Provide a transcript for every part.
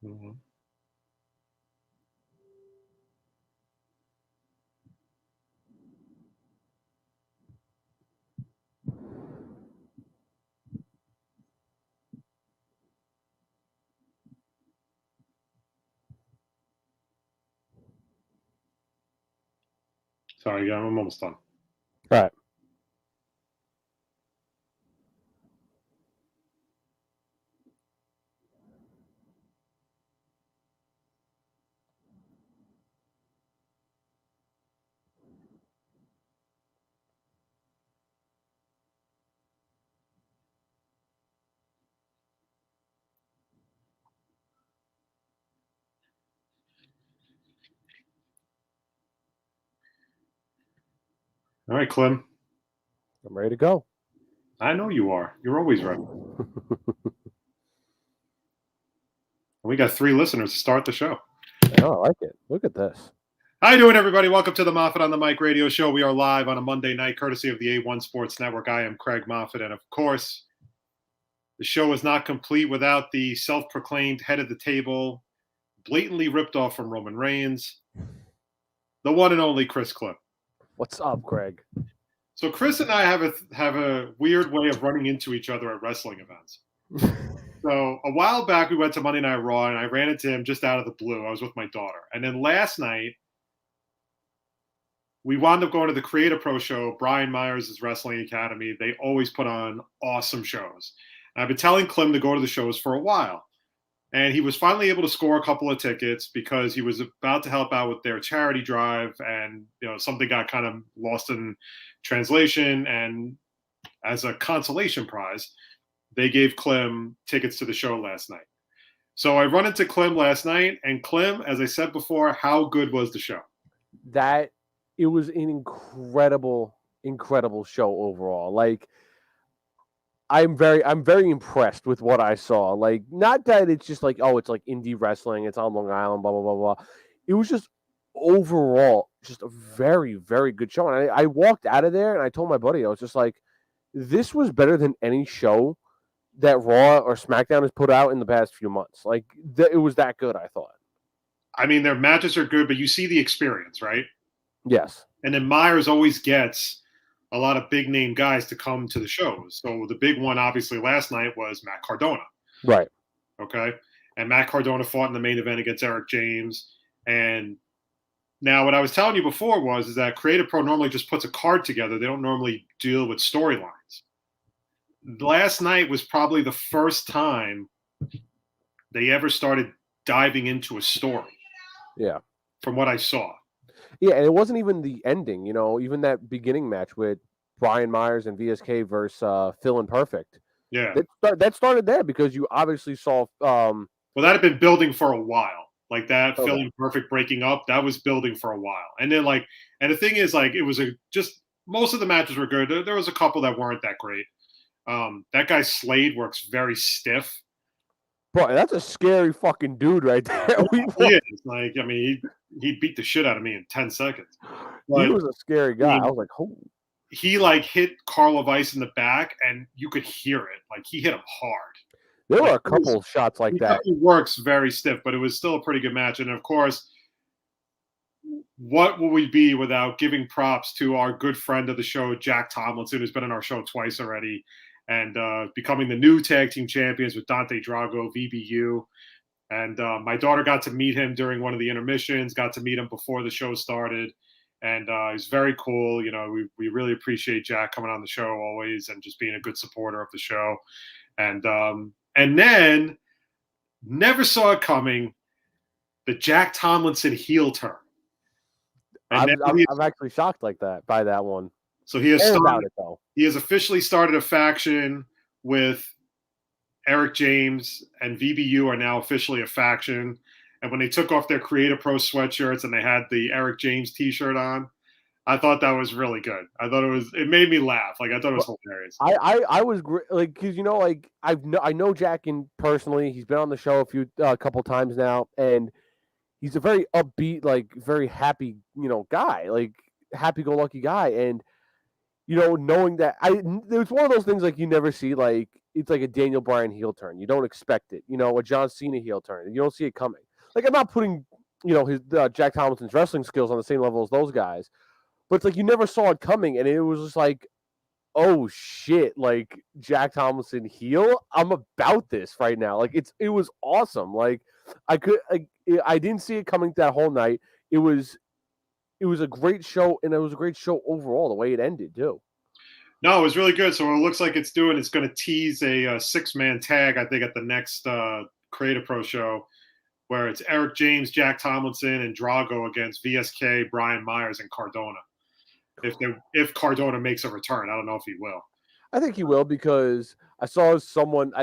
Mm-hmm. Sorry, I'm almost done. All right. All right, Klim. I'm ready to go. I know you are. You're always ready. We got 3 listeners to start the show. Oh, I like it. Look at this. How you doing, everybody? Welcome to the Moffett on the Mic radio show. We are live on a Monday night, courtesy of the A1 Sports Network. I am Craig Moffett, and of course, the show is not complete without the self-proclaimed head of the table, blatantly ripped off from Roman Reigns, the one and only Chris Klim. What's up, Craig? So Chris and I have a weird way of running into each other at wrestling events. So a while back, we went to Monday Night Raw, and I ran into him just out of the blue. I was with my daughter. And then last night, we wound up going to the Creative Pro show, Brian Myers' Wrestling Academy. They always put on awesome shows. And I've been telling Klim to go to the shows for a while. And he was finally able to score a couple of tickets because he was about to help out with their charity drive. And, something got kind of lost in translation. And as a consolation prize, they gave Klim tickets to the show last night. So I run into Klim last night. And Klim, as I said before, how good was the show? It was an incredible show overall. Like, I'm very impressed with what I saw. Like, not that it's just like, oh, it's like indie wrestling, it's on Long Island, blah blah blah blah. It was just overall, just a very, very good show. And I walked out of there and I told my buddy, I was just like, this was better than any show that Raw or SmackDown has put out in the past few months. Like, it was that good, I thought. I mean, their matches are good, but you see the experience, right? Yes. And then Myers always gets a lot of big name guys to come to the shows. So the big one, obviously, last night was Matt Cardona. Right. Okay. And Matt Cardona fought in the main event against Eric James. And now what I was telling you before is that Creative Pro normally just puts a card together. They don't normally deal with storylines. Last night was probably the first time they ever started diving into a story. Yeah. From what I saw. Yeah, and it wasn't even the ending, even that beginning match with Brian Myers and VSK versus Phil and Perfect. Yeah. That started there because you obviously saw well, that had been building for a while. Like that Okay. Phil and Perfect breaking up, that was building for a while. And then and the thing is, it was just most of the matches were good. There was a couple that weren't that great. That guy Slade works very stiff. Bro, that's a scary fucking dude right there. He is. I mean, he beat the shit out of me in 10 seconds. He was a scary guy. I was like, oh. He hit Carl Weiss in the back, and you could hear it. He hit him hard. There were a couple shots like that. He works very stiff, but it was still a pretty good match. And of course, what will we be without giving props to our good friend of the show, Jack Tomlinson, who's been on our show twice already, and becoming the new tag team champions with Dante Drago, VBU. And my daughter got to meet him during one of the intermissions, got to meet him before the show started. And he's very cool. We really appreciate Jack coming on the show always and just being a good supporter of the show. And then, never saw it coming, the Jack Tomlinson heel turn. I'm actually shocked by that one. So he has officially started a faction with Eric James, and VBU are now officially a faction. And when they took off their Creative Pro sweatshirts and they had the Eric James T-shirt on, I thought that was really good. I thought it made me laugh. I thought it was hilarious. I was because I know Jack personally. He's been on the show a couple times now, and he's a very upbeat, very happy, guy, happy-go-lucky guy. And knowing that there's one of those things you never see, it's like a Daniel Bryan heel turn. You don't expect it. A John Cena heel turn. You don't see it coming. I'm not putting his Jack Tomlinson's wrestling skills on the same level as those guys. But it's you never saw it coming, and it was just oh shit! Jack Tomlinson heel. I'm about this right now. It was awesome. I didn't see it coming that whole night. It was a great show, and it was a great show overall. The way it ended too. No, it was really good. So what it looks like it's going to tease a 6-man tag. I think at the next Creative Pro show, where it's Eric James, Jack Tomlinson, and Drago against VSK, Brian Myers, and Cardona. If Cardona makes a return, I don't know if he will. I think he will because I saw someone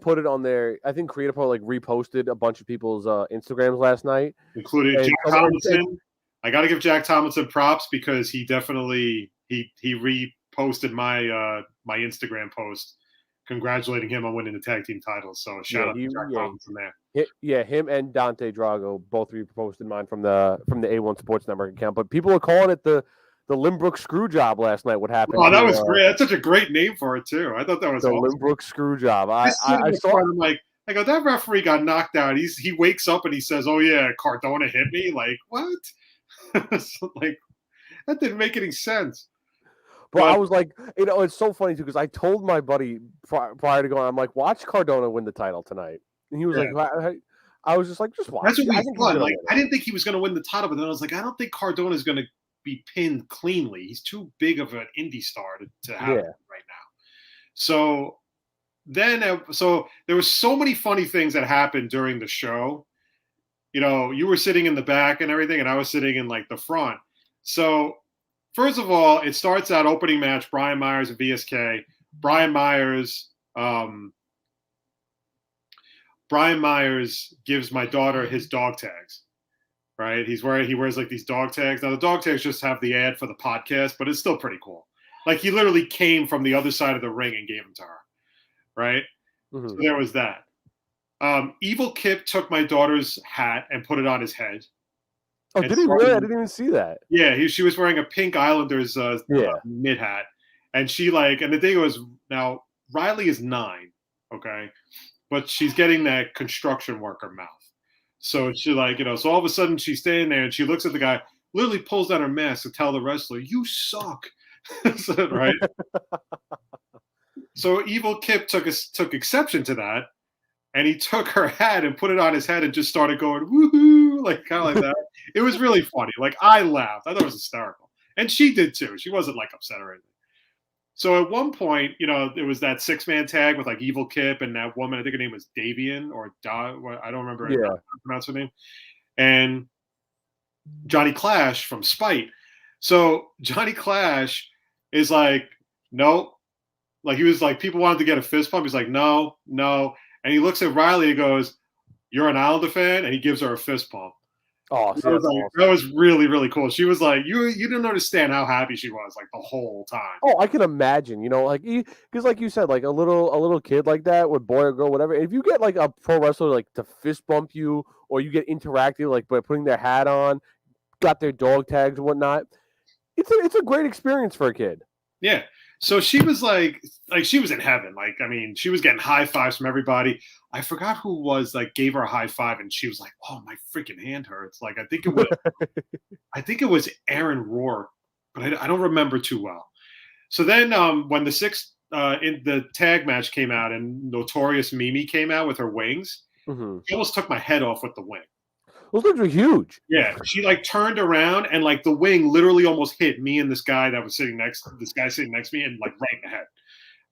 put it on there. I think Creative Pro reposted a bunch of people's Instagrams last night, including Jack Tomlinson. I got to give Jack Tomlinson props because he definitely he reposted my my Instagram post congratulating him on winning the tag team titles. So shout out to Jack Tomlinson there. Yeah, him and Dante Drago both reposted mine from the A1 Sports Network account. But people are calling it the Limbrook screw job last night. What happened? Oh, that was great. That's such a great name for it too. I thought that was the awesome. Limbrook screw job. I saw him I go, that referee got knocked out. He wakes up and he says, "Oh yeah, Cardona hit me." What? That didn't make any sense. But I was it's so funny too because I told my buddy prior to going, I'm watch Cardona win the title tonight, and he was I was just just watch. That's what we thought. I didn't think he was going to win the title, but then I was I don't think Cardona is going to be pinned cleanly. He's too big of an indie star to have it right now. So then, there was so many funny things that happened during the show. You were sitting in the back and everything, and I was sitting in the front. So first of all, it starts out opening match, Brian Myers and VSK. Brian Myers gives my daughter his dog tags. Right, he wears these dog tags. Now the dog tags just have the ad for the podcast, but it's still pretty cool. He literally came from the other side of the ring and gave them to her. Right, So there was that. Evil Kip took my daughter's hat and put it on his head. Oh, and did he really? I didn't even see that. yeah, she was wearing a pink Islanders Yeah. mid hat, and she and the thing was, now Riley is 9, okay, but she's getting that construction worker mouth. So she so all of a sudden she's standing there and she looks at the guy, literally pulls down her mask to tell the wrestler, "You suck," right? So Evil Kip took exception to that, and he took her hat and put it on his head and just started going woohoo, like kind of like that. It was really funny. Like I laughed. I thought it was hysterical, and she did too. She wasn't like upset or anything. So at one point, it was that 6-man tag with like Evil Kip and that woman. I think her name was Davian or I don't remember how to pronounce her name. And Johnny Clash from Spite. So Johnny Clash is like, nope. Like he was like, people wanted to get a fist pump. He's like, no, no. And he looks at Riley and goes, "You're an Islander fan?" And he gives her a fist pump. Oh, That was, awesome. That was really, really cool. She was like, you didn't understand how happy she was like the whole time. Oh, I can imagine, like because like you said, like a little kid like that, with boy or girl, whatever. If you get like a pro wrestler like to fist bump you, or you get interactive like by putting their hat on, got their dog tags and whatnot, it's a great experience for a kid. Yeah. So she was like she was in heaven. Like, I mean, she was getting high fives from everybody. I forgot who was like gave her a high five, and she was like, "Oh, my freaking hand hurts." Like, I think it was Aaron Rourke, but I don't remember too well. So then, when the sixth in the tag match came out, and Notorious Mimi came out with her wings, she almost took my head off with the wing. Those things were huge. Yeah, she like turned around and like the wing literally almost hit me and this guy sitting next to me, and like right in the head.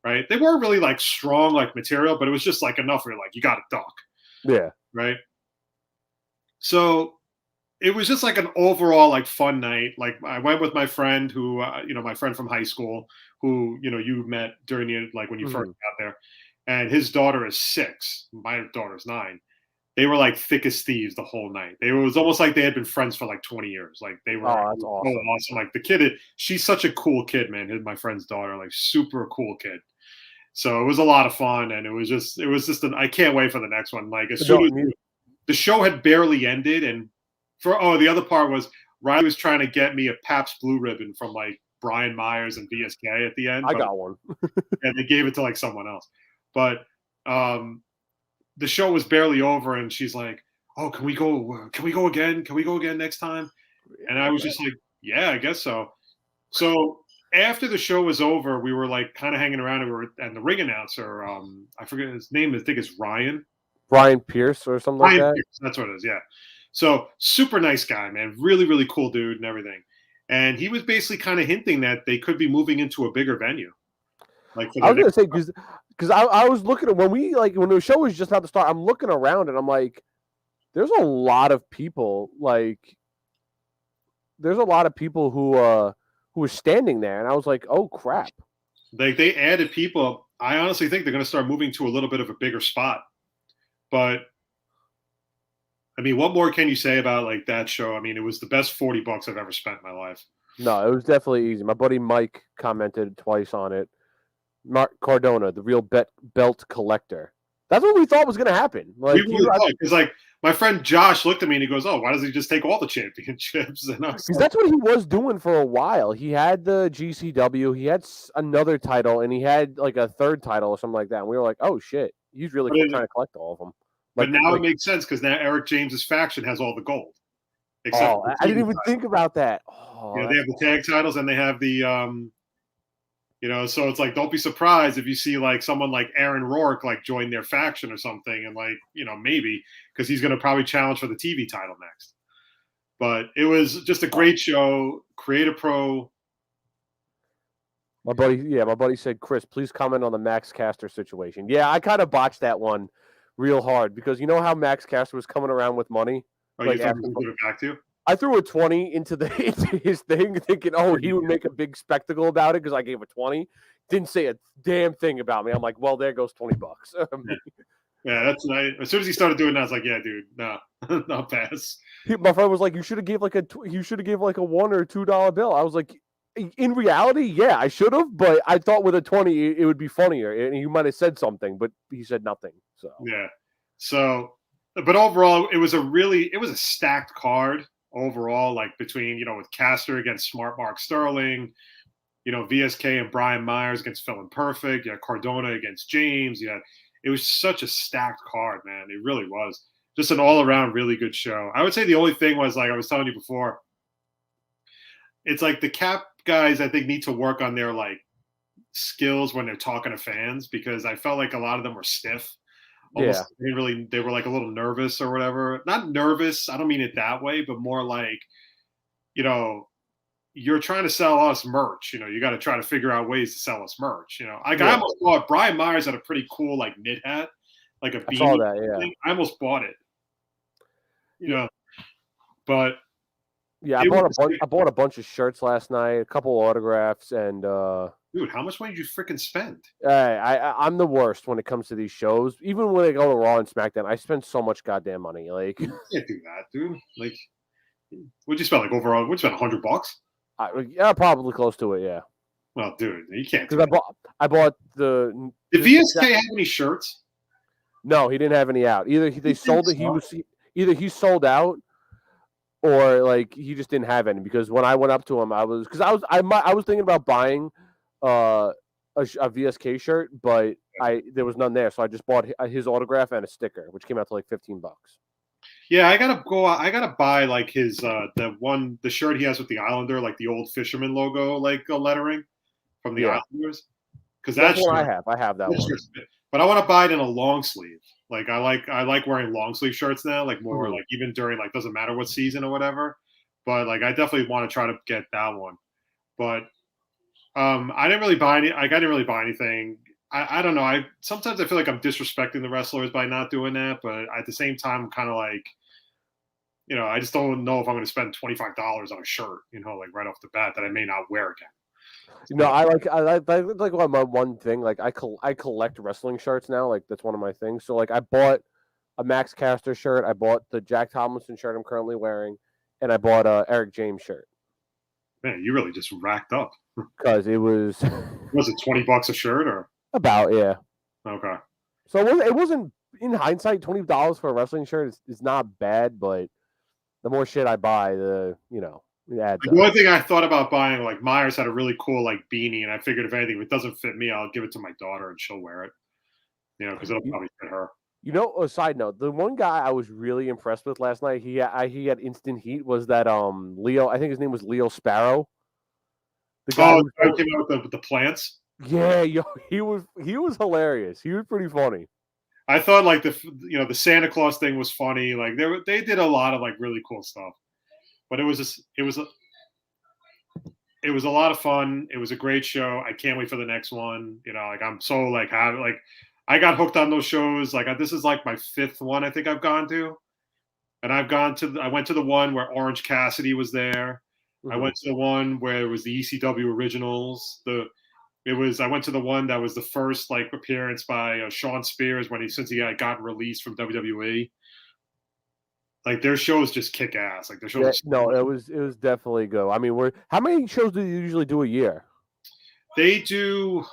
Right? They weren't really like strong like material, but it was just like enough where like you got to duck. Yeah. Right. So it was just like an overall like fun night. Like I went with my friend who my friend from high school who you met during when you first got there, and his daughter is 6. My daughter's 9. They were like thick as thieves the whole night. It was almost like they had been friends for like 20 years. Like they were that's awesome. So awesome. Like the kid, she's such a cool kid, man. My friend's daughter, like super cool kid. So it was a lot of fun, and it was just I can't wait for the next one. Like as soon as the show had barely ended, and the other part was Riley was trying to get me a Pabst Blue Ribbon from like Brian Myers and VSK at the end. I got one. And they gave it to like someone else. But the show was barely over, and she's like, "Oh, can we go again? Can we go again next time?" And I was just like, "Yeah, I guess so." So after the show was over, we were like kind of hanging around, and the ring announcer, I forget his name. I think it's Ryan Pierce or something like that. Pierce, that's what it is. Yeah. So super nice guy, man. Really, really cool dude and everything. And he was basically kind of hinting that they could be moving into a bigger venue. Like I was gonna say because I was looking at when the show was just about to start. I'm looking around and I'm like, there's a lot of people who was standing there, and I was like, oh crap. They added people. I honestly think they're going to start moving to a little bit of a bigger spot. But I mean, what more can you say about like that show? I mean, it was the best $40 I've ever spent in my life. No, it was definitely easy. My buddy Mike commented twice on it. Mark Cardona, the real belt collector. That's what we thought was going to happen. Like, because like my friend Josh looked at me and he goes, "Oh, why doesn't he just take all the championships?" Because that's what he was doing for a while. He had the GCW, he had another title, and he had like a third title or something like that. And we were like, "Oh shit, he's really trying to collect all of them." But now it makes sense because now Eric James's faction has all the gold. I didn't even think about that. Oh, yeah, they have the tag titles and they have the so it's like, don't be surprised if you see like someone like Aaron Rourke like join their faction or something, and like maybe because he's going to probably challenge for the TV title next. But it was just a great show. Creative Pro. My buddy said, Chris, please comment on the Max Caster situation. Yeah, I kind of botched that one real hard because you know how Max Caster was coming around with money. Oh, like, you thought he would give it back to you? I threw a 20 into his thing, thinking, oh, he would make a big spectacle about it because I gave a 20. Didn't say a damn thing about me. I'm like, well, there goes $20. Yeah, that's nice. As soon as he started doing that, I was like, yeah, dude, no, I'll pass. My friend was like, you should have gave like a $1 or $2 bill. I was like, in reality, yeah, I should have, but I thought with a 20 it would be funnier, and he might have said something, but he said nothing. So yeah, but overall, it was a stacked card. overall, like between, with Caster against Smart Mark Sterling, VSK and Brian Myers against Phil and Perfect, Cardona against James. It was such a stacked card, man. It really was. Just an all-around really good show. I would say the only thing was, like I was telling you before, it's like the Cap guys, I think, need to work on their like skills when they're talking to fans, because I felt like a lot of them were stiff. Almost, they were like a little nervous or whatever. Not nervous, I don't mean it that way, but more like, you're trying to sell us merch. You got to try to figure out ways to sell us merch. I almost bought Brian Myers had a pretty cool like knit hat, like a beanie. I saw that, yeah. I almost bought it. But yeah, I bought a bunch of shirts last night, a couple autographs, and dude, how much money did you freaking spend? I'm the worst when it comes to these shows. Even when I go to Raw and SmackDown, I spend so much goddamn money. Like, you can't do that, dude. Like, what'd you spend? Like overall, what'd you spend? $100? Yeah, probably close to it. Yeah. Well, dude, you can't. Because I bought the. Did VSK have any shirts? No, he didn't have any out. Either they sold it. Either he sold out, or like he just didn't have any. Because when I went up to him, I was thinking about buying a VSK shirt, but there was none there, so I just bought his autograph and a sticker, which came out to like $15. Yeah, I gotta buy like his the shirt he has with the Islander, like the old fisherman logo, like lettering from the Islanders. Because that's what I have. I have that one. But I want to buy it in a long sleeve. Like I like wearing long sleeve shirts now, like more like even during like doesn't matter what season or whatever. But like I definitely want to try to get that one. But I didn't really buy any. I didn't really buy anything. I don't know. Sometimes I feel like I'm disrespecting the wrestlers by not doing that, but at the same time, I'm kind of like, I just don't know if I'm going to spend $25 on a shirt, like right off the bat that I may not wear again. I like my one thing. Like I collect wrestling shirts now. Like that's one of my things. So like I bought a Max Caster shirt. I bought the Jack Tomlinson shirt I'm currently wearing, and I bought a Eric James shirt. Man, you really just racked up. Because it was. Was it $20 a shirt or? About, yeah. Okay. So it wasn't in hindsight, $20 for a wrestling shirt is not bad, but the more shit I buy, it adds up. The only thing I thought about buying, like Myers had a really cool like beanie, and I figured if anything, if it doesn't fit me, I'll give it to my daughter and she'll wear it. Because it'll probably fit her. A side note, the one guy I was really impressed with last night, he had instant heat, was that Leo, I think his name was Leo Sparrow. The guy who came out with the plants. Yeah, he was hilarious. He was pretty funny. I thought like the Santa Claus thing was funny. Like they did a lot of like really cool stuff, but it was a lot of fun. It was a great show. I can't wait for the next one. Like I'm so like I got hooked on those shows. Like this is like my 5th one I think I've gone to, and I went to the one where Orange Cassidy was there. Mm-hmm. I went to the one where it was the ECW originals. I went to the one that was the first like appearance by Shawn Spears since he had gotten released from WWE. Like their shows just kick ass. Like their shows. Yeah, it was definitely good. I mean, how many shows do you usually do a year? They do.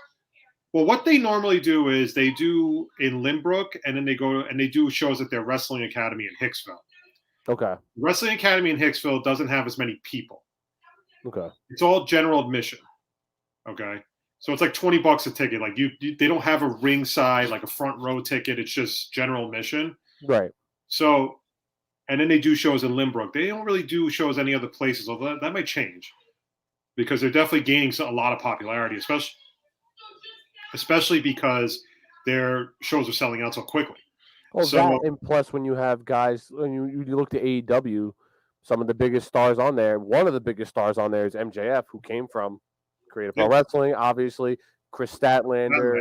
Well, what they normally do is they do in Limbrook, and then they go and they do shows at their Wrestling Academy in Hicksville. Okay. Wrestling Academy in Hicksville doesn't have as many people. Okay. It's all general admission. Okay. So it's like $20 a ticket. Like they don't have a ringside, like a front row ticket. It's just general admission. Right. So, and then they do shows in Limbrook. They don't really do shows any other places, although that might change because they're definitely gaining a lot of popularity, especially because their shows are selling out so quickly. Well, and plus when you have guys, when you look to AEW, some of the biggest stars on there, one of the biggest stars on there is MJF, who came from Creative Pro Wrestling, obviously. Chris Statlander,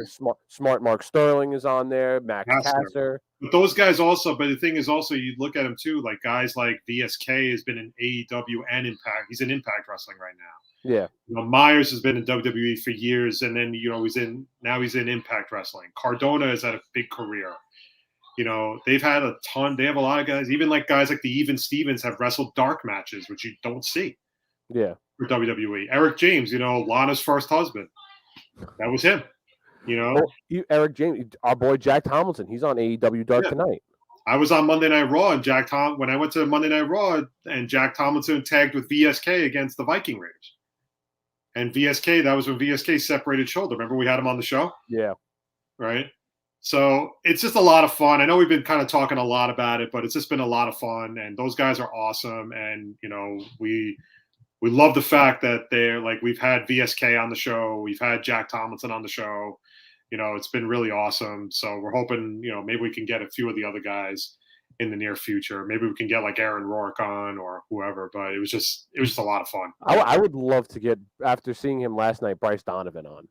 Smart Mark Sterling is on there, Max Caster. But those guys also, but the thing is also, you look at them too, like guys like VSK has been in AEW and Impact. He's in Impact Wrestling right now. Yeah. Myers has been in WWE for years, and then, he's in Impact Wrestling. Cardona has had a big career. They've had a ton. They have a lot of guys, even like guys like the Even Stevens have wrestled dark matches, which you don't see. Yeah. For WWE. Eric James, Lana's first husband. That was him. Eric James, our boy Jack Tomlinson, he's on AEW Dark tonight. I was on Monday Night Raw, and when I went to Monday Night Raw, and Jack Tomlinson tagged with VSK against the Viking Raiders. And VSK, that was when VSK separated shoulder. Remember we had him on the show? Yeah. Right? So it's just a lot of fun. I know we've been kind of talking a lot about it, but it's just been a lot of fun. And those guys are awesome. And, we love the fact that they're like, we've had VSK on the show. We've had Jack Tomlinson on the show. It's been really awesome. So we're hoping, maybe we can get a few of the other guys in the near future. Maybe we can get like Aaron Rourke on or whoever, but it was just a lot of fun. I would love to get, after seeing him last night, Bryce Donovan on.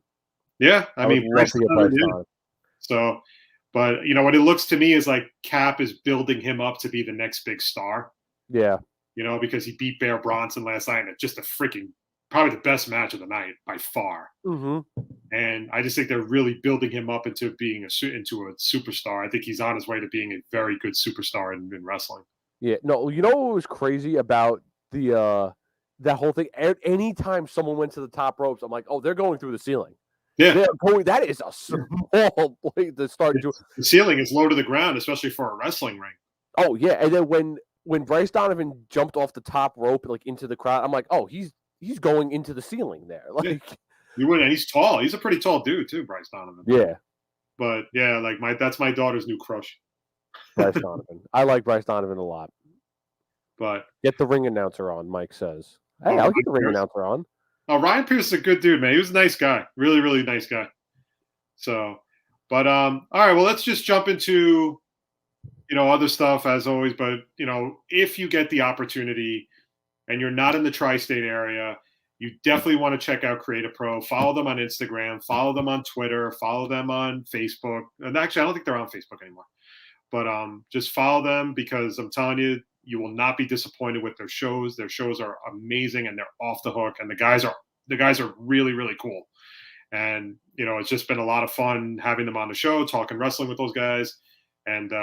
Yeah. I mean, would love to get Bryce Donovan. So, but what it looks to me is like Cap is building him up to be the next big star. Yeah. Because he beat Bear Bronson last night, and it's just probably the best match of the night by far. Mm-hmm. And I just think they're really building him up into being into a superstar. I think he's on his way to being a very good superstar in wrestling. Yeah. No, you know what was crazy about that whole thing? Anytime someone went to the top ropes, I'm like, oh, they're going through the ceiling. Yeah. That is a small place to start. The ceiling is low to the ground, especially for a wrestling ring. Oh, yeah. And then when Bryce Donovan jumped off the top rope, like into the crowd, I'm like, oh, he's going into the ceiling there. Like, yeah. You wouldn't, and he's tall. He's a pretty tall dude too, Bryce Donovan. Yeah. But yeah, like that's my daughter's new crush. Bryce Donovan. I like Bryce Donovan a lot. But get the ring announcer on, Mike says. Hey, I'll get the ring announcer on. Oh, Ryan Pierce is a good dude, man. He was a nice guy. Really, really nice guy. So, but all right, well, let's just jump into other stuff as always. But if you get the opportunity and you're not in the tri-state area, you definitely want to check out Create a Pro. Follow them on Instagram. Follow them on Twitter. Follow them on Facebook. And actually, I don't think they're on Facebook anymore. But just follow them, because I'm telling you, you will not be disappointed with their shows. Their shows are amazing, and they're off the hook. And the guys are really, really cool. And it's just been a lot of fun having them on the show, talking wrestling with those guys. And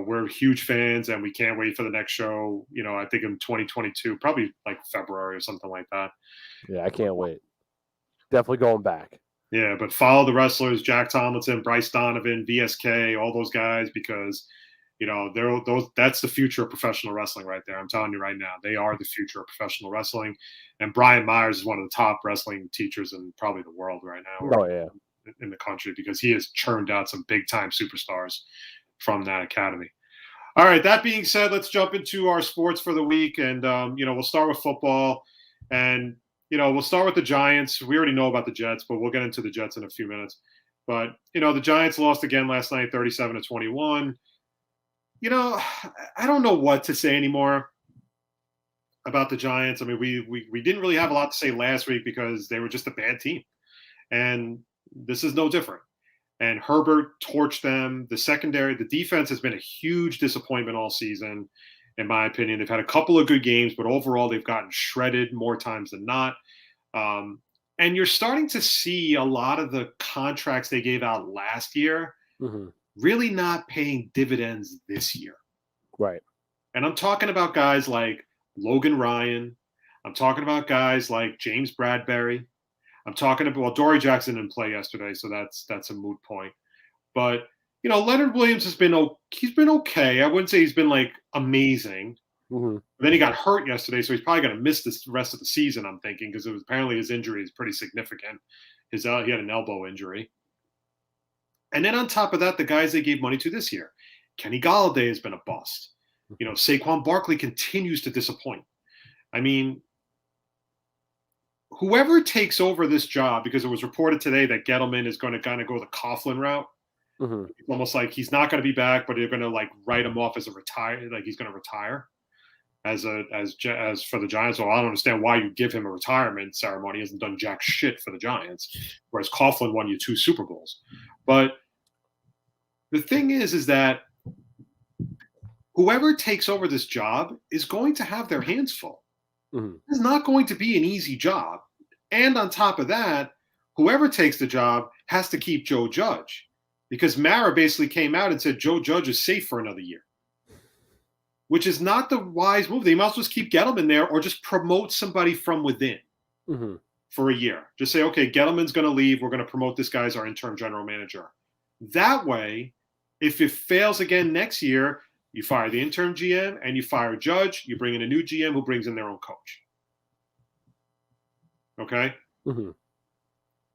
we're huge fans, and we can't wait for the next show. I think in 2022, probably like February or something like that. Yeah, I can't wait. Definitely going back. Yeah, but follow the wrestlers: Jack Tomlinson, Bryce Donovan, VSK, all those guys, because that's the future of professional wrestling right there. I'm telling you right now, they are the future of professional wrestling. And Brian Myers is one of the top wrestling teachers in probably the world right now. Oh yeah, in the country, because he has churned out some big time superstars from that academy. All right, that being said, let's jump into our sports for the week. And, we'll start with football. And, we'll start with the Giants. We already know about the Jets, but we'll get into the Jets in a few minutes. But, the Giants lost again last night, 37-21. I don't know what to say anymore about the Giants. I mean, we didn't really have a lot to say last week because they were just a bad team. And this is no different. And Herbert torched them. The defense has been a huge disappointment all season, in my opinion. They've had a couple of good games, but overall they've gotten shredded more times than not. And you're starting to see a lot of the contracts they gave out last year really not paying dividends this year. Right. And I'm talking about guys like Logan Ryan. I'm talking about guys like James Bradbury. I'm talking about, Dory Jackson didn't play yesterday, so that's a moot point. But Leonard Williams he's been okay. I wouldn't say he's been like amazing. Mm-hmm. Then he got hurt yesterday, so he's probably going to miss the rest of the season, I'm thinking, because apparently his injury is pretty significant. He had an elbow injury. And then on top of that, the guys they gave money to this year, Kenny Golladay has been a bust. Saquon Barkley continues to disappoint. I mean, whoever takes over this job, because it was reported today that Gettleman is going to kind of go the Coughlin route. Mm-hmm. It's almost like he's not going to be back, but they're going to like write him off as a retire, like he's going to retire as for the Giants. So I don't understand why you give him a retirement ceremony. He hasn't done jack shit for the Giants, whereas Coughlin won you 2 Super Bowls. But the thing is that whoever takes over this job is going to have their hands full. Mm-hmm. It's not going to be an easy job. And on top of that, whoever takes the job has to keep Joe Judge, because Mara basically came out and said Joe Judge is safe for another year, which is not the wise move. They might as well just keep Gettleman there, or just promote somebody from within for a year. Just say, okay, Gettleman's going to leave. We're going to promote this guy as our interim general manager. That way, if it fails again next year, You fire the interim GM and you fire Judge. You bring in a new GM who brings in their own coach. Okay? Mm-hmm.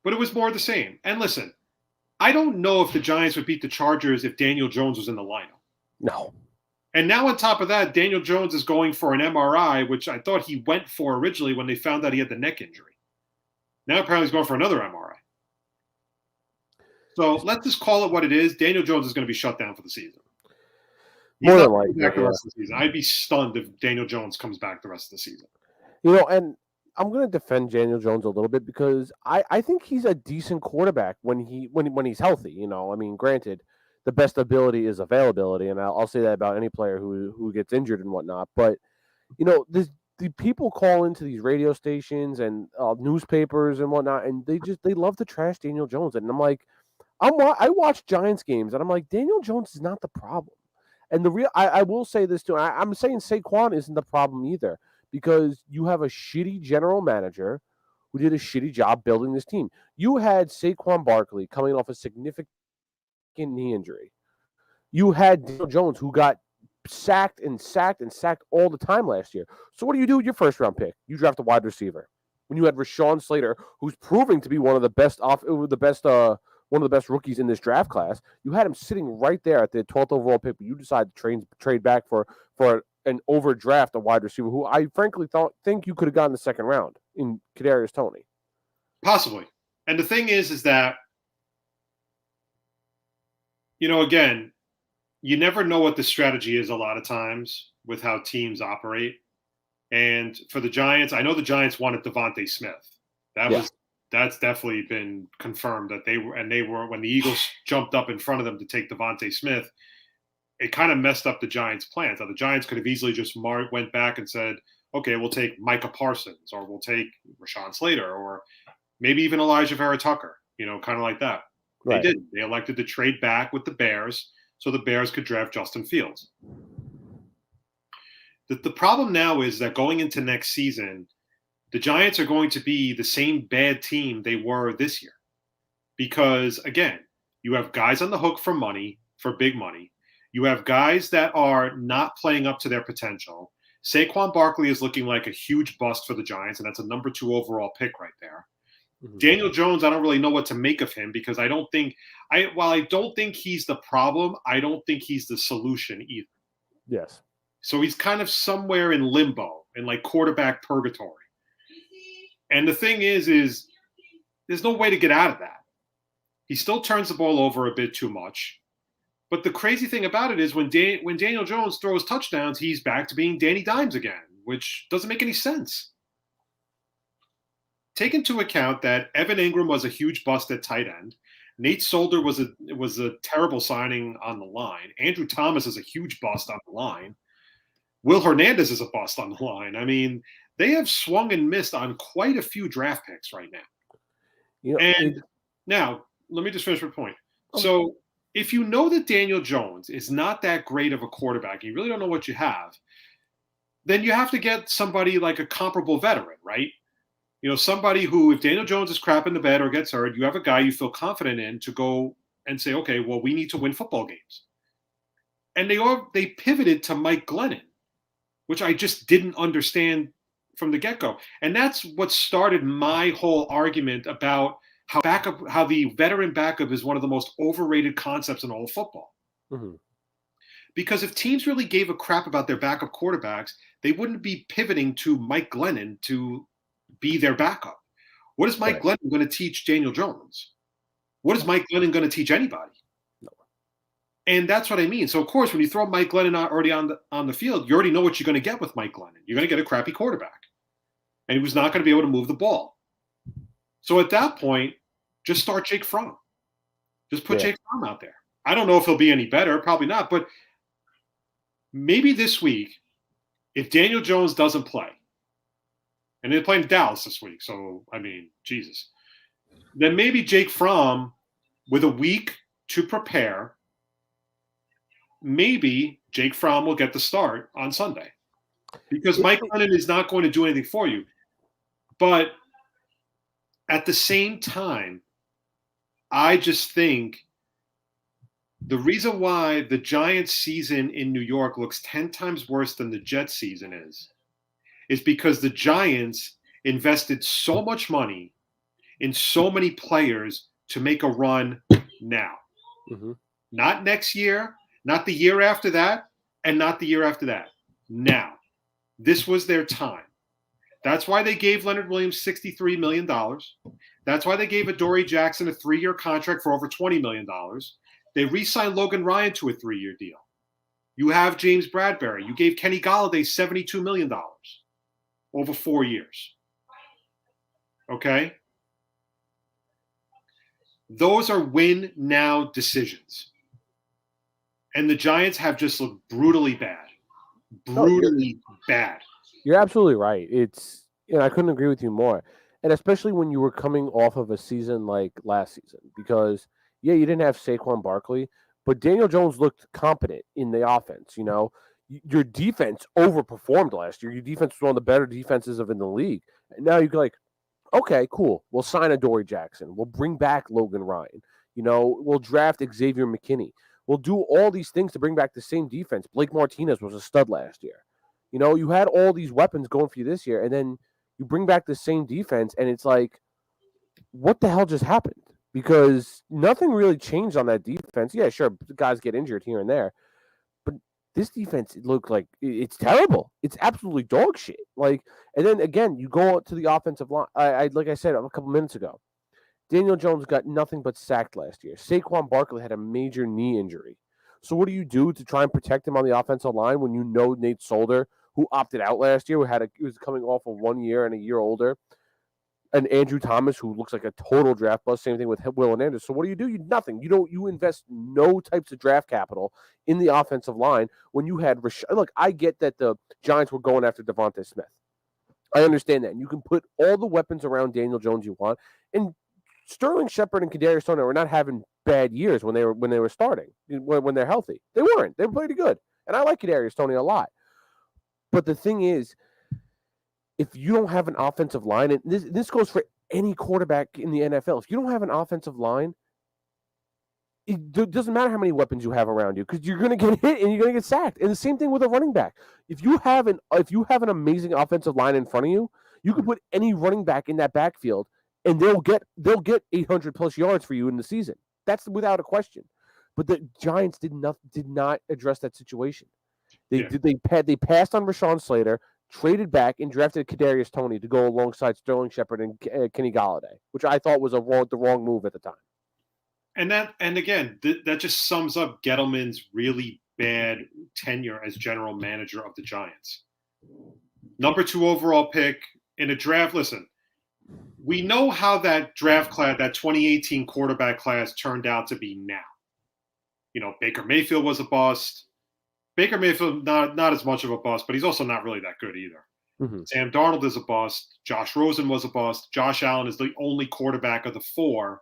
But it was more of the same. And listen, I don't know if the Giants would beat the Chargers if Daniel Jones was in the lineup. No. And now on top of that, Daniel Jones is going for an MRI, which I thought he went for originally when they found out he had the neck injury. Now apparently he's going for another MRI. So let's just call it what it is. Daniel Jones is going to be shut down for the season. He's More not than coming likely, back the rest of the season. I'd be stunned if Daniel Jones comes back the rest of the season. And I'm going to defend Daniel Jones a little bit because I think he's a decent quarterback when he's healthy. I mean, granted, the best ability is availability, and I'll say that about any player who gets injured and whatnot. But the people call into these radio stations and newspapers and whatnot, and they love to trash Daniel Jones. And I'm like, I watch Giants games, and I'm like, Daniel Jones is not the problem. And I will say this too. I'm saying Saquon isn't the problem either, because you have a shitty general manager who did a shitty job building this team. You had Saquon Barkley coming off a significant knee injury. You had Daniel Jones who got sacked all the time last year. So what do you do with your first round pick? You draft a wide receiver. When you had Rashawn Slater, who's proving to be one of the best rookies in this draft class, you had him sitting right there at the 12th overall pick, but you decide to trade back for an overdraft a wide receiver who I frankly think you could have gotten the second round in Kadarius Toney. Possibly. And the thing is that, again, you never know what the strategy is a lot of times with how teams operate. And for the Giants, I know the Giants wanted Devontae Smith. That's definitely been confirmed that they were when the Eagles jumped up in front of them to take Devontae Smith, it kind of messed up the Giants' plans. Now, the Giants could have easily just went back and said, okay, we'll take Micah Parsons, or we'll take Rashawn Slater, or maybe even Elijah Vera Tucker, kind of like that. Right. They didn't. They elected to trade back with the Bears so the Bears could draft Justin Fields. The problem now is that going into next season, the Giants are going to be the same bad team they were this year. Because, again, you have guys on the hook for big money. You have guys that are not playing up to their potential. Saquon Barkley is looking like a huge bust for the Giants, and that's a number 2 overall pick right there. Mm-hmm. Daniel Jones, I don't really know what to make of him, because while I don't think he's the problem, I don't think he's the solution either. Yes. So he's kind of somewhere in limbo, in like quarterback purgatory. And the thing is there's no way to get out of that. He still turns the ball over a bit too much. But the crazy thing about it is when Daniel Jones throws touchdowns, he's back to being Danny Dimes again, which doesn't make any sense. Take into account that Evan Ingram was a huge bust at tight end. Nate Solder was a terrible signing on the line. Andrew Thomas is a huge bust on the line. Will Hernandez is a bust on the line. I mean, they have swung and missed on quite a few draft picks right now. Now, let me just finish my point. Okay. So if you know that Daniel Jones is not that great of a quarterback, you really don't know what you have, then you have to get somebody like a comparable veteran, right? Somebody who, if Daniel Jones is crap in the bed or gets hurt, you have a guy you feel confident in to go and say, okay, well, we need to win football games. And they pivoted to Mike Glennon, which I just didn't understand from the get-go. And that's what started my whole argument about how the veteran backup is one of the most overrated concepts in all of football. Mm-hmm. Because if teams really gave a crap about their backup quarterbacks, they wouldn't be pivoting to Mike Glennon to be their backup. What is Mike Glennon going to teach Daniel Jones? What is Mike Glennon going to teach anybody? No. And that's what I mean. So, of course, when you throw Mike Glennon already on the field, you already know what you're going to get with Mike Glennon. You're going to get a crappy quarterback. And he was not going to be able to move the ball. So at that point, just start Jake Fromm. Just put Jake Fromm out there. I don't know if he'll be any better. Probably not. But maybe this week, if Daniel Jones doesn't play, and they're playing Dallas this week, so, I mean, Jesus, then maybe Jake Fromm, with a week to prepare, maybe Jake Fromm will get the start on Sunday. Because Mike Glennon is not going to do anything for you. But at the same time, I just think The reason why the Giants season in New York looks 10 times worse than the Jets season is because the Giants invested so much money in so many players to make a run now. Mm-hmm. Not next year, not the year after that, and not the year after that. Now. This was their time. That's why they gave Leonard Williams $63 million. That's why they gave Adoree Jackson a 3-year contract for over $20 million. They re-signed Logan Ryan to a 3-year deal. You have James Bradbury. You gave Kenny Golladay $72 million over 4 years. Okay? Those are win-now decisions. And the Giants have just looked brutally bad. Brutally bad. You're absolutely right. It's, I couldn't agree with you more. And especially when you were coming off of a season like last season, because you didn't have Saquon Barkley, but Daniel Jones looked competent in the offense. Your defense overperformed last year. Your defense was one of the better defenses in the league. And now you're like, okay, cool. We'll sign Adoree Jackson. We'll bring back Logan Ryan. We'll draft Xavier McKinney. We'll do all these things to bring back the same defense. Blake Martinez was a stud last year. You had all these weapons going for you this year, and then you bring back the same defense, and it's like, what the hell just happened? Because nothing really changed on that defense. Yeah, sure, guys get injured here and there, but this defense looked like it's terrible. It's absolutely dog shit. And then again, you go to the offensive line. Like I said a couple minutes ago, Daniel Jones got nothing but sacked last year. Saquon Barkley had a major knee injury. So what do you do to try and protect him on the offensive line when you know Nate Solder, who opted out last year, who was coming off of 1 year and a year older, and Andrew Thomas, who looks like a total draft bust. Same thing with Will Hernandez. So what do? Nothing. You invest no types of draft capital in the offensive line when you had Look, I get that the Giants were going after Devontae Smith. I understand that. And you can put all the weapons around Daniel Jones you want. And Sterling Shepard and Kadarius Toney were not having bad years when they were starting, when they're healthy. They weren't. They were pretty good. And I like Kadarius Toney a lot. But the thing is, if you don't have an offensive line, and this goes for any quarterback in the NFL, if you don't have an offensive line, it doesn't matter how many weapons you have around you, because you're going to get hit and you're going to get sacked. And the same thing with a running back. If you have an amazing offensive line in front of you, you can put any running back in that backfield, and they'll get 800 plus yards for you in the season. That's without a question. But the Giants did not address that situation. They passed on Rashawn Slater, traded back, and drafted Kadarius Toney to go alongside Sterling Shepard and Kenny Golladay, which I thought was the wrong move at the time. And again, that just sums up Gettleman's really bad tenure as general manager of the Giants. Number 2 overall pick in a draft. Listen, we know how that draft class, that 2018 quarterback class, turned out to be now. Baker Mayfield was a bust. Baker Mayfield, not as much of a bust, but he's also not really that good either. Mm-hmm. Sam Darnold is a bust. Josh Rosen was a bust. Josh Allen is the only quarterback of the 4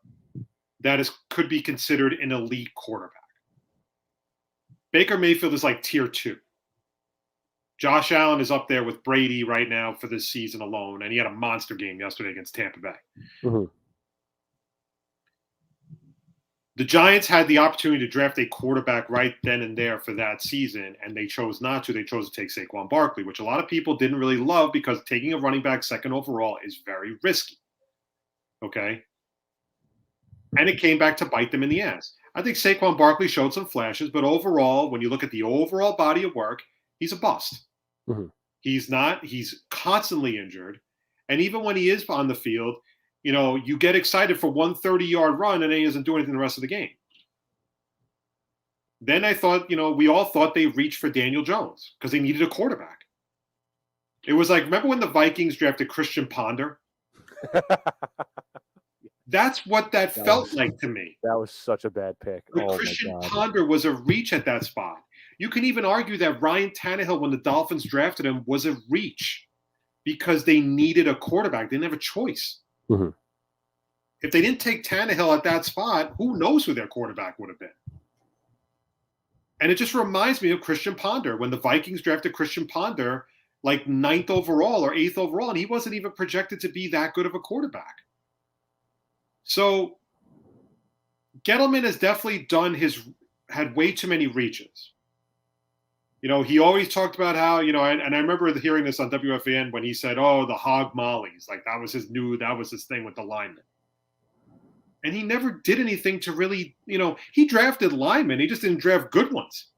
that could be considered an elite quarterback. Baker Mayfield is like tier 2. Josh Allen is up there with Brady right now for this season alone, and he had a monster game yesterday against Tampa Bay. Mm-hmm. The Giants had the opportunity to draft a quarterback right then and there for that season, and they chose not to. They chose to take Saquon Barkley, which a lot of people didn't really love, because taking a running back 2nd overall is very risky. Okay? And it came back to bite them in the ass. I think Saquon Barkley showed some flashes, but overall, when you look at the overall body of work, he's a bust. Mm-hmm. He's constantly injured. And even when he is on the field, you get excited for one 30-yard run, and then he doesn't do anything the rest of the game. Then I thought, we all thought they reached for Daniel Jones because they needed a quarterback. It was like, remember when the Vikings drafted Christian Ponder? That's what that felt like to me. That was such a bad pick. Christian Ponder was a reach at that spot. You can even argue that Ryan Tannehill, when the Dolphins drafted him, was a reach because they needed a quarterback. They didn't have a choice. Mm-hmm. If they didn't take Tannehill at that spot, who knows who their quarterback would have been? And it just reminds me of Christian Ponder when the Vikings drafted Christian Ponder like 9th overall or 8th overall, and he wasn't even projected to be that good of a quarterback. So Gettleman has definitely done had way too many reaches. He always talked about how, and I remember hearing this on WFAN when he said, "Oh, the hog mollies," like that was his thing with the linemen. And he never did anything to really, he drafted linemen. He just didn't draft good ones.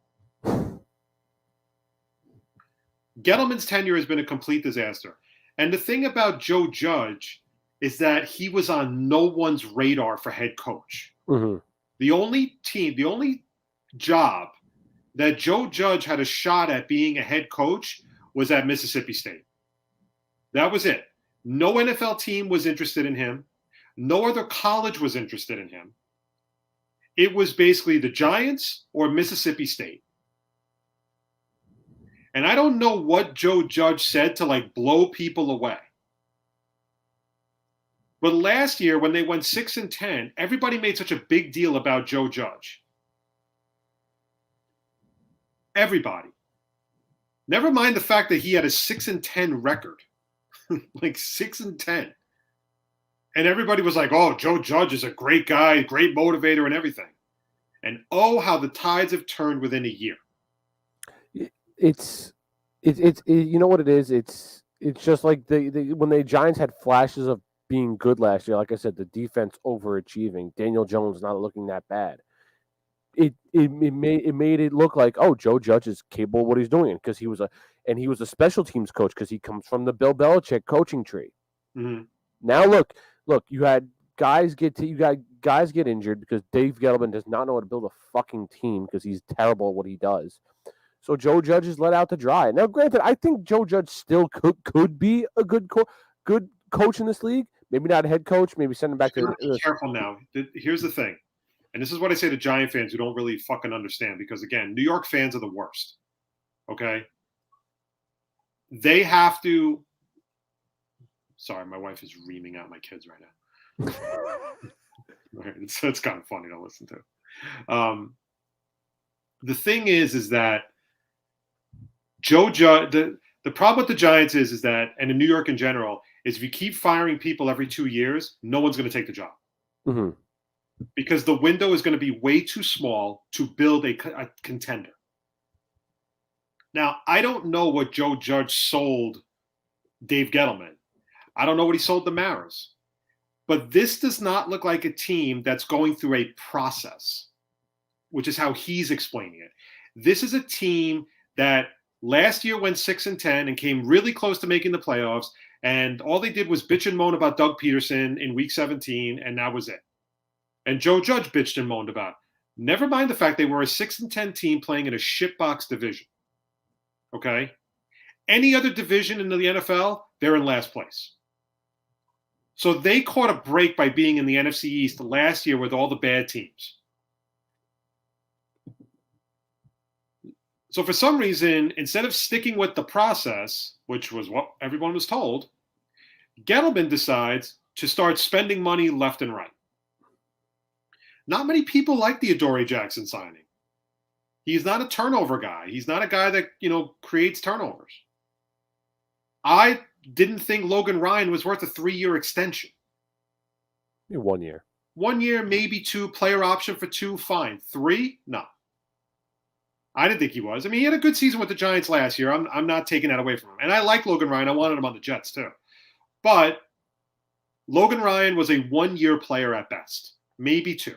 Gettleman's tenure has been a complete disaster. And the thing about Joe Judge is that he was on no one's radar for head coach. Mm-hmm. The only job that Joe Judge had a shot at being a head coach was at Mississippi State. That was it. No NFL team was interested in him. No other college was interested in him. It was basically the Giants or Mississippi State. And I don't know what Joe Judge said to blow people away. But last year when they went 6-10, everybody made such a big deal about Joe Judge. Everybody. Never mind the fact that he had a 6-10 record. 6-10. And everybody was like, "Oh, Joe Judge is a great guy, great motivator and everything." And oh, how the tides have turned within a year. It's you know what it is? It's just like when the Giants had flashes of being good last year, like I said, the defense overachieving, Daniel Jones not looking that bad. It made it look like, oh, Joe Judge is capable of what he's doing because he was a special teams coach because he comes from the Bill Belichick coaching tree. Mm-hmm. Now look, you had guys get injured because Dave Gettleman does not know how to build a fucking team because he's terrible at what he does. So Joe Judge is let out to dry. Now, granted, I think Joe Judge still could be a good coach in this league. Maybe not a head coach. Maybe send him back to. Be careful now. Here's the thing, and this is what I say to Giant fans who don't really fucking understand. Because again, New York fans are the worst. Okay, they have to. Sorry, my wife is reaming out my kids right now. It's kind of funny to listen to. The thing is that Joe Judge. The problem with the Giants is that, and in New York in general, is if you keep firing people every 2 years, no one's going to take the job. Mm-hmm. Because the window is going to be way too small to build a contender. Now, I don't know what Joe Judge sold Dave Gettleman. I don't know what he sold the Maras. But this does not look like a team that's going through a process, which is how he's explaining it. This is a team that last year went 6-10 and came really close to making the playoffs. And all they did was bitch and moan about Doug Peterson in week 17, and that was it. And Joe Judge bitched and moaned about it. Never mind the fact they were a 6-10 team playing in a shitbox division. Okay? Any other division in the NFL, they're in last place. So they caught a break by being in the NFC East last year with all the bad teams. So for some reason, instead of sticking with the process, which was what everyone was told, Gettleman decides to start spending money left and right. Not many people like the Adoree Jackson signing. He's not a turnover guy. He's not a guy that, creates turnovers. I didn't think Logan Ryan was worth a 3-year extension. 1 year. 1 year, maybe 2, player option for 2, fine. 3? No. I didn't think he was. I mean, he had a good season with the Giants last year. I'm not taking that away from him. And I like Logan Ryan. I wanted him on the Jets too. But Logan Ryan was a 1-year player at best, maybe 2.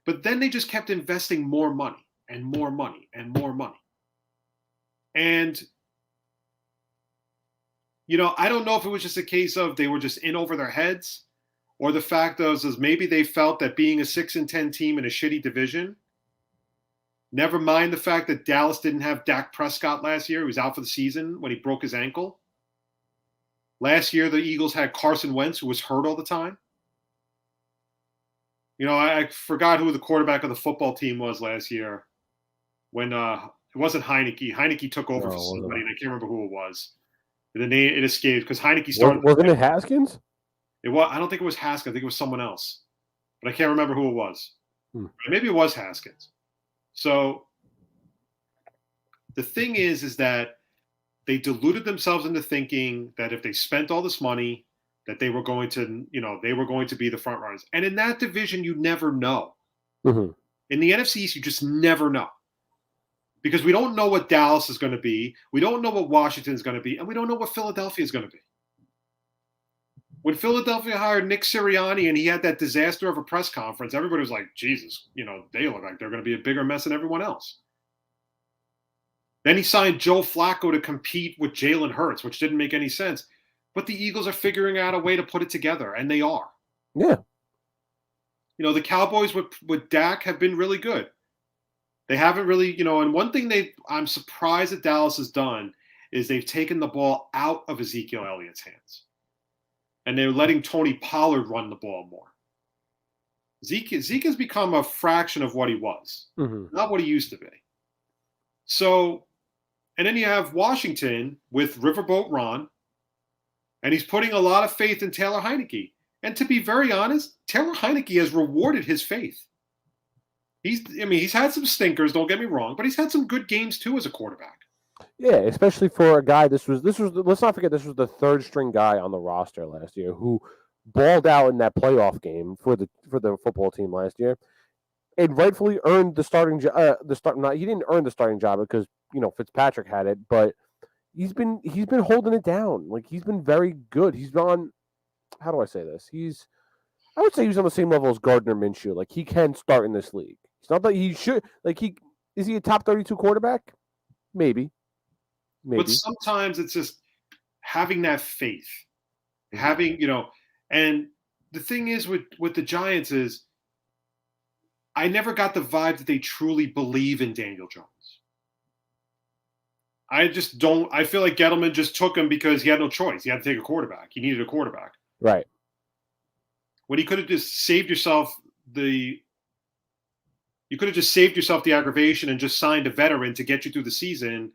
But then they just kept investing more money and more money and more money. And, I don't know if it was just a case of they were just in over their heads, or the fact is maybe they felt that being a 6-10 team in a shitty division, never mind the fact that Dallas didn't have Dak Prescott last year. He was out for the season when he broke his ankle. Last year, the Eagles had Carson Wentz, who was hurt all the time. I forgot who the quarterback of the football team was last year when it wasn't Heineke. Heineke took over for somebody, and I can't remember who it was. The name, it escaped because Heineke started. Wasn't it Haskins? I don't think it was Haskins. I think it was someone else. But I can't remember who it was. Maybe it was Haskins. So the thing is that they deluded themselves into thinking that if they spent all this money, that they were going to, be the front runners. And in that division, you never know. Mm-hmm. In the NFC East, you just never know. Because we don't know what Dallas is going to be. We don't know what Washington is going to be. And we don't know what Philadelphia is going to be. When Philadelphia hired Nick Sirianni and he had that disaster of a press conference, everybody was like, Jesus, they look like they're going to be a bigger mess than everyone else. Then he signed Joe Flacco to compete with Jalen Hurts, which didn't make any sense. But the Eagles are figuring out a way to put it together, and they are. Yeah. The Cowboys with Dak have been really good. They haven't really, and one thing I'm surprised that Dallas has done is they've taken the ball out of Ezekiel Elliott's hands. And they're letting Tony Pollard run the ball more. Zeke has become a fraction of what he was, not what he used to be. So, and then you have Washington with Riverboat Ron, and he's putting a lot of faith in Taylor Heineke. And to be very honest, Taylor Heineke has rewarded his faith. He's had some stinkers, don't get me wrong, but he's had some good games too as a quarterback. Yeah, especially for a guy. This was. Let's not forget, this was the third string guy on the roster last year who balled out in that playoff game for the football team last year, and rightfully earned the starting job. He didn't earn the starting job because Fitzpatrick had it, but he's been holding it down. Like, he's been very good. He's on. How do I say this? I would say he's on the same level as Gardner Minshew. Like, he can start in this league. It's not that he should. Like, is he a top 32 quarterback? Maybe. But sometimes it's just having that faith, having, and the thing is with the Giants is I never got the vibe that they truly believe in Daniel Jones. I just don't. I feel like Gettleman just took him because he had no choice. He had to take a quarterback. He needed a quarterback. Right. When he could have just saved yourself the aggravation and just signed a veteran to get you through the season.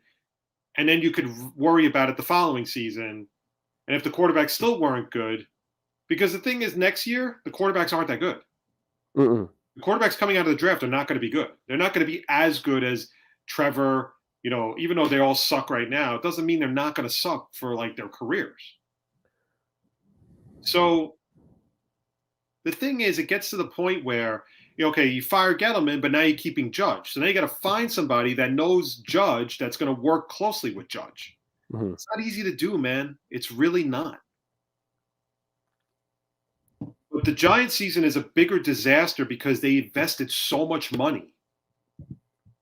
And then you could worry about it the following season. And if the quarterbacks still weren't good, because the thing is, next year, the quarterbacks aren't that good. The quarterbacks coming out of the draft are not going to be good. They're not going to be as good as Trevor, even though they all suck right now, it doesn't mean they're not going to suck for like their careers. So the thing is, it gets to the point where, you fire Gettleman, but now you're keeping Judge. So now you got to find somebody that knows Judge that's going to work closely with Judge. It's not easy to do, man. It's really not. But the Giants season is a bigger disaster because they invested so much money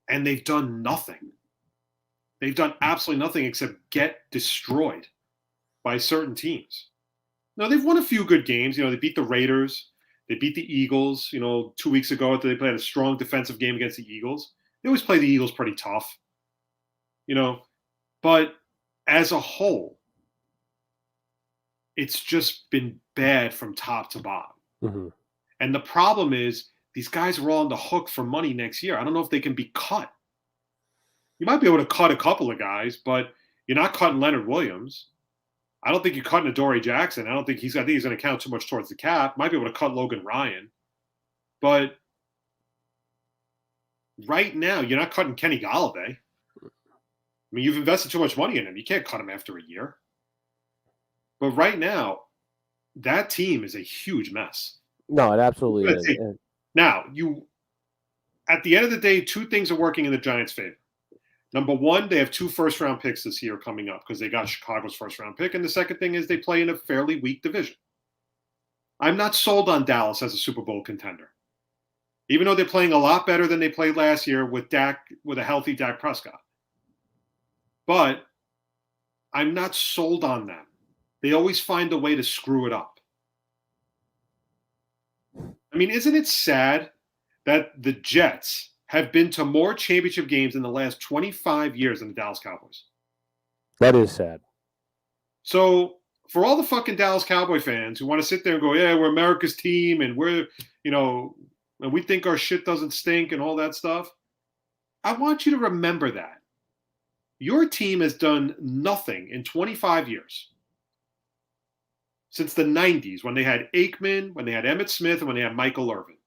and they've done nothing. They've done absolutely nothing except get destroyed by certain teams. Now, they've won a few good games. They beat the Raiders. They beat the Eagles, 2 weeks ago. They played a strong defensive game against the Eagles. They always play the Eagles pretty tough, But as a whole, it's just been bad from top to bottom. And the problem is these guys are all on the hook for money next year. I don't know if they can be cut. You might be able to cut a couple of guys, but you're not cutting Leonard Williams. I don't think you're cutting Adoree Jackson. I think he's going to count too much towards the cap. Might be able to cut Logan Ryan. But right now, you're not cutting Kenny Golladay. You've invested too much money in him. You can't cut him after a year. But right now, that team is a huge mess. No, it absolutely is. Now, at the end of the day, two things are working in the Giants' favor. Number one, they have 2 first-round picks this year coming up because they got Chicago's first-round pick. And the second thing is they play in a fairly weak division. I'm not sold on Dallas as a Super Bowl contender. Even though they're playing a lot better than they played last year with a healthy Dak Prescott. But I'm not sold on them. They always find a way to screw it up. Isn't it sad that the Jets have been to more championship games in the last 25 years than the Dallas Cowboys? That is sad. So for all the fucking Dallas Cowboy fans who want to sit there and go, yeah, we're America's team and we're, and we think our shit doesn't stink and all that stuff, I want you to remember that. Your team has done nothing in 25 years. Since the 90s, when they had Aikman, when they had Emmitt Smith, and when they had Michael Irvin.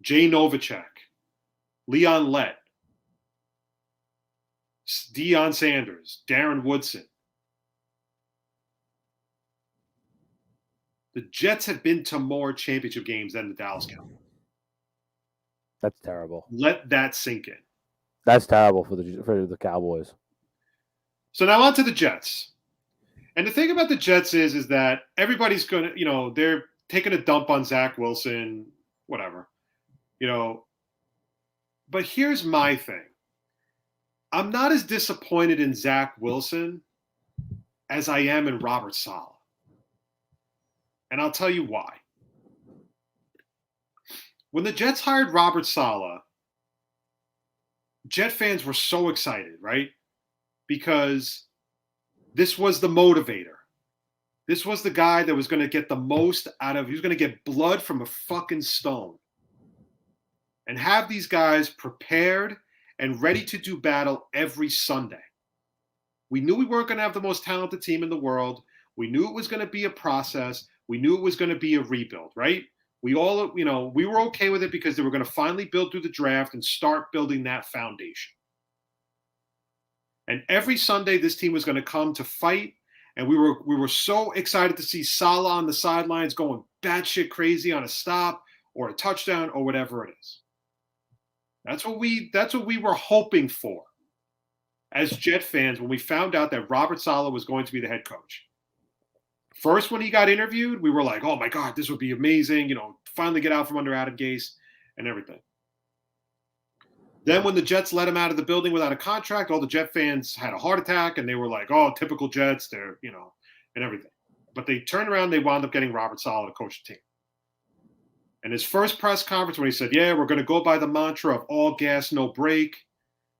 Jay Novacek, Leon Lett, Deion Sanders, Darren Woodson. The Jets have been to more championship games than the Dallas Cowboys. That's terrible. Let that sink in. That's terrible for the Cowboys. So now on to the Jets. And the thing about the Jets is that everybody's going to, they're taking a dump on Zach Wilson, whatever, But here's my thing. I'm not as disappointed in Zach Wilson as I am in Robert Saleh. And I'll tell you why. When the Jets hired Robert Saleh, Jet fans were so excited, right? Because this was the motivator. This was the guy that was going to get the most he was going to get blood from a fucking stone. And have these guys prepared and ready to do battle every Sunday. We knew we weren't going to have the most talented team in the world. We knew it was going to be a process. We knew it was going to be a rebuild, right? We all, we were okay with it because they were going to finally build through the draft and start building that foundation. And every Sunday, this team was going to come to fight. And we were so excited to see Saleh on the sidelines going batshit crazy on a stop or a touchdown or whatever it is. That's what we were hoping for as Jet fans when we found out that Robert Saleh was going to be the head coach. First, when he got interviewed, we were like, oh my God, this would be amazing, finally get out from under Adam Gase and everything. Then when the Jets let him out of the building without a contract, all the Jet fans had a heart attack and they were like, oh, typical Jets, they're, and everything. But they turned around, they wound up getting Robert Saleh to coach the team. And his first press conference when he said, yeah, we're going to go by the mantra of all gas, no brake,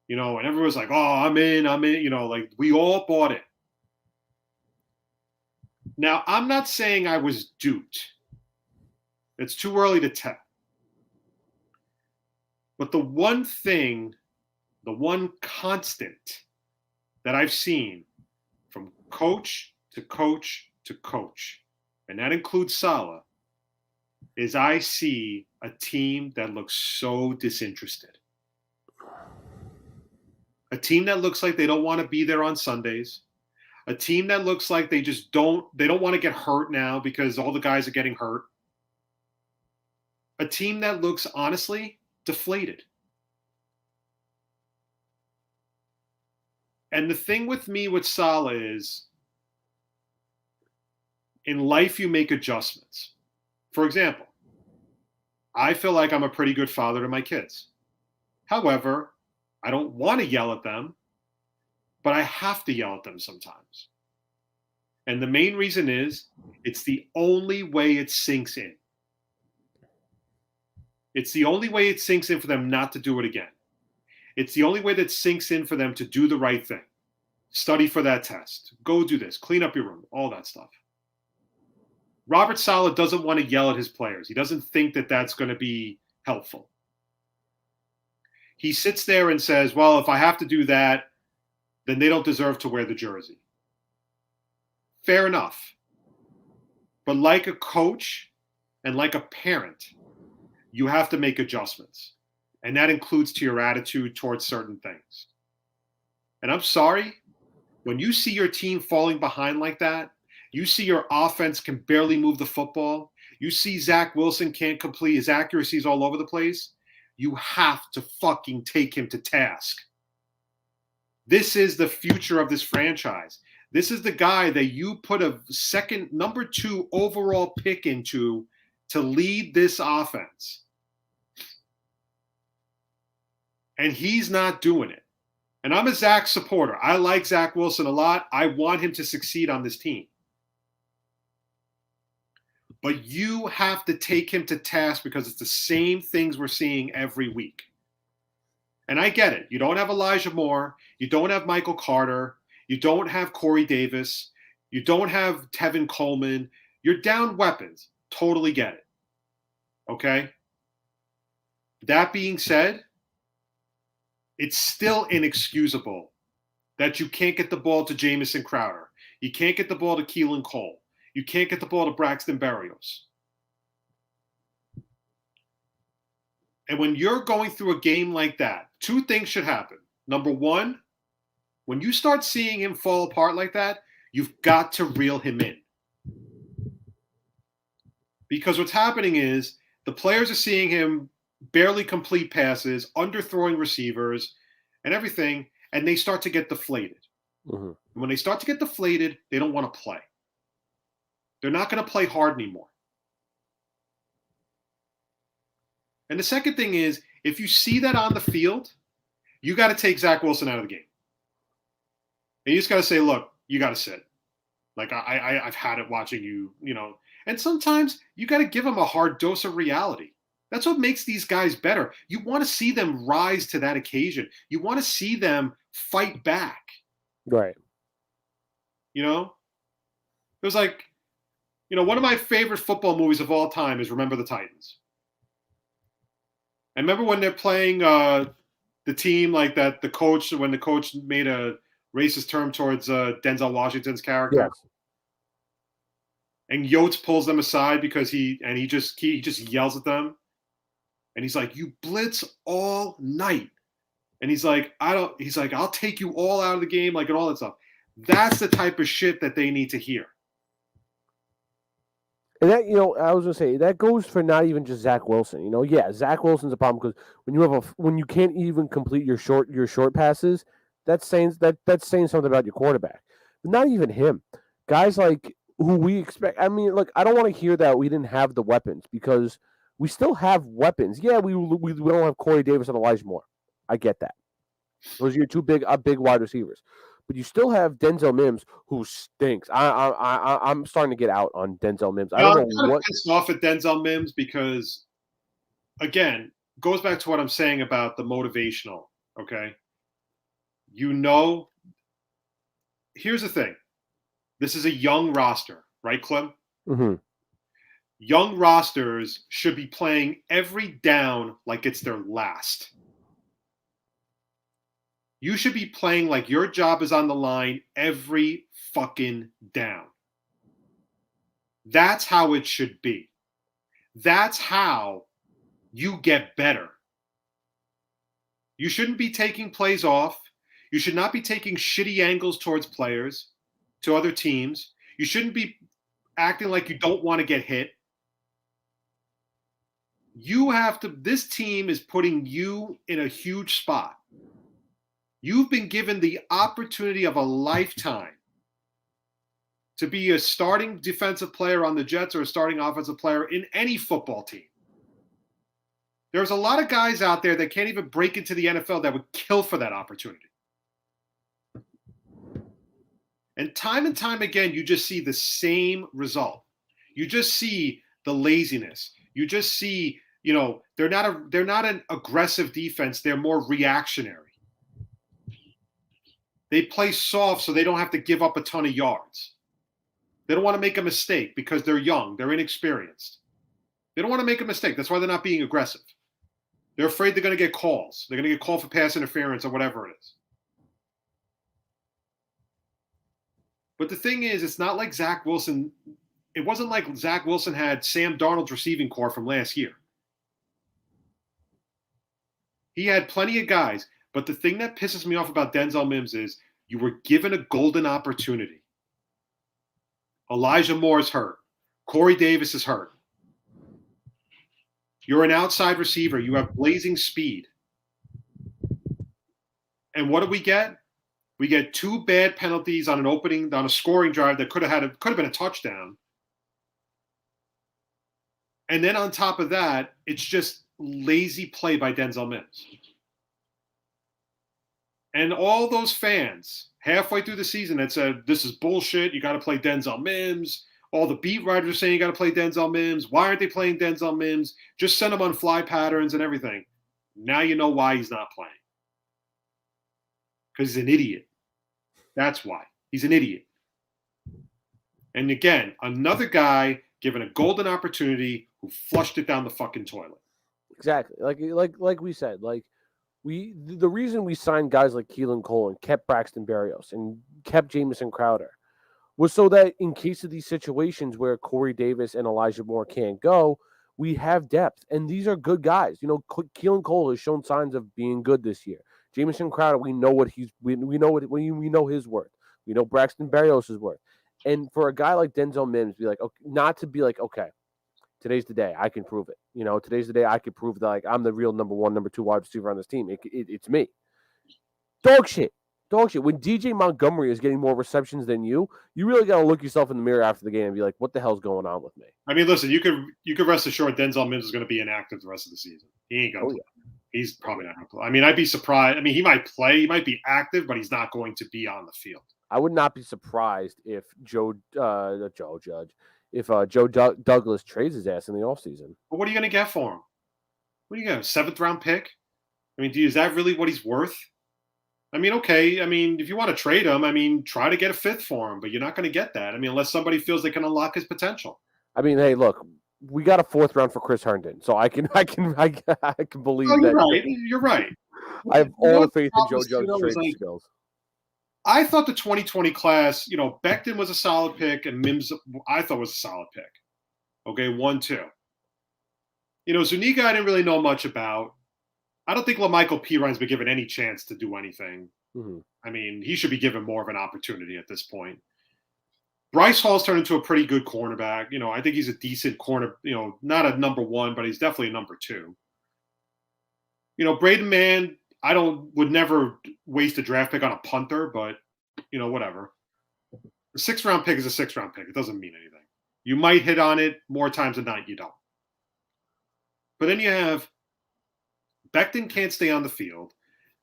and everyone was like, oh, I'm in, like we all bought it. Now, I'm not saying I was duped. It's too early to tell. But the one constant that I've seen from coach to coach to coach, and that includes Saleh, is I see a team that looks so disinterested. A team that looks like they don't want to be there on Sundays. A team that looks like they don't want to get hurt now because all the guys are getting hurt. A team that looks, honestly, deflated. And the thing with me with Saleh is, in life you make adjustments. For example, I feel like I'm a pretty good father to my kids. However, I don't want to yell at them, but I have to yell at them sometimes. And the main reason is, it's the only way it sinks in. It's the only way it sinks in for them not to do it again. It's the only way that sinks in for them to do the right thing. Study for that test. Go do this. Clean up your room. All that stuff. Robert Saleh doesn't want to yell at his players. He doesn't think that that's going to be helpful. He sits there and says, well, if I have to do that, then they don't deserve to wear the jersey. Fair enough. But like a coach and like a parent, you have to make adjustments. And that includes to your attitude towards certain things. And I'm sorry, when you see your team falling behind like that, you see your offense can barely move the football, you see Zach Wilson can't complete, his accuracy's all over the place, you have to fucking take him to task. This is the future of this franchise. This is the guy that you put a number 2 overall pick into to lead this offense. And he's not doing it. And I'm a Zach supporter. I like Zach Wilson a lot. I want him to succeed on this team. But you have to take him to task because it's the same things we're seeing every week. And I get it. You don't have Elijah Moore. You don't have Michael Carter. You don't have Corey Davis. You don't have Tevin Coleman. You're down weapons. Totally get it. Okay? That being said, it's still inexcusable that you can't get the ball to Jamison Crowder. You can't get the ball to Keelan Cole. You can't get the ball to Braxton Berrios. And when you're going through a game like that, 2 things should happen. Number 1, when you start seeing him fall apart like that, you've got to reel him in. Because what's happening is the players are seeing him barely complete passes, underthrowing receivers, and everything, and they start to get deflated. Mm-hmm. When they start to get deflated, they don't want to play. They're not going to play hard anymore. And the second thing is, if you see that on the field, you got to take Zach Wilson out of the game. And you just got to say, look, you got to sit. Like, I've had it watching you, And sometimes you got to give them a hard dose of reality. That's what makes these guys better. You want to see them rise to that occasion. You want to see them fight back. Right. It was like, one of my favorite football movies of all time is Remember the Titans. And remember when they're playing the team like that, when the coach made a racist term towards Denzel Washington's character? Yes. And Yotes pulls them aside because he just yells at them. And he's like, you blitz all night. And he's like, I'll take you all out of the game, like, and all that stuff. That's the type of shit that they need to hear. And that, I was gonna say that goes for not even just Zach Wilson. Yeah, Zach Wilson's a problem because when you can't even complete your short passes, that's saying something about your quarterback. But not even him. Guys like who we expect. I mean, look, I don't want to hear that we didn't have the weapons because we still have weapons. Yeah, we don't have Corey Davis and Elijah Moore. I get that. Those are your two big wide receivers. But you still have Denzel Mims, who stinks. I'm starting to get out on Denzel Mims. I don't know what. I'm pissed off at Denzel Mims because, again, goes back to what I'm saying about the motivational. Okay, here's the thing. This is a young roster, right, Klim? Mm-hmm. Young rosters should be playing every down like it's their last. You should be playing like your job is on the line every fucking down. That's how it should be. That's how you get better. You shouldn't be taking plays off. You should not be taking shitty angles towards players, to other teams. You shouldn't be acting like you don't want to get hit. This team is putting you in a huge spot. You've been given the opportunity of a lifetime to be a starting defensive player on the Jets or a starting offensive player in any football team. There's a lot of guys out there that can't even break into the NFL that would kill for that opportunity. And time again, you just see the same result. You just see the laziness. You just see, they're not an aggressive defense. They're more reactionary. They play soft so they don't have to give up a ton of yards. They don't want to make a mistake because they're young. They're inexperienced. They don't want to make a mistake. That's why they're not being aggressive. They're afraid they're going to get calls. They're going to get called for pass interference or whatever it is. But the thing is, it's not like Zach Wilson. It wasn't like Zach Wilson had Sam Darnold's receiving corps from last year. He had plenty of guys. But the thing that pisses me off about Denzel Mims is you were given a golden opportunity. Elijah Moore's hurt. Corey Davis is hurt. You're an outside receiver. You have blazing speed. And what do we get? We get two bad penalties on a scoring drive that could have been a touchdown. And then on top of that, it's just lazy play by Denzel Mims. And all those fans halfway through the season that said, this is bullshit, you got to play Denzel Mims. All the beat writers are saying you got to play Denzel Mims. Why aren't they playing Denzel Mims? Just send him on fly patterns and everything. Now you know why he's not playing. Because he's an idiot. That's why. He's an idiot. And again, another guy given a golden opportunity who flushed it down the fucking toilet. Exactly. Like we said, the reason we signed guys like Keelan Cole and kept Braxton Berrios and kept Jamison Crowder was so that in case of these situations where Corey Davis and Elijah Moore can't go, we have depth. And these are good guys. Keelan Cole has shown signs of being good this year. Jamison Crowder, we know we know his worth. We know Braxton Berrios' worth. And for a guy like Denzel Mims, not to be like, okay, today's the day. I can prove it. Today's the day I can prove that like I'm the real number 1, number 2 wide receiver on this team. It's me. Dog shit. When DJ Montgomery is getting more receptions than you really got to look yourself in the mirror after the game and be like, what the hell's going on with me? I mean, listen, you could rest assured Denzel Mims is going to be inactive the rest of the season. He ain't going to play. Yeah. He's probably not going to play. I mean, I'd be surprised. I mean, he might play. He might be active, but he's not going to be on the field. I would not be surprised if Joe Douglas trades his ass in the offseason. But what are you going to get for him? What are you going to get? A 7th-round pick? I mean, is that really what he's worth? I mean, okay. I mean, if you want to trade him, I mean, try to get a 5th for him, but you're not going to get that. I mean, unless somebody feels they can unlock his potential. I mean, hey, look, we got a 4th round for Chris Herndon, so I can believe you're that. Right. You're right. I have all the faith in Joe Judge's trade skills. I thought the 2020 class, Becton was a solid pick, and Mims, I thought was a solid pick. Okay, 1-2. Zuniga, I didn't really know much about. I don't think LaMichael Pirines been given any chance to do anything. Mm-hmm. I mean, he should be given more of an opportunity at this point. Bryce Hall's turned into a pretty good cornerback. I think he's a decent corner, not a number 1, but he's definitely a number 2. Braden Mann, would never waste a draft pick on a punter, but, whatever. A 6th-round pick is a 6th-round pick. It doesn't mean anything. You might hit on it more times than not, you don't. But then you have Becton can't stay on the field.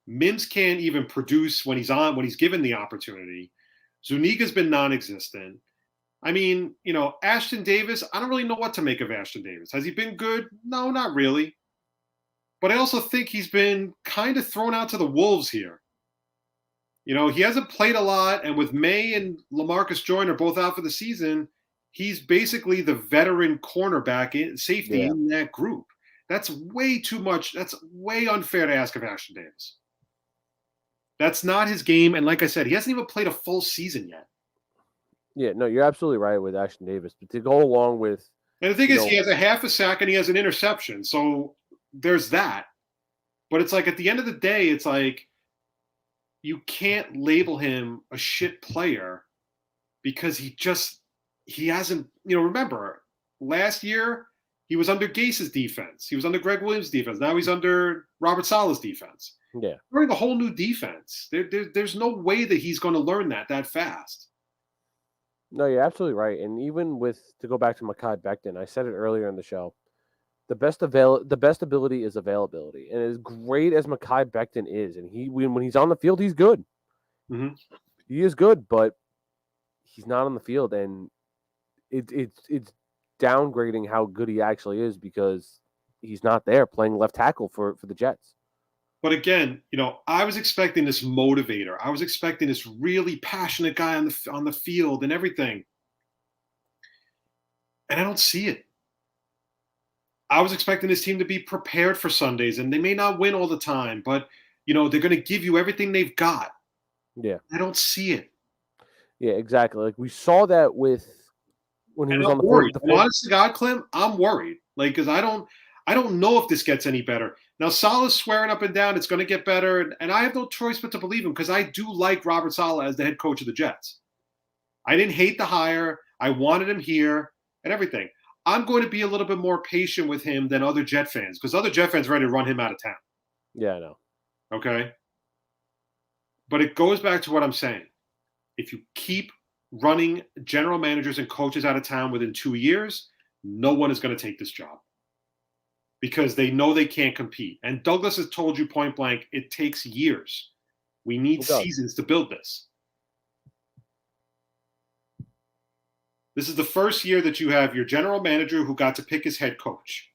Mims can't even produce when he's given the opportunity. Zuniga's been non-existent. I mean, Ashton Davis, I don't really know what to make of Ashton Davis. Has he been good? No, not really. But I also think he's been kind of thrown out to the wolves here. He hasn't played a lot, and with May and LaMarcus Joyner both out for the season, he's basically the veteran cornerback safety in that group. That's way too much. That's way unfair to ask of Ashton Davis. That's not his game, and like I said, he hasn't even played a full season yet. Yeah, no, you're absolutely right with Ashton Davis. But to go along with... And the thing is, he has a half a sack and he has an interception, so there's that. But it's like at the end of the day, it's like you can't label him a shit player because he hasn't, remember, last year he was under Gase's defense. He was under Greg Williams' defense. Now he's under Robert Saleh's defense. Yeah. Learning a whole new defense. There's no way that he's going to learn that fast. No, you're absolutely right. And even to go back to Mekhi Becton, I said it earlier in the show, the best ability is availability. And as great as Mekhi Becton is, and when he's on the field, he's good. Mm-hmm. He is good, but he's not on the field, and it's downgrading how good he actually is because he's not there playing left tackle for the Jets. But again, I was expecting this motivator. I was expecting this really passionate guy on the field and everything. And I don't see it. I was expecting this team to be prepared for Sundays, and they may not win all the time, but, they're going to give you everything they've got. Yeah. I don't see it. Yeah, exactly. Like we saw that when he was on the field. Honest to God, Klim, I'm worried. Like, because I don't know if this gets any better. Now, Saleh's swearing up and down it's going to get better, and I have no choice but to believe him because I do like Robert Saleh as the head coach of the Jets. I didn't hate the hire. I wanted him here and everything. I'm going to be a little bit more patient with him than other Jet fans because other Jet fans are ready to run him out of town. Yeah, I know. Okay? But it goes back to what I'm saying. If you keep running general managers and coaches out of town within 2 years, no one is going to take this job because they know they can't compete. And Douglas has told you point blank, it takes years. We need seasons to build this. This is the first year that you have your general manager who got to pick his head coach.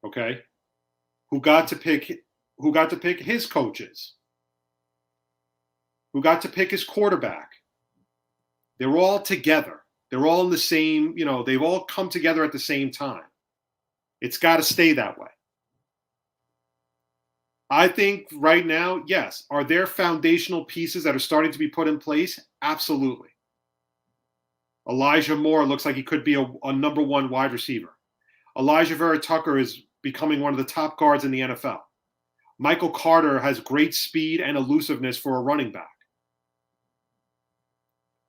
Okay? Who got to pick his coaches. Who got to pick his quarterback. They're all together. They're all in the same, they've all come together at the same time. It's got to stay that way. I think right now, yes. Are there foundational pieces that are starting to be put in place? Absolutely. Elijah Moore looks like he could be a number 1 wide receiver. Elijah Vera Tucker is becoming one of the top guards in the NFL. Michael Carter has great speed and elusiveness for a running back.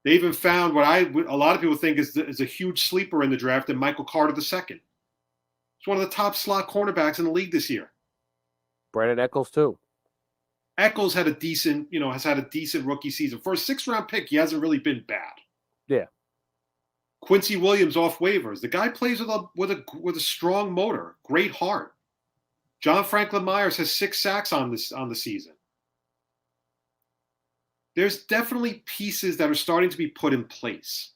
They even found what a lot of people think is a huge sleeper in the draft in Michael Carter II. He's one of the top slot cornerbacks in the league this year. Brandon Eccles too. Eccles has had a decent rookie season. For a 6th-round pick, he hasn't really been bad. Yeah. Quincy Williams off waivers. The guy plays with a strong motor, great heart. John Franklin Myers has 6 sacks on the season. There's definitely pieces that are starting to be put in place.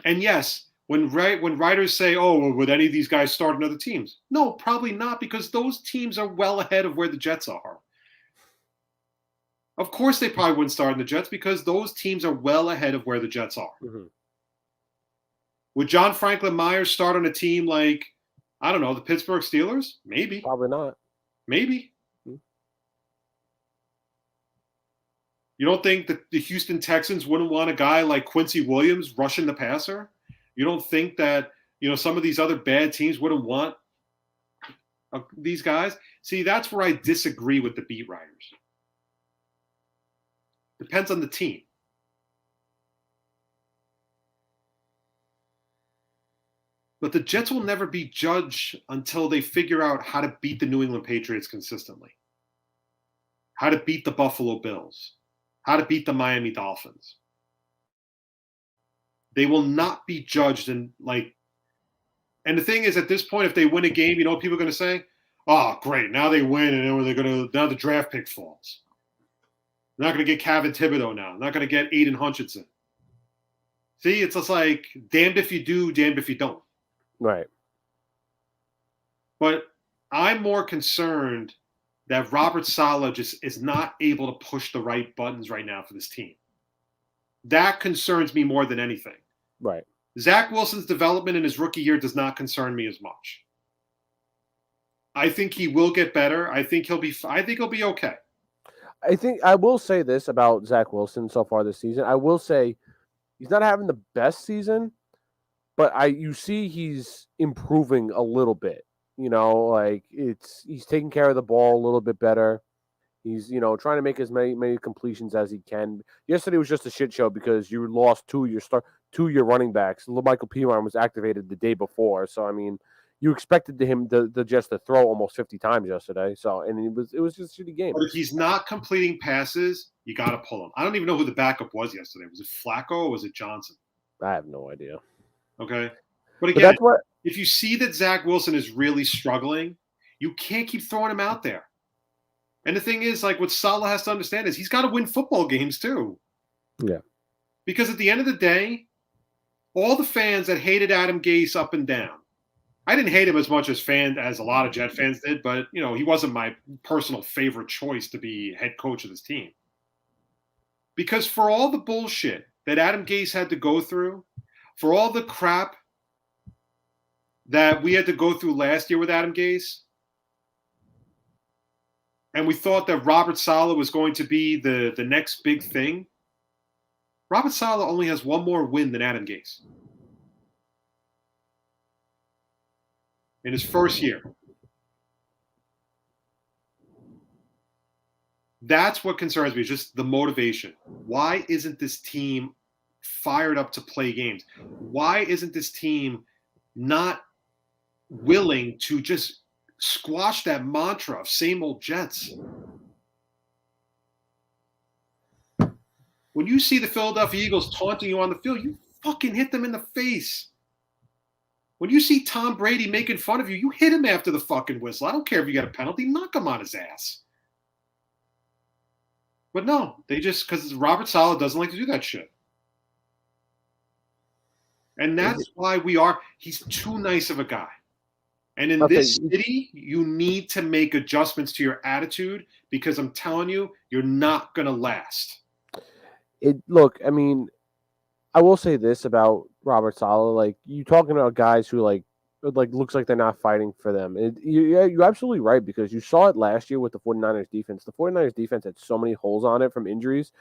And yes, when writers say, "Oh, well, would any of these guys start in other teams?" No, probably not, because those teams are well ahead of where the Jets are. Of course, they probably wouldn't start in the Jets because those teams are well ahead of where the Jets are. Mm-hmm. Would John Franklin Myers start on a team like, I don't know, the Pittsburgh Steelers? Maybe. Probably not. Maybe. Mm-hmm. You don't think that the Houston Texans wouldn't want a guy like Quincy Williams rushing the passer? You don't think that, some of these other bad teams wouldn't want these guys? See, that's where I disagree with the beat writers. Depends on the team. But the Jets will never be judged until they figure out how to beat the New England Patriots consistently, how to beat the Buffalo Bills, how to beat the Miami Dolphins. They will not be judged and the thing is, at this point, if they win a game, you know what people are going to say? Oh, great, now they win, and now the draft pick falls. They're not going to get Kevin Thibodeau now. They're not going to get Aiden Hutchinson. See, it's just like, damned if you do, damned if you don't. Right. But I'm more concerned that Robert Saleh just is not able to push the right buttons right now for this team. That concerns me more than anything. Right. Zach Wilson's development in his rookie year does not concern me as much. I think he will get better. I think he'll be okay. I think I will say this about Zach Wilson so far this season. I will say he's not having the best season, but you see he's improving a little bit. He's taking care of the ball a little bit better. He's, trying to make as many completions as he can. Yesterday was just a shit show because you lost two of your running backs. Michael Piron was activated the day before, so I mean, you expected him to just to throw almost 50 times yesterday. So, and it was just a shitty game. But if he's not completing passes, you got to pull him. I don't even know who the backup was yesterday. Was it Flacco or was it Johnson? I have no idea. Okay. But again, if you see that Zach Wilson is really struggling, you can't keep throwing him out there. And the thing is, what Saleh has to understand is he's got to win football games too. Yeah. Because at the end of the day, all the fans that hated Adam Gase up and down, I didn't hate him as much as a lot of Jet fans did, but he wasn't my personal favorite choice to be head coach of this team. Because for all the bullshit that Adam Gase had to go through, for all the crap that we had to go through last year with Adam Gase, and we thought that Robert Saleh was going to be the next big thing, Robert Saleh only has one more win than Adam Gase in his first year. That's what concerns me, just the motivation. Why isn't this team fired up to play games? Why isn't this team not willing to just squash that mantra of same old Jets? When you see the Philadelphia Eagles taunting you on the field, you fucking hit them in the face. When you see Tom Brady making fun of you, you hit him after the fucking whistle. I don't care if you got a penalty, knock him on his ass. But no, because Robert Saleh doesn't like to do that shit. And that's why he's too nice of a guy. And in this city, you need to make adjustments to your attitude because I'm telling you, you're not going to last. Look, I mean, I will say this about Robert Saleh. You talking about guys who looks like they're not fighting for them. You're absolutely right because you saw it last year with the 49ers defense. The 49ers defense had so many holes on it from injuries,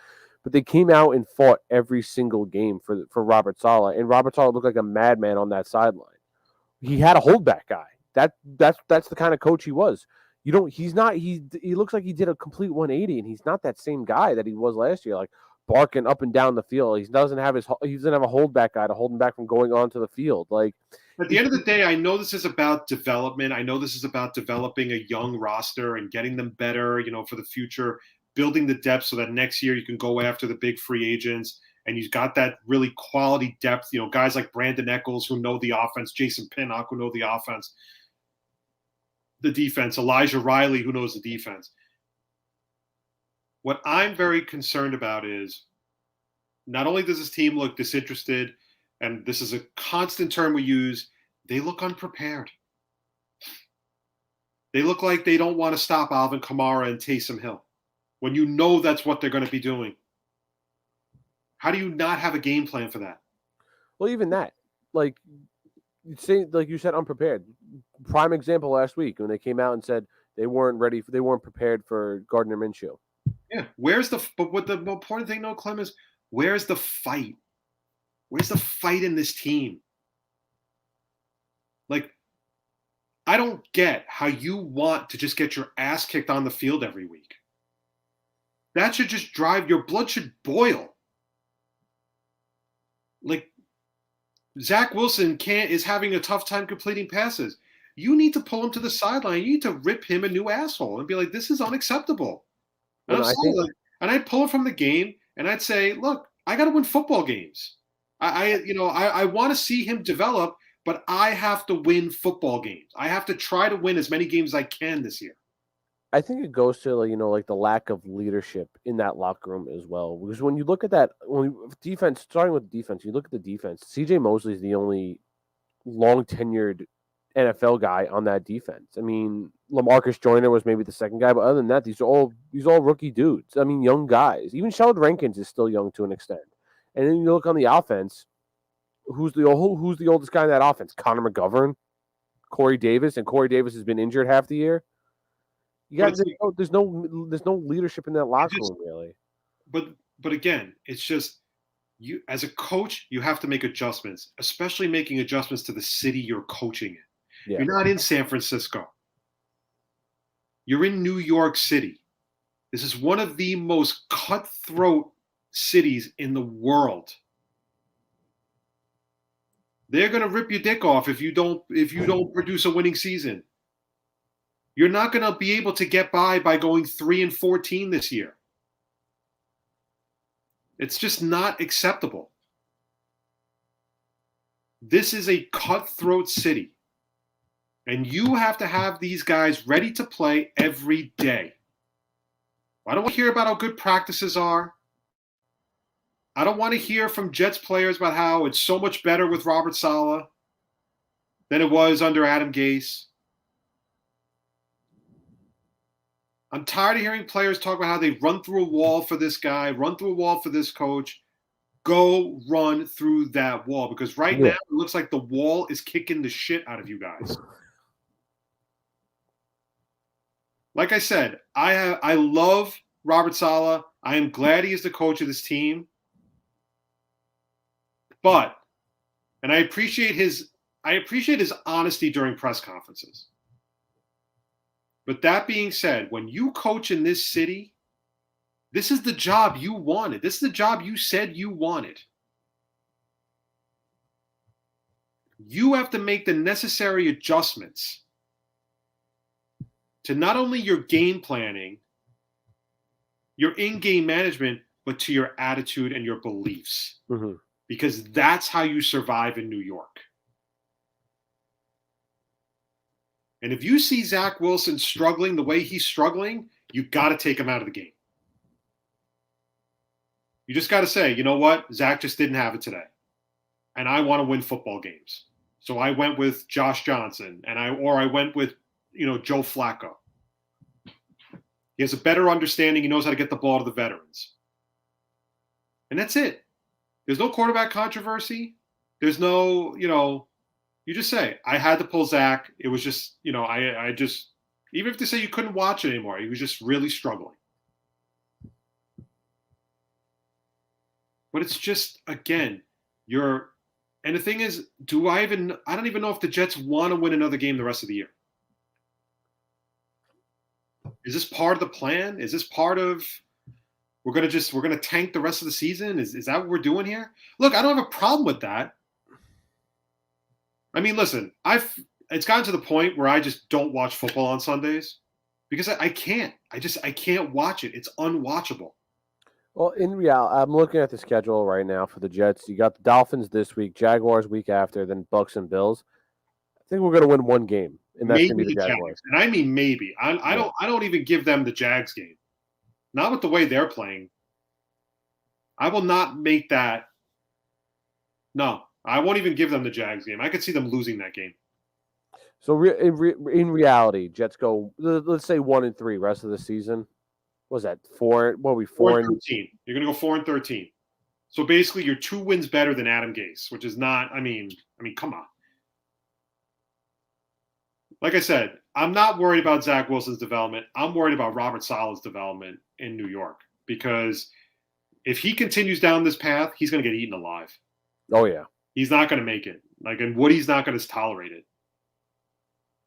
but they came out and fought every single game for Robert Saleh, and Robert Saleh looked like a madman on that sideline. He had a holdback guy. That's the kind of coach he was. He looks like he did a complete 180, and he's not that same guy that he was last year. barking up and down the field. He doesn't have a holdback guy to hold him back from going onto the field. Like, at the end of the day, I know this is about development. I know this is about developing a young roster and getting them better, for the future, building the depth so that next year you can go after the big free agents. And you've got that really quality depth, guys like Brandon Eccles who know the offense, Jason Pinnock who know the offense, the defense, Elijah Riley who knows the defense. What I'm very concerned about is not only does this team look disinterested, and this is a constant term we use, they look unprepared. They look like they don't want to stop Alvin Kamara and Taysom Hill when you know that's what they're going to be doing. How do you not have a game plan for that? Well, even that, like you said, unprepared. Prime example last week when they came out and said they weren't prepared for Gardner Minshew. Yeah, but what the important thing, though, Clem, is where's the fight? Where's the fight in this team? Like, I don't get how you want to just get your ass kicked on the field every week. That should just your blood should boil. Like, Zach Wilson is having a tough time completing passes. You need to pull him to the sideline. You need to rip him a new asshole and be like, this is unacceptable. And I'd pull it from the game and I'd say, look, I got to win football games. I want to see him develop, but I have to win football games. I have to try to win as many games as I can this year. I think it goes to like the lack of leadership in that locker room as well. Because when you look at that, starting with defense, you look at the defense. C.J. Mosley is the only long tenured NFL guy on that defense. I mean, LaMarcus Joyner was maybe the second guy, but other than that, these are all rookie dudes. I mean, young guys. Even Sheldon Rankins is still young to an extent. And then you look on the offense. Who's the oldest guy in that offense? Connor McGovern, Corey Davis, and Corey Davis has been injured half the year. There's no leadership in that locker room really. But again, it's just you as a coach, you have to make adjustments, especially making adjustments to the city you're coaching in. Yeah. You're not in San Francisco. You're in New York City. This is one of the most cutthroat cities in the world. They're going to rip your dick off if you don't produce a winning season. You're not going to be able to get by going 3-14 this year. It's just not acceptable. This is a cutthroat city. And you have to have these guys ready to play every day. I don't want to hear about how good practices are. I don't want to hear from Jets players about how it's so much better with Robert Saleh than it was under Adam Gase. I'm tired of hearing players talk about how they run through a wall for this guy, run through a wall for this coach. Go run through that wall because now it looks like the wall is kicking the shit out of you guys. Like I said, I love Robert Saleh. I am glad he is the coach of this team. But, and I appreciate his honesty during press conferences. But that being said, when you coach in this city, this is the job you wanted. This is the job you said you wanted. You have to make the necessary adjustments to not only your game planning, your in-game management, but to your attitude and your beliefs. Mm-hmm. Because that's how you survive in New York. And if you see Zach Wilson struggling the way he's struggling, you got to take him out of the game. You just got to say, you know what? Zach just didn't have it today. And I want to win football games. So I went with Josh Johnson or I went with, Joe Flacco. He has a better understanding. He knows how to get the ball to the veterans. And that's it. There's no quarterback controversy. There's no, you just say, I had to pull Zach. It was just, I just, even if they say you couldn't watch it anymore, he was just really struggling. But it's just, again, and the thing is, I don't even know if the Jets want to win another game the rest of the year. Is this part of the plan? Is this part of We're gonna tank the rest of the season. Is that what we're doing here? Look, I don't have a problem with that. I mean, listen, it's gotten to the point where I just don't watch football on Sundays because I can't. I can't watch it. It's unwatchable. Well, in reality, I'm looking at the schedule right now for the Jets. You got the Dolphins this week, Jaguars week after, then Bucks and Bills. I think we're going to win one game, and that's going to Maybe be the the Jaguars. Jags, and I mean maybe. I don't even give them the Jags game. Not with the way they're playing. I will not make that. No, I won't even give them the Jags game. I could see them losing that game. So in reality, Jets go, let's say 1-3 rest of the season. What was that 4? What were we 4-13? You're going to go 4-13. So basically, you're 2 wins better than Adam Gase, which is not. I mean, come on. Like I said, I'm not worried about Zach Wilson's development. I'm worried about Robert Saleh's development in New York because if he continues down this path, he's going to get eaten alive. Oh yeah, he's not going to make it. And Woody's not going to tolerate it.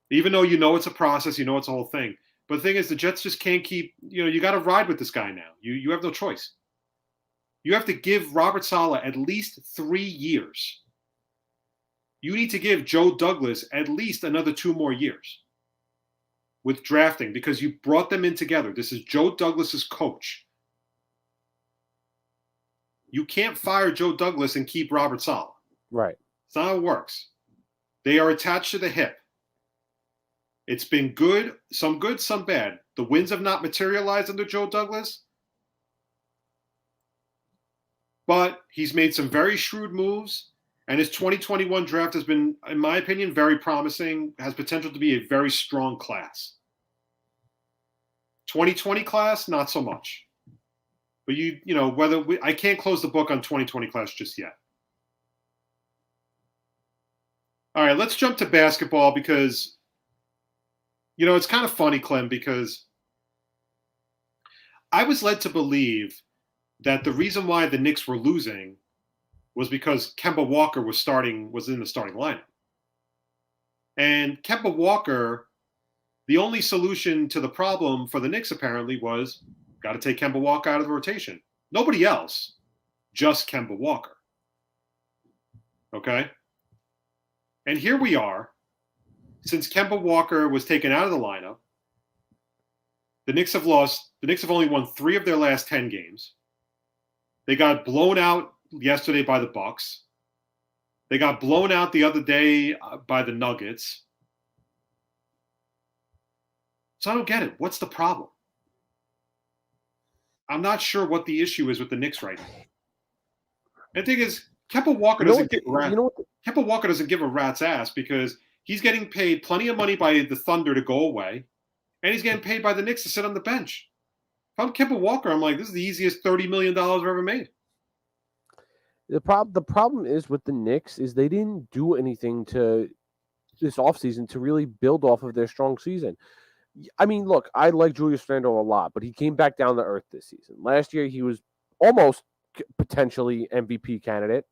Even though it's a process, it's a whole thing. But the thing is, the Jets just can't keep. You got to ride with this guy now. You have no choice. You have to give Robert Saleh at least 3 years. You need to give Joe Douglas at least another 2 more years with drafting because you brought them in together. This is Joe Douglas's coach. You can't fire Joe Douglas and keep Robert Saleh. Right. It's not how it works. They are attached to the hip. It's been good, some bad. The wins have not materialized under Joe Douglas. But he's made some very shrewd moves. And his 2021 draft has been, in my opinion, very promising, has potential to be a very strong class. 2020 class, not so much. But I can't close the book on 2020 class just yet. All right, let's jump to basketball because, it's kind of funny, Klim, because I was led to believe that the reason why the Knicks were losing was because Kemba Walker was in the starting lineup. And Kemba Walker, the only solution to the problem for the Knicks apparently was got to take Kemba Walker out of the rotation. Nobody else, just Kemba Walker. Okay? And here we are. Since Kemba Walker was taken out of the lineup, the Knicks have only won 3 of their last 10 games. They got blown out yesterday by the Bucks. They got blown out the other day by the Nuggets. So I don't get it. What's the problem? I'm not sure what the issue is with the Knicks right now. And the thing is, Kemba Walker doesn't give a rat's ass because he's getting paid plenty of money by the Thunder to go away, and he's getting paid by the Knicks to sit on the bench. If I'm Kemba Walker, I'm like, this is the easiest $30 million I've ever made. The problem is with the Knicks is they didn't do anything to this offseason to really build off of their strong season. I mean, look, I like Julius Randle a lot, but he came back down to earth this season. Last year, he was almost potentially MVP candidate.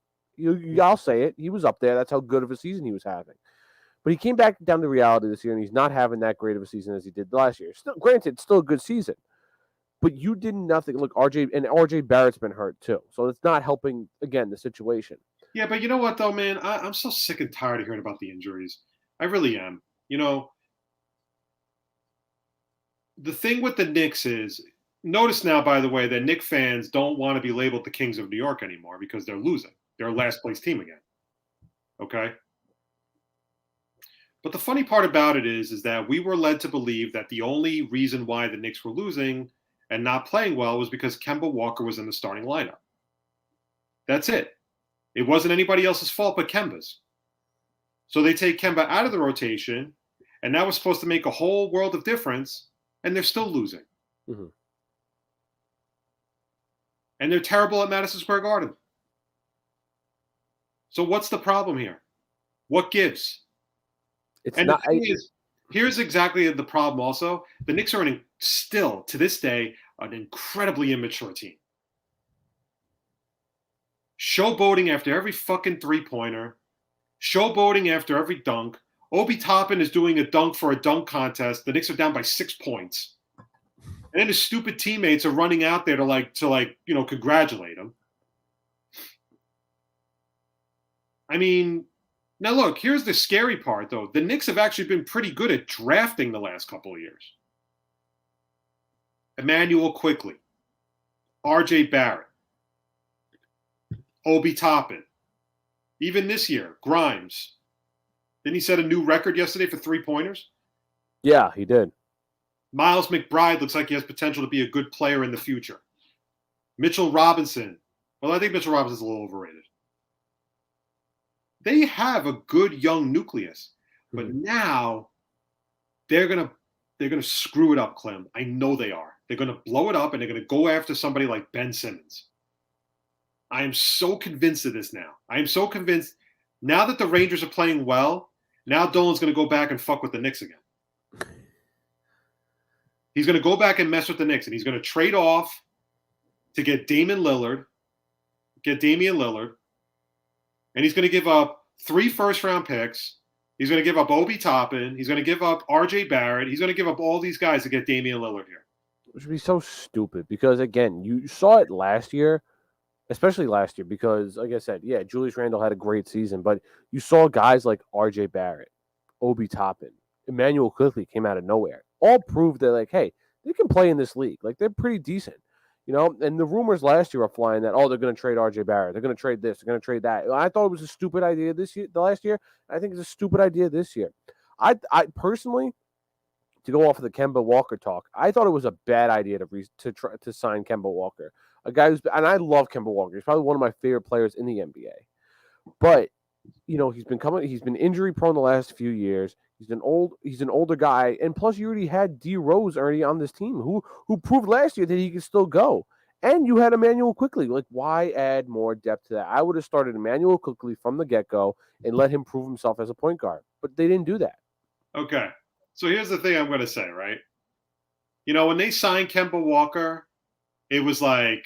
I'll say it. He was up there. That's how good of a season he was having. But he came back down to reality this year, and he's not having that great of a season as he did last year. Still, granted, still a good season. But you did nothing. Look, RJ Barrett's been hurt too, so it's not helping again the situation. Yeah, but you know what though, man? I'm so sick and tired of hearing about the injuries. I really am. The thing with the Knicks is, notice now, by the way, that Knicks fans don't want to be labeled the Kings of New York anymore because they're losing. They're a last place team again. Okay. But the funny part about it is that we were led to believe that the only reason why the Knicks were losing and not playing well was because Kemba Walker was in the starting lineup. That's it. It wasn't anybody else's fault but Kemba's. So they take Kemba out of the rotation, and that was supposed to make a whole world of difference, and they're still losing. Mm-hmm. And they're terrible at Madison Square Garden. So what's the problem here? What gives? Here's exactly the problem also. The Knicks are still, to this day, an incredibly immature team. Showboating after every fucking three-pointer. Showboating after every dunk. Obi Toppin is doing a dunk for a dunk contest. The Knicks are down by 6 points. And then his stupid teammates are running out there to congratulate him. I mean, now look, here's the scary part though. The Knicks have actually been pretty good at drafting the last couple of years. Emmanuel Quickly, RJ Barrett, Obi Toppin. Even this year, Grimes. Didn't he set a new record yesterday for 3-pointers? Yeah, he did. Miles McBride looks like he has potential to be a good player in the future. Mitchell Robinson. Well, I think Mitchell Robinson's a little overrated. They have a good young nucleus, but now they're gonna screw it up, Clem. I know they are. They're gonna blow it up, and they're gonna go after somebody like Ben Simmons. I am so convinced of this now. I am so convinced now that the Rangers are playing well. Now Dolan's gonna go back and fuck with the Knicks again. He's gonna go back and mess with the Knicks, and he's gonna trade off to get Damian Lillard, and he's gonna give up 3 first-round picks. He's going to give up Obi Toppin. He's going to give up RJ Barrett. He's going to give up all these guys to get Damian Lillard here. Which would be so stupid because, again, you saw it last year, especially last year because, like I said, yeah, Julius Randle had a great season, but you saw guys like RJ Barrett, Obi Toppin, Emmanuel Quickly came out of nowhere. All proved that, like, hey, they can play in this league. Like, they're pretty decent. You know, and the rumors last year are flying that, they're going to trade RJ Barrett. They're going to trade this. They're going to trade that. I thought it was a stupid idea the last year. I think it's a stupid idea this year. I personally, to go off of the Kemba Walker talk, I thought it was a bad idea to sign Kemba Walker. A guy and I love Kemba Walker. He's probably one of my favorite players in the NBA. But, you know, he's been injury prone the last few years. He's an older guy, and plus you already had D Rose already on this team, who proved last year that he could still go. And you had Emmanuel Quickly. Like, why add more depth to that? I would have started Emmanuel Quickly from the get-go and let him prove himself as a point guard. But they didn't do that. Okay. So here's the thing I'm going to say, right? You know, when they signed Kemba Walker, it was like,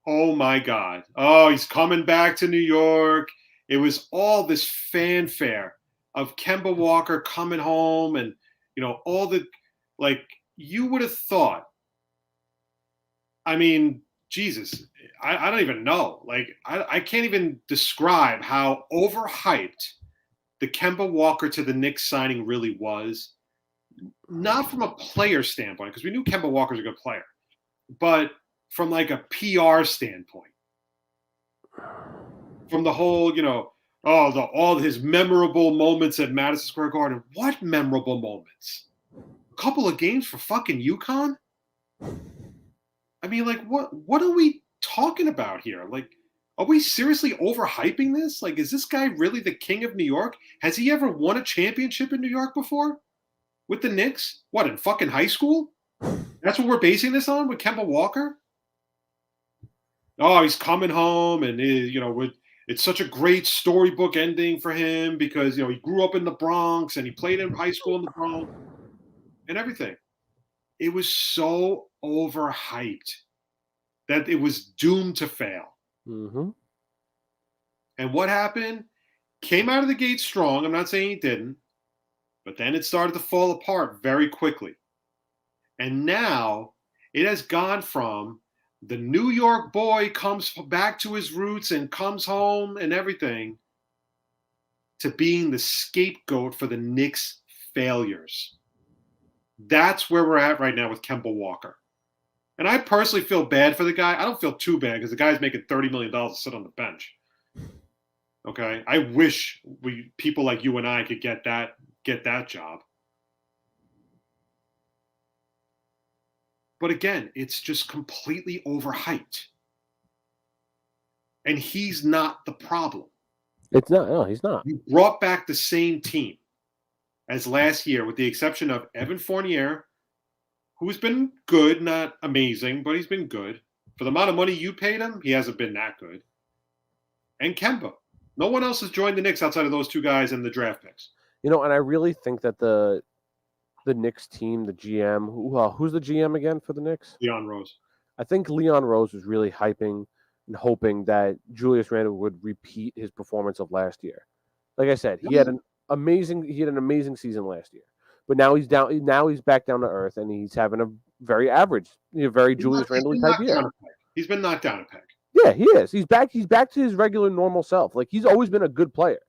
oh my God. Oh, he's coming back to New York. It was all this fanfare of Kemba Walker coming home and, you know, all the, like, you would have thought, I mean, Jesus, I don't even know. Like, I can't even describe how overhyped the Kemba Walker to the Knicks signing really was. Not from a player standpoint, because we knew Kemba Walker's a good player, but from like a PR standpoint. From the whole, you know, all his memorable moments at Madison Square Garden. What memorable moments? A couple of games for fucking UConn? I mean, like, what are we talking about here? Like, are we seriously overhyping this? Like, is this guy really the king of New York? Has he ever won a championship in New York before? With the Knicks? What, in fucking high school? That's what we're basing this on with Kemba Walker? Oh, he's coming home and, you know, it's such a great storybook ending for him because, you know, he grew up in the Bronx and he played in high school in the Bronx and everything. It was so overhyped that it was doomed to fail. Mm-hmm. And what happened? Came out of the gate strong. I'm not saying he didn't. But then it started to fall apart very quickly. And now it has gone from the New York boy comes back to his roots and comes home and everything to being the scapegoat for the Knicks' failures. That's where we're at right now with Kemba Walker. And I personally feel bad for the guy. I don't feel too bad because the guy's making $30 million to sit on the bench. Okay? I wish people like you and I could get that job. But again, it's just completely overhyped. And he's not the problem. It's not. No, he's not. You brought back the same team as last year, with the exception of Evan Fournier, who's been good, not amazing, but he's been good. For the amount of money you paid him, he hasn't been that good. And Kemba. No one else has joined the Knicks outside of those two guys and the draft picks. You know, and I really think that the Knicks team, the GM, who's the GM again for the Knicks? Leon Rose. I think Leon Rose was really hyping and hoping that Julius Randle would repeat his performance of last year. Like I said, he had an amazing season last year. But now he's down. Now he's back down to earth, and he's having a very average, very Julius Randle type year. He's been knocked down a peg. Yeah, he is. He's back to his regular normal self. Like, he's always been a good player.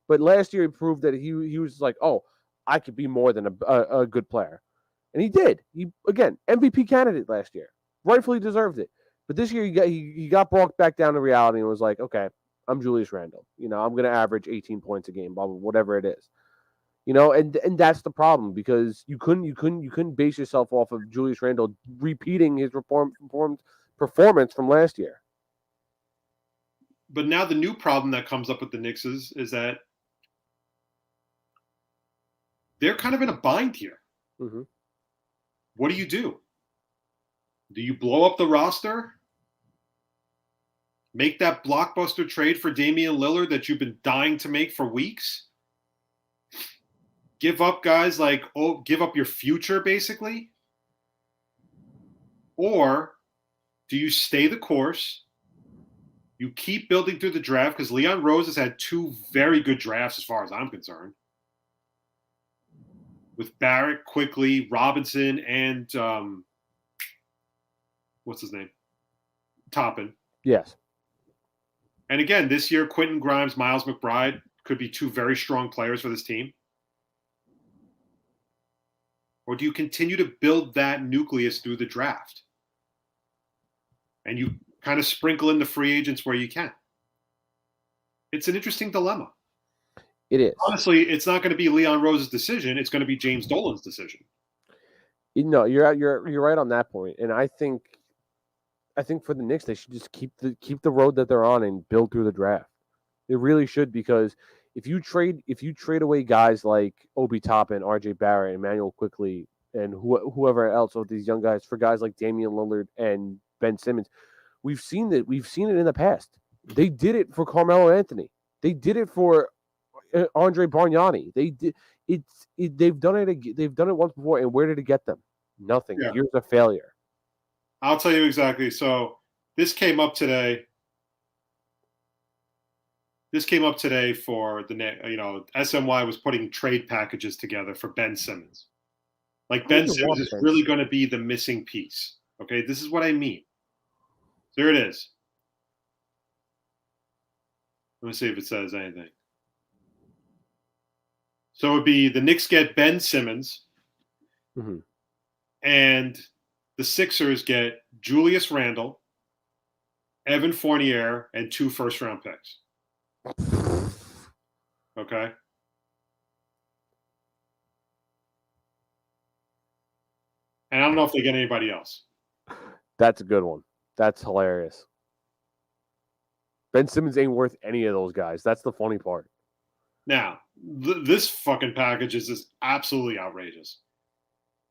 But last year he proved that he was like, oh, I could be more than a good player. And he did. He, again, MVP candidate last year. Rightfully deserved it. But this year he got brought back down to reality and was like, okay, I'm Julius Randle. I'm going to average 18 points a game, blah, blah, whatever it is. And that's the problem, because you couldn't base yourself off of Julius Randle repeating his performance from last year. But now the new problem that comes up with the Knicks is that they're kind of in a bind here. Mm-hmm. What do? Do you blow up the roster? Make that blockbuster trade for Damian Lillard that you've been dying to make for weeks? Give up guys give up your future, basically? Or do you stay the course? You keep building through the draft, because Leon Rose has had 2 very good drafts as far as I'm concerned. With Barrett, Quickly, Robinson, and what's his name? Toppin. Yes. And again, this year, Quentin Grimes, Miles McBride could be 2 very strong players for this team. Or do you continue to build that nucleus through the draft? And you kind of sprinkle in the free agents where you can. It's an interesting dilemma. It is. Honestly, it's not going to be Leon Rose's decision. It's going to be James Dolan's decision. You're right on that point. And I think for the Knicks, they should just keep the road that they're on and build through the draft. They really should, because if you trade away guys like Obi Toppin, RJ Barrett, Emmanuel Quickly, and whoever else of these young guys for guys like Damian Lillard and Ben Simmons, we've seen it in the past. They did it for Carmelo Anthony. They did it for Andre Bargnani. They've done it once before, and where did it get them? Nothing. Yeah. Years of failure. I'll tell you exactly. So this came up today. For the SNY was putting trade packages together for Ben Simmons. Like, Ben Simmons is really going to be the missing piece. Okay, this is what I mean. There it is. Let me see if it says anything. So it would be the Knicks get Ben Simmons, mm-hmm. and the Sixers get Julius Randle, Evan Fournier, and 2 first-round picks. Okay. And I don't know if they get anybody else. That's a good one. That's hilarious. Ben Simmons ain't worth any of those guys. That's the funny part. Now, this fucking package is just absolutely outrageous.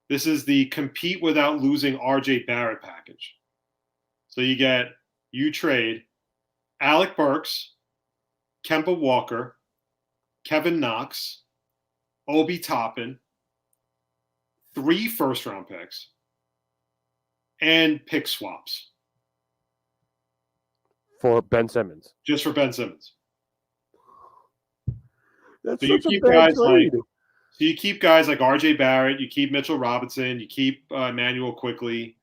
This is the compete without losing RJ Barrett package. So you trade Alec Burks, Kemba Walker, Kevin Knox, Obi Toppin, 3 first-round picks, and pick swaps. For Ben Simmons. Just for Ben Simmons. That's so you keep guys like RJ Barrett, you keep Mitchell Robinson, you keep Emmanuel Quickly,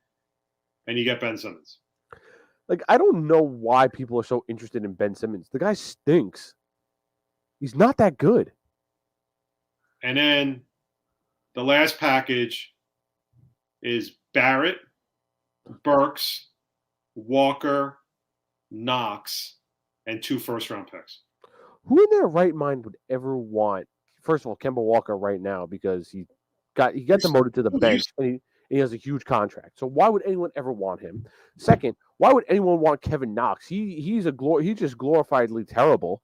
and you get Ben Simmons. Like, I don't know why people are so interested in Ben Simmons. The guy stinks. He's not that good. And then the last package is Barrett, Burks, Walker, Knox, and 2 first-round picks. Who in their right mind would ever want, first of all, Kemba Walker right now, because he got demoted to the bench and he has a huge contract. So why would anyone ever want him? Second, why would anyone want Kevin Knox? He's just glorifiedly terrible.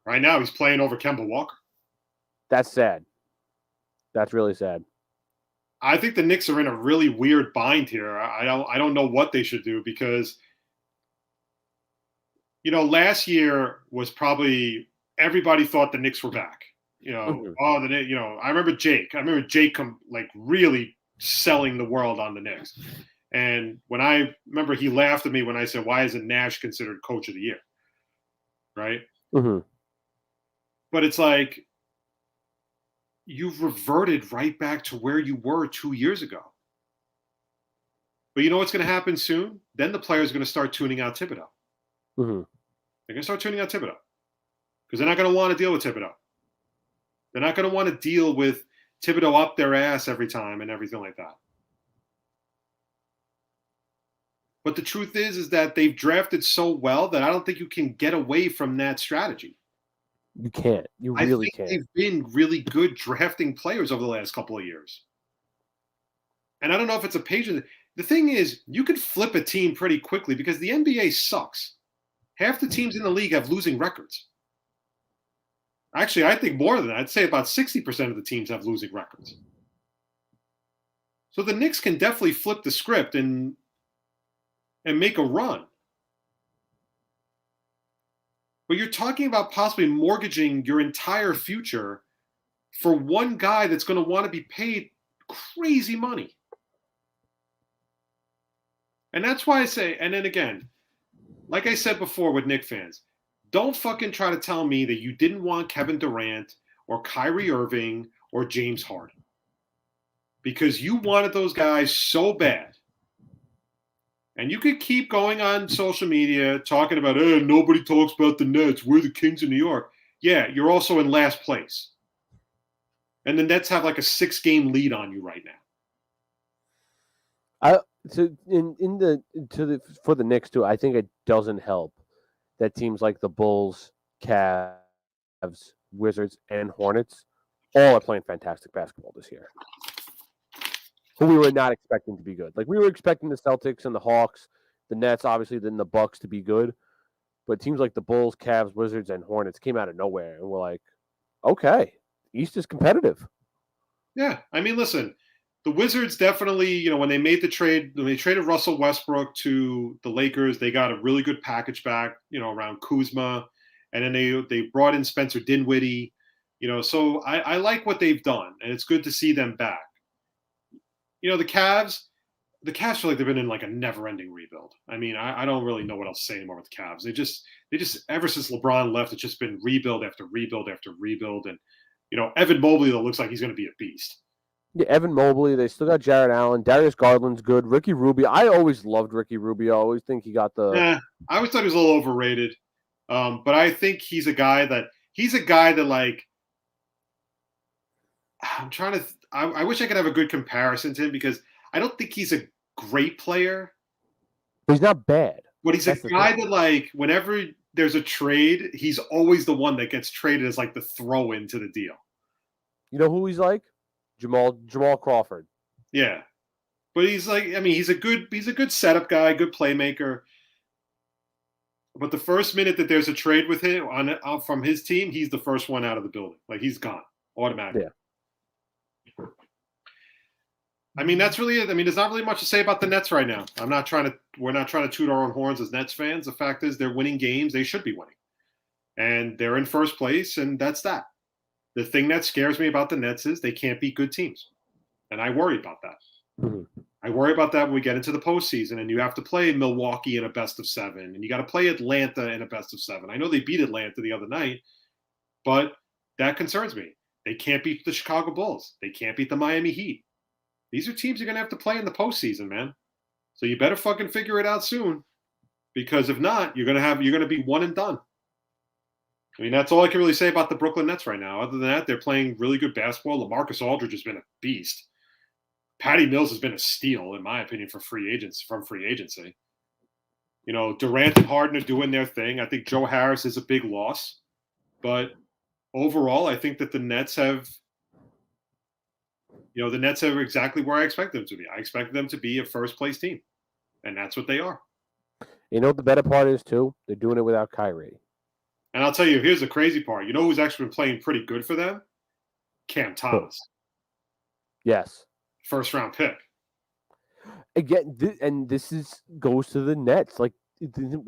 Right now, he's playing over Kemba Walker. That's sad. That's really sad. I think the Knicks are in a really weird bind here. I don't know what they should do, because last year was probably everybody thought the Knicks were back. I remember Jake. Really selling the world on the Knicks. And when I remember, he laughed at me when I said, "Why isn't Nash considered coach of the year?" Right? Mm-hmm. But it's like, you've reverted right back to where you were 2 years ago. But you know what's going to happen soon? Then the players are going to start tuning out Thibodeau. Mm-hmm. They're going to start tuning out Thibodeau because they're not going to want to deal with Thibodeau. They're not going to want to deal with Thibodeau up their ass every time and everything like that. But the truth is that they've drafted so well that I don't think you can get away from that strategy. You can't. You I really think can't. they've been really good drafting players over the last couple of years. And I don't know if it's a patient. The thing is, you could flip a team pretty quickly because the NBA sucks. Half the teams in the league have losing records. Actually, I think more than that. I'd say about 60% of the teams have losing records. So the Knicks can definitely flip the script and make a run. But you're talking about possibly mortgaging your entire future for one guy that's going to want to be paid crazy money. And that's why I say, and then again, like I said before with Knicks fans, don't fucking try to tell me that you didn't want Kevin Durant or Kyrie Irving or James Harden. Because you wanted those guys so bad. And you could keep going on social media talking about, nobody talks about the Nets. We're the Kings of New York. Yeah, you're also in last place. And the Nets have like a 6-game lead on you right now. For the Knicks too, I think it doesn't help that teams like the Bulls, Cavs, Wizards, and Hornets all are playing fantastic basketball this year. Who we were not expecting to be good. Like we were expecting the Celtics and the Hawks, the Nets, obviously, then the Bucks to be good. But teams like the Bulls, Cavs, Wizards, and Hornets came out of nowhere, and we're like, okay, East is competitive. Yeah, I mean, listen, the Wizards definitely, when they made the trade, when they traded Russell Westbrook to the Lakers, they got a really good package back, around Kuzma, and then they brought in Spencer Dinwiddie, so I like what they've done, and it's good to see them back. The Cavs feel like they've been in like a never-ending rebuild. I mean, I don't really know what else to say anymore with the Cavs. They just ever since LeBron left, it's just been rebuild after rebuild after rebuild, and Evan Mobley though looks like he's going to be a beast. Yeah, Evan Mobley. They still got Jared Allen. Darius Garland's good. Ricky Rubio. I always loved Ricky Rubio. I always think he got the. Yeah, I always thought he was a little overrated, but I think he's a guy that like. I'm trying to. I wish I could have a good comparison to him because I don't think he's a great player. But he's not bad. But he's a guy that, like, whenever there's a trade, he's always the one that gets traded as like the throw in to the deal. You know who he's like? Jamal Crawford. Yeah, but he's like, I mean, he's a good setup guy, good playmaker. But the first minute that there's a trade with him from his team, he's the first one out of the building. Like he's gone automatically. Yeah. I mean, that's really it. I mean, there's not really much to say about the Nets right now. We're not trying to toot our own horns as Nets fans. The fact is they're winning games. They should be winning. And they're in first place, and that's that. The thing that scares me about the Nets is they can't beat good teams. And I worry about that. Mm-hmm. I worry about that when we get into the postseason and you have to play Milwaukee in a best of 7 and you got to play Atlanta in a best of 7. I know they beat Atlanta the other night, but that concerns me. They can't beat the Chicago Bulls. They can't beat the Miami Heat. These are teams you're going to have to play in the postseason, man. So you better fucking figure it out soon, because if not, you're going to be one and done. I mean, that's all I can really say about the Brooklyn Nets right now. Other than that, they're playing really good basketball. LaMarcus Aldridge has been a beast. Patty Mills has been a steal, in my opinion, from free agency. Durant and Harden are doing their thing. I think Joe Harris is a big loss. But overall, I think that the Nets have exactly where I expect them to be. I expect them to be a first-place team, and that's what they are. You know what the better part is, too? They're doing it without Kyrie. And I'll tell you, here's the crazy part. You know who's actually been playing pretty good for them? Cam Thomas. Yes. First-round pick. Again, this goes to the Nets. Like,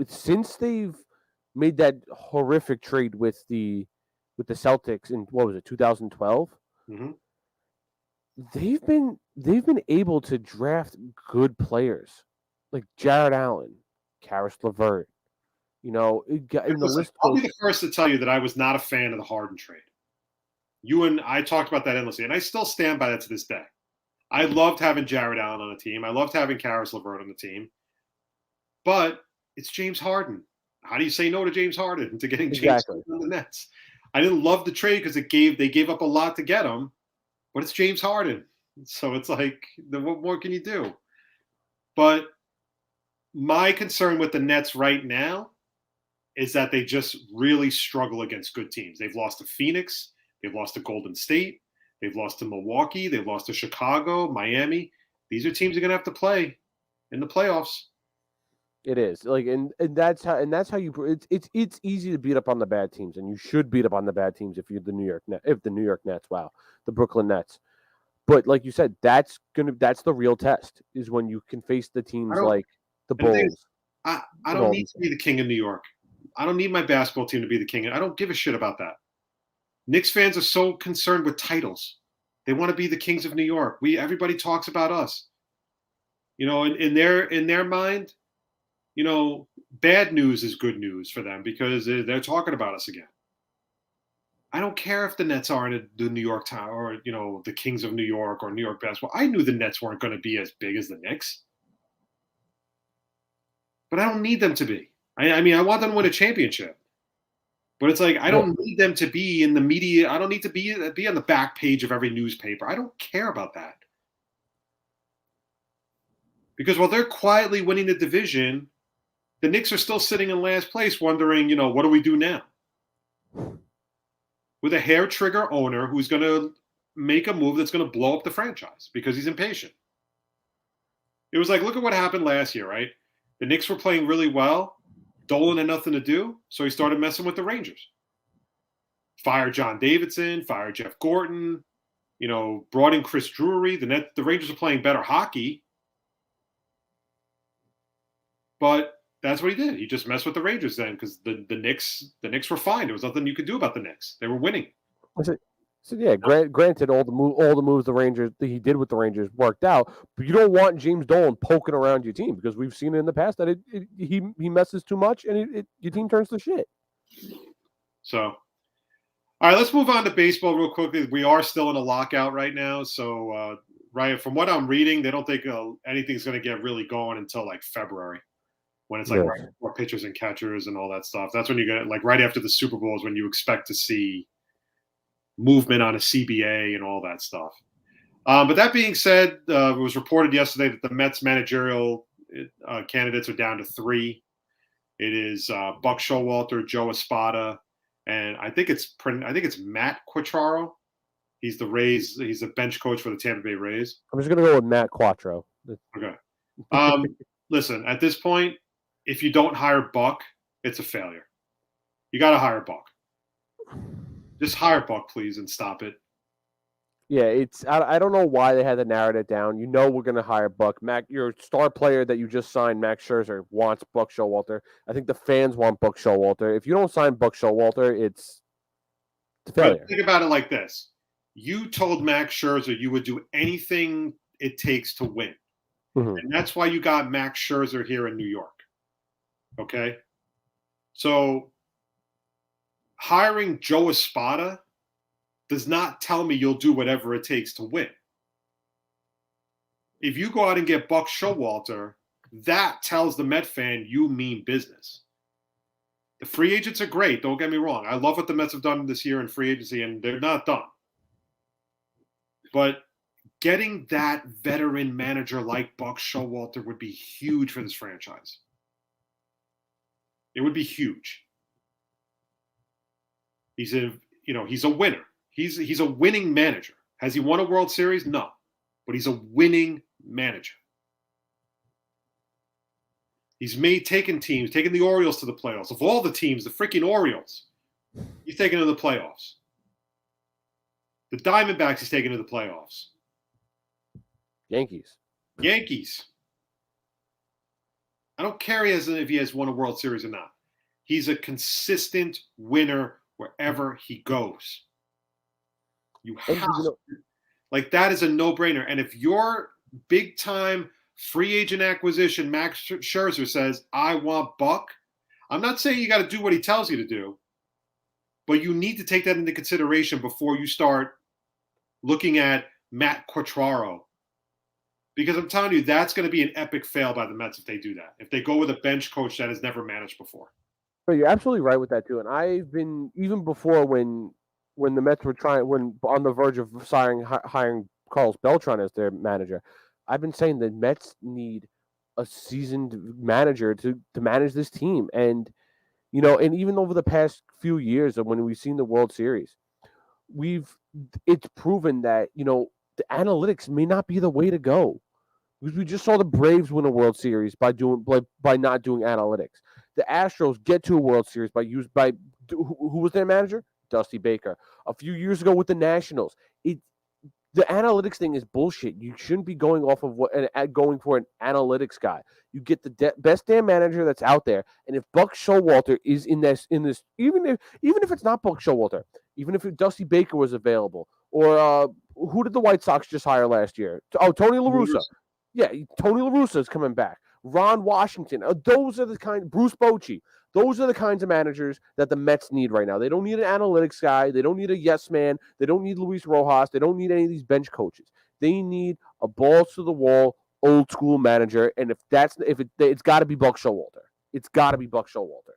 since they've made that horrific trade with the Celtics in, 2012? Mm-hmm. They've been able to draft good players like Jared Allen, Karis LeVert. I'll be the first to tell you that I was not a fan of the Harden trade. You and I talked about that endlessly, and I still stand by that to this day. I loved having Jared Allen on the team. I loved having Karis LeVert on the team. But it's James Harden. How do you say no to James Harden to getting James Exactly. Harden on the Nets? I didn't love the trade because they gave up a lot to get him, but it's James Harden. So it's like, what more can you do? But my concern with the Nets right now is that they just really struggle against good teams. They've lost to Phoenix. They've lost to Golden State. They've lost to Milwaukee. They've lost to Chicago, Miami. These are teams they're going to have to play in the playoffs. It is like, and that's how you. It's easy to beat up on the bad teams, and you should beat up on the bad teams if you're the New York Nets. Wow, the Brooklyn Nets. But like you said, that's the real test is when you can face the teams like the Bulls. I don't need to be the king of New York. I don't need my basketball team to be the king. I don't give a shit about that. Knicks fans are so concerned with titles. They want to be the kings of New York. Everybody talks about us. You know, in their mind, you know, bad news is good news for them because they're talking about us again. I don't care if the Nets aren't the New York Times or, you know, the Kings of New York or New York basketball. I knew the Nets weren't going to be as big as the Knicks. But I don't need them to be. I mean, I want them to win a championship. But it's like, I don't need them to be in the media. I don't need to be on the back page of every newspaper. I don't care about that. Because while they're quietly winning the division, the Knicks are still sitting in last place wondering, you know, what do we do now? With a hair trigger owner who's going to make a move that's going to blow up the franchise because he's impatient. It was like, look at what happened last year, right? The Knicks were playing really well. Dolan had nothing to do, so he started messing with the Rangers. Fired John Davidson, fired Jeff Gordon, you know, brought in Chris Drury. The Rangers are playing better hockey. But that's what he did. He just messed with the Rangers then because the Knicks were fine. There was nothing you could do about the Knicks. They were winning. So yeah, granted, all the moves the Rangers that he did with the Rangers worked out, but you don't want James Dolan poking around your team because we've seen it in the past that he messes too much and your team turns to shit. So, all right, let's move on to baseball real quickly. We are still in a lockout right now, so right from what I'm reading, they don't think anything's going to get really going until like February. When it's like right before pitchers and catchers and all that stuff. That's when you get like right after the Super Bowl is when you expect to see movement on a CBA and all that stuff. But that being said, it was reported yesterday that the Mets managerial candidates are down to 3. It is Buck Showalter, Joe Espada, and I think it's Matt Quatraro. He's the bench coach for the Tampa Bay Rays. I'm just gonna go with Matt Quattro. Okay. Listen, at this point, if you don't hire Buck, it's a failure. You got to hire Buck. Just hire Buck, please, and stop it. Yeah, I don't know why they had to narrow it down. You know we're going to hire Buck. Mac, your star player that you just signed, Max Scherzer, wants Buck Showalter. I think the fans want Buck Showalter. If you don't sign Buck Showalter, it's a failure. But think about it like this. You told Max Scherzer you would do anything it takes to win. Mm-hmm. And that's why you got Max Scherzer here in New York. Okay? So hiring Joe Espada does not tell me you'll do whatever it takes to win. If you go out and get Buck Showalter, that tells the Met fan you mean business. The free agents are great. Don't get me wrong. I love what the Mets have done this year in free agency, and they're not done. But getting that veteran manager like Buck Showalter would be huge for this franchise. It would be huge. He's a winner. He's a winning manager. Has he won a World Series? No. But he's a winning manager. He's taken the Orioles to the playoffs. Of all the teams, the freaking Orioles, he's taken to the playoffs. The Diamondbacks he's taken to the playoffs. Yankees. I don't care if he has won a World Series or not. He's a consistent winner wherever he goes. You have like that is a no-brainer. And if your big-time free agent acquisition, Max Scherzer, says, I want Buck, I'm not saying you got to do what he tells you to do, but you need to take that into consideration before you start looking at Matt Quatraro Because I'm telling you, that's going to be an epic fail by the Mets if they do that. If they go with a bench coach that has never managed before. But you're absolutely right with that too. And I've been even before when the Mets were when on the verge of hiring Carlos Beltran as their manager, I've been saying the Mets need a seasoned manager to manage this team. And and even over the past few years of when we've seen the World Series, it's proven that the analytics may not be the way to go. Because we just saw the Braves win a World Series by not doing analytics. The Astros get to a World Series who was their manager? Dusty Baker. A few years ago with the Nationals, the analytics thing is bullshit. You shouldn't be going off of going for an analytics guy. You get the best damn manager that's out there. And if Buck Showalter is in this, even if it's not Buck Showalter, even if Dusty Baker was available, or who did the White Sox just hire last year? Oh, Tony La Russa. Yeah, Tony La Russa is coming back. Ron Washington. Those are the Bruce Bochy. Those are the kinds of managers that the Mets need right now. They don't need an analytics guy. They don't need a yes man. They don't need Luis Rojas. They don't need any of these bench coaches. They need a balls to the wall, old school manager. And it's got to be Buck Showalter. It's got to be Buck Showalter.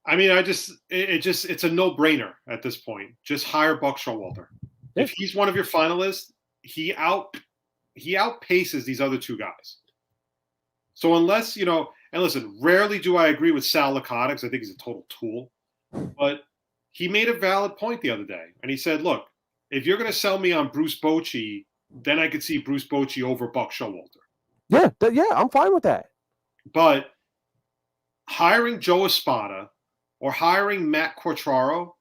I mean, it's a no brainer at this point. Just hire Buck Showalter. Yeah. If he's one of your finalists, he outpaces these other two guys. So unless, and listen, rarely do I agree with Sal Licata because I think he's a total tool. But he made a valid point the other day. And he said, look, if you're going to sell me on Bruce Bochy, then I could see Bruce Bochy over Buck Showalter. Yeah, I'm fine with that. But hiring Joe Espada or hiring Matt Quatraro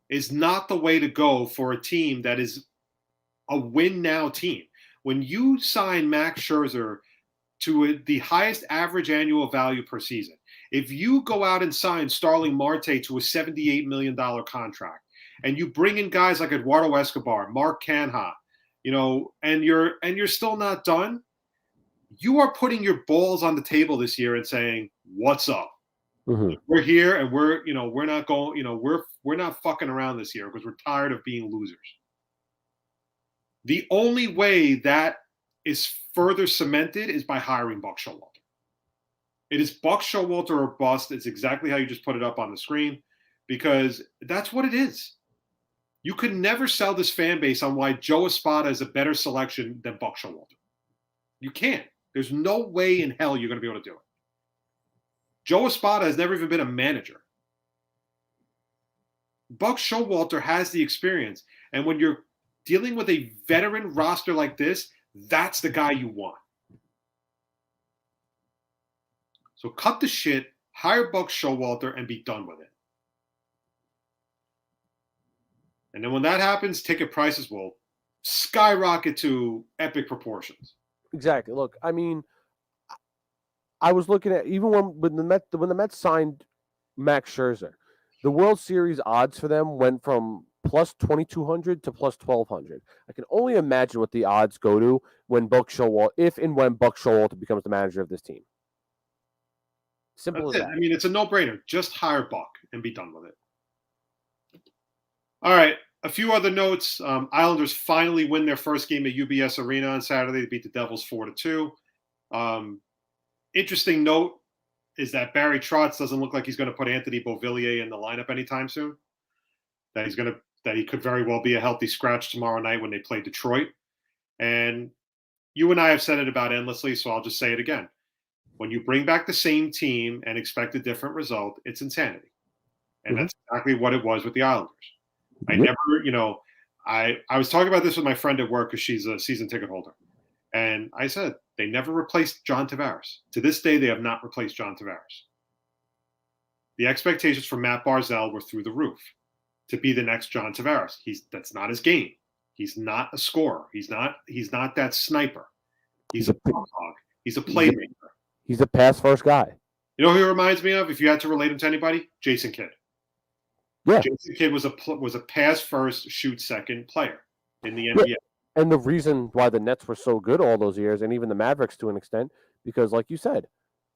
is not the way to go for a team that is a win-now team. When you sign Max Scherzer to the highest average annual value per season, if you go out and sign Starling Marte to a $78 million contract, and you bring in guys like Eduardo Escobar, Mark Canha, and you're still not done, you are putting your balls on the table this year and saying, "What's up? Mm-hmm. We're here, and we're not going, we're not fucking around this year because we're tired of being losers." The only way that is further cemented is by hiring Buck Showalter. It is Buck Showalter or bust. It's exactly how you just put it up on the screen, because that's what it is. You could never sell this fan base on why Joe Espada is a better selection than Buck Showalter. You can't. There's no way in hell you're going to be able to do it. Joe Espada has never even been a manager. Buck Showalter has the experience. And when you're dealing with a veteran roster like this, that's the guy you want. So cut the shit, hire Buck Showalter, and be done with it. And then when that happens, ticket prices will skyrocket to epic proportions. Exactly. Look, I mean, I was looking at even when the Mets signed Max Scherzer, the World Series odds for them went from plus 2,200 to plus 1,200. I can only imagine what the odds go to when Buck Showalter becomes the manager of this team. Simple as that. I mean, it's a no-brainer. Just hire Buck and be done with it. All right. A few other notes. Islanders finally win their first game at UBS Arena on Saturday. They beat the Devils 4-2. Interesting note is that Barry Trotz doesn't look like he's going to put Anthony Beauvillier in the lineup anytime soon. That he could very well be a healthy scratch tomorrow night when they play Detroit. And you and I have said it about endlessly, so I'll just say it again. When you bring back the same team and expect a different result, it's insanity. And that's exactly what it was with the Islanders. I never, I was talking about this with my friend at work because she's a season ticket holder. And I said, they never replaced John Tavares. To this day, they have not replaced John Tavares. The expectations for Matt Barzal were through the roof to be the next John Tavares. That's not his game. He's not a scorer. He's not that sniper. He's a hog. He's a playmaker. He's a pass first guy. You know who he reminds me of? If you had to relate him to anybody, Jason Kidd. Yeah. Jason Kidd was a pass first, shoot second player in the NBA. Yeah. And the reason why the Nets were so good all those years, and even the Mavericks to an extent, because like you said,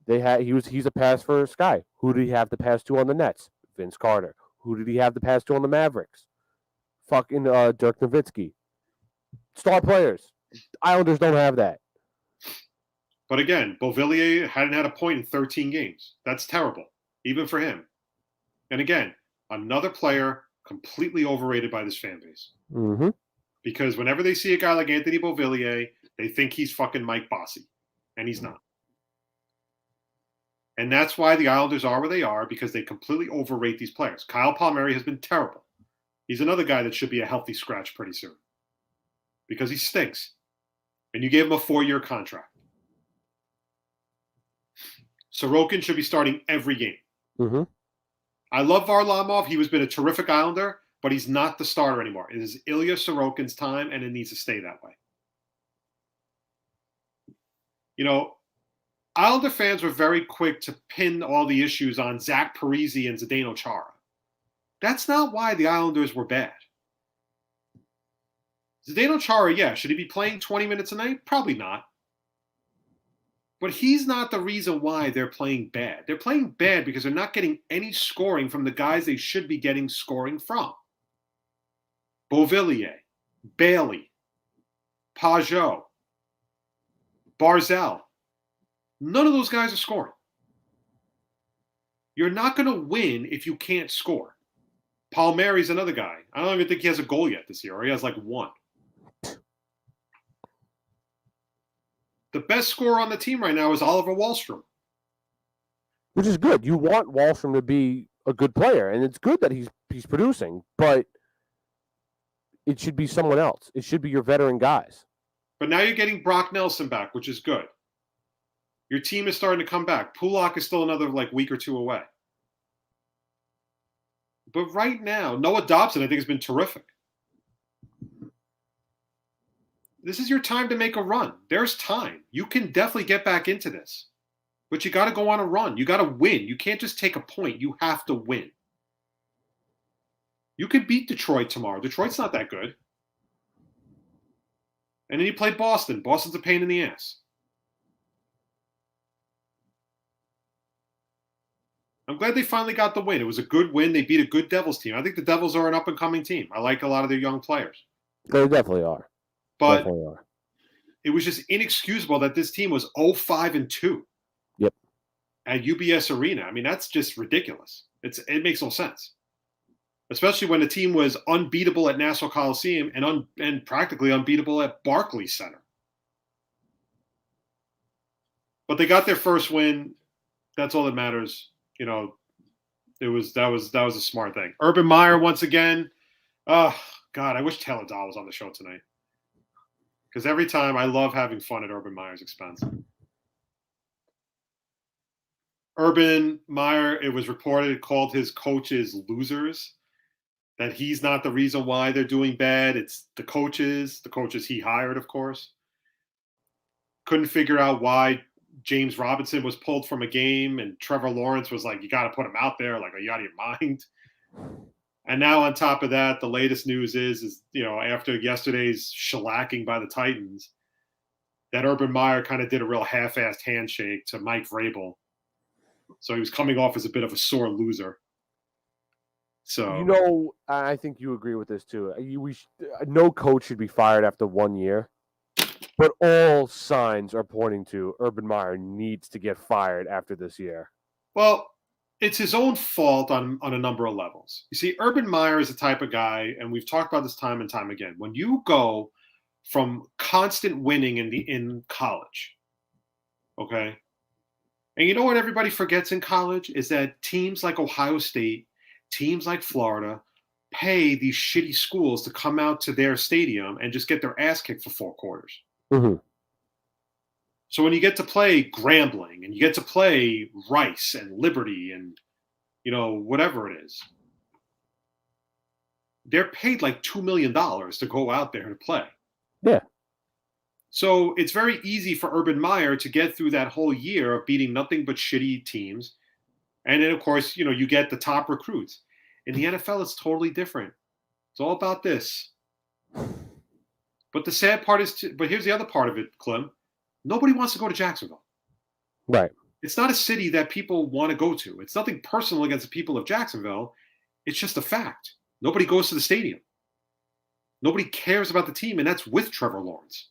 he's a pass first guy. Who did he have to pass to on the Nets? Vince Carter. Who did he have to pass to on the Mavericks? Fucking Dirk Nowitzki. Star players. Islanders don't have that. But again, Beauvillier hadn't had a point in 13 games. That's terrible, even for him. And again, another player completely overrated by this fan base. Mm-hmm. Because whenever they see a guy like Anthony Beauvillier, they think he's fucking Mike Bossy. And he's not. And that's why the Islanders are where they are, because they completely overrate these players. Kyle Palmieri has been terrible. He's another guy that should be a healthy scratch pretty soon. Because he stinks. And you gave him a 4-year contract. Sorokin should be starting every game. Mm-hmm. I love Varlamov. He has been a terrific Islander, but he's not the starter anymore. It is Ilya Sorokin's time, and it needs to stay that way. You know, Islander fans were very quick to pin all the issues on Zach Parise and Zdeno Chara. That's not why the Islanders were bad. Zdeno Chara, yeah, should he be playing 20 minutes a night? Probably not. But he's not the reason why they're playing bad. They're playing bad because they're not getting any scoring from the guys they should be getting scoring from. Beauvillier, Bailey, Pajot, Barzell. None of those guys are scoring. You're not going to win if you can't score. Palmieri's another guy. I don't even think he has a goal yet this year, or he has like one. The best scorer on the team right now is Oliver Wahlstrom. Which is good. You want Wahlstrom to be a good player, and it's good that he's producing, but it should be someone else. It should be your veteran guys. But now you're getting Brock Nelson back, which is good. Your team is starting to come back. Pulak is still another week or two away. But right now, Noah Dobson, I think, has been terrific. This is your time to make a run. There's time. You can definitely get back into this. But you got to go on a run. You got to win. You can't just take a point. You have to win. You could beat Detroit tomorrow. Detroit's not that good. And then you play Boston. Boston's a pain in the ass. I'm glad they finally got the win. It was a good win. They beat a good Devils team. I think the Devils are an up-and-coming team. I like a lot of their young players. They definitely are. But it was just inexcusable that this team was 0-5-2. Yep. At UBS Arena. I mean, that's just ridiculous. It makes no sense. Especially when the team was unbeatable at Nassau Coliseum and practically unbeatable at Barclays Center. But they got their first win. That's all that matters. You know, that was a smart thing. Urban Meyer once again. Oh God, I wish Taylor Dahl was on the show tonight. Because every time I love having fun at Urban Meyer's expense. Urban Meyer, it was reported, called his coaches losers. That he's not the reason why they're doing bad. It's the coaches he hired, of course. Couldn't figure out why James Robinson was pulled from a game and Trevor Lawrence was like, you got to put him out there. Like, are you out of your mind? And now on top of that, the latest news is, you know, after yesterday's shellacking by the Titans, that Urban Meyer kind of did a real half-assed handshake to Mike Vrabel. So he was coming off as a bit of a sore loser. So, you know, I think you agree with this too. No coach should be fired after 1 year, but all signs are pointing to Urban Meyer needs to get fired after this year. Well, it's his own fault on a number of levels. You see, Urban Meyer is the type of guy, and we've talked about this time and time again. When you go from constant winning in college, okay, and you know what everybody forgets in college is that teams like Ohio State, teams like Florida, pay these shitty schools to come out to their stadium and just get their ass kicked for 4 quarters. Mm-hmm. So when you get to play Grambling and you get to play Rice and Liberty and, you know, whatever it is, they're paid like $2 million to go out there and play. Yeah. So it's very easy for Urban Meyer to get through that whole year of beating nothing but shitty teams. And then, of course, you know, you get the top recruits. In the NFL, it's totally different. It's all about this. But the sad part is, but here's the other part of it, Klim. Nobody wants to go to Jacksonville. Right. It's not a city that people want to go to. It's nothing personal against the people of Jacksonville. It's just a fact. Nobody goes to the stadium. Nobody cares about the team, and that's with Trevor Lawrence.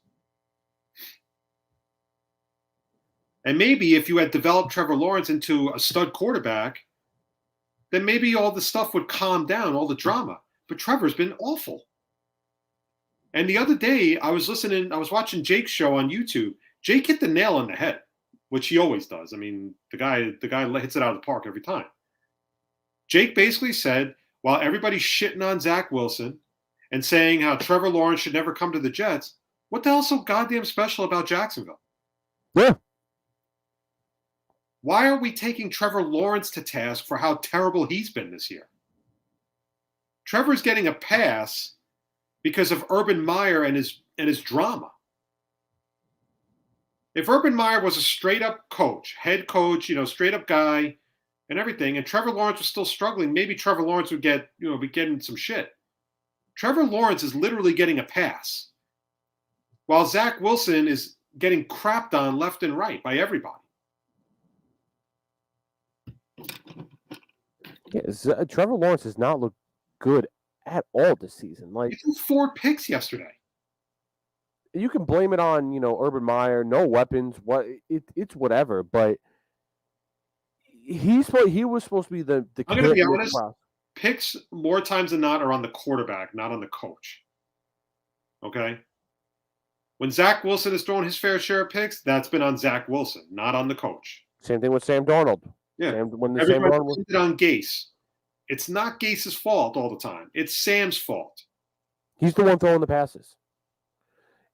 And maybe if you had developed Trevor Lawrence into a stud quarterback, then maybe all the stuff would calm down, all the drama. But Trevor's been awful. And the other day, I was watching Jake's show on YouTube. Jake hit the nail on the head, which he always does. I mean, the guy hits it out of the park every time. Jake basically said, while everybody's shitting on Zach Wilson and saying how Trevor Lawrence should never come to the Jets, what the hell's so goddamn special about Jacksonville? Yeah. Why are we taking Trevor Lawrence to task for how terrible he's been this year? Trevor's getting a pass because of Urban Meyer and his drama. If Urban Meyer was a straight-up coach, head coach, straight-up guy and everything, and Trevor Lawrence was still struggling, maybe Trevor Lawrence would be getting some shit. Trevor Lawrence is literally getting a pass, while Zach Wilson is getting crapped on left and right by everybody. Yeah, Trevor Lawrence does not look good at all this season. Like, he threw 4 picks yesterday. You can blame it on, Urban Meyer, no weapons, it's whatever, but he was supposed to be the I'm going to be honest, picks more times than not are on the quarterback, not on the coach. Okay? When Zach Wilson has thrown his fair share of picks, that's been on Zach Wilson, not on the coach. Same thing with Sam Darnold. Yeah. Everybody blames it on Gase. It's not Gase's fault all the time. It's Sam's fault. He's the one throwing the passes.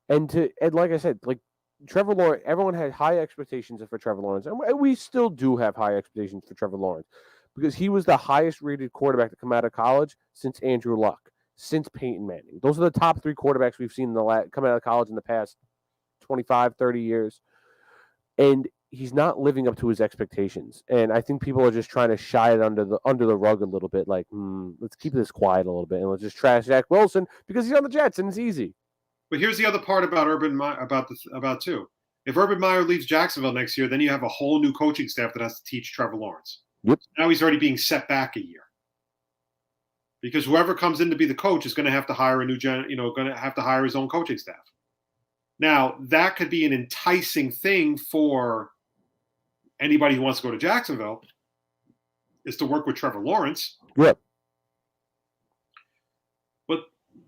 And like I said, like Trevor Lawrence, everyone had high expectations for Trevor Lawrence. And we still do have high expectations for Trevor Lawrence because he was the highest rated quarterback to come out of college since Andrew Luck, since Peyton Manning. Those are the top 3 quarterbacks we've seen come out of college in the past 25, 30 years. And he's not living up to his expectations. And I think people are just trying to shy it under the rug a little bit. Like, let's keep this quiet a little bit and let's just trash Zach Wilson because he's on the Jets and it's easy. But here's the other part about about too. If Urban Meyer leaves Jacksonville next year, then you have a whole new coaching staff that has to teach Trevor Lawrence. Yep. Now he's already being set back a year. Because whoever comes in to be the coach is going to have to hire going to have to hire his own coaching staff. Now, that could be an enticing thing for anybody who wants to go to Jacksonville is to work with Trevor Lawrence. Yep. But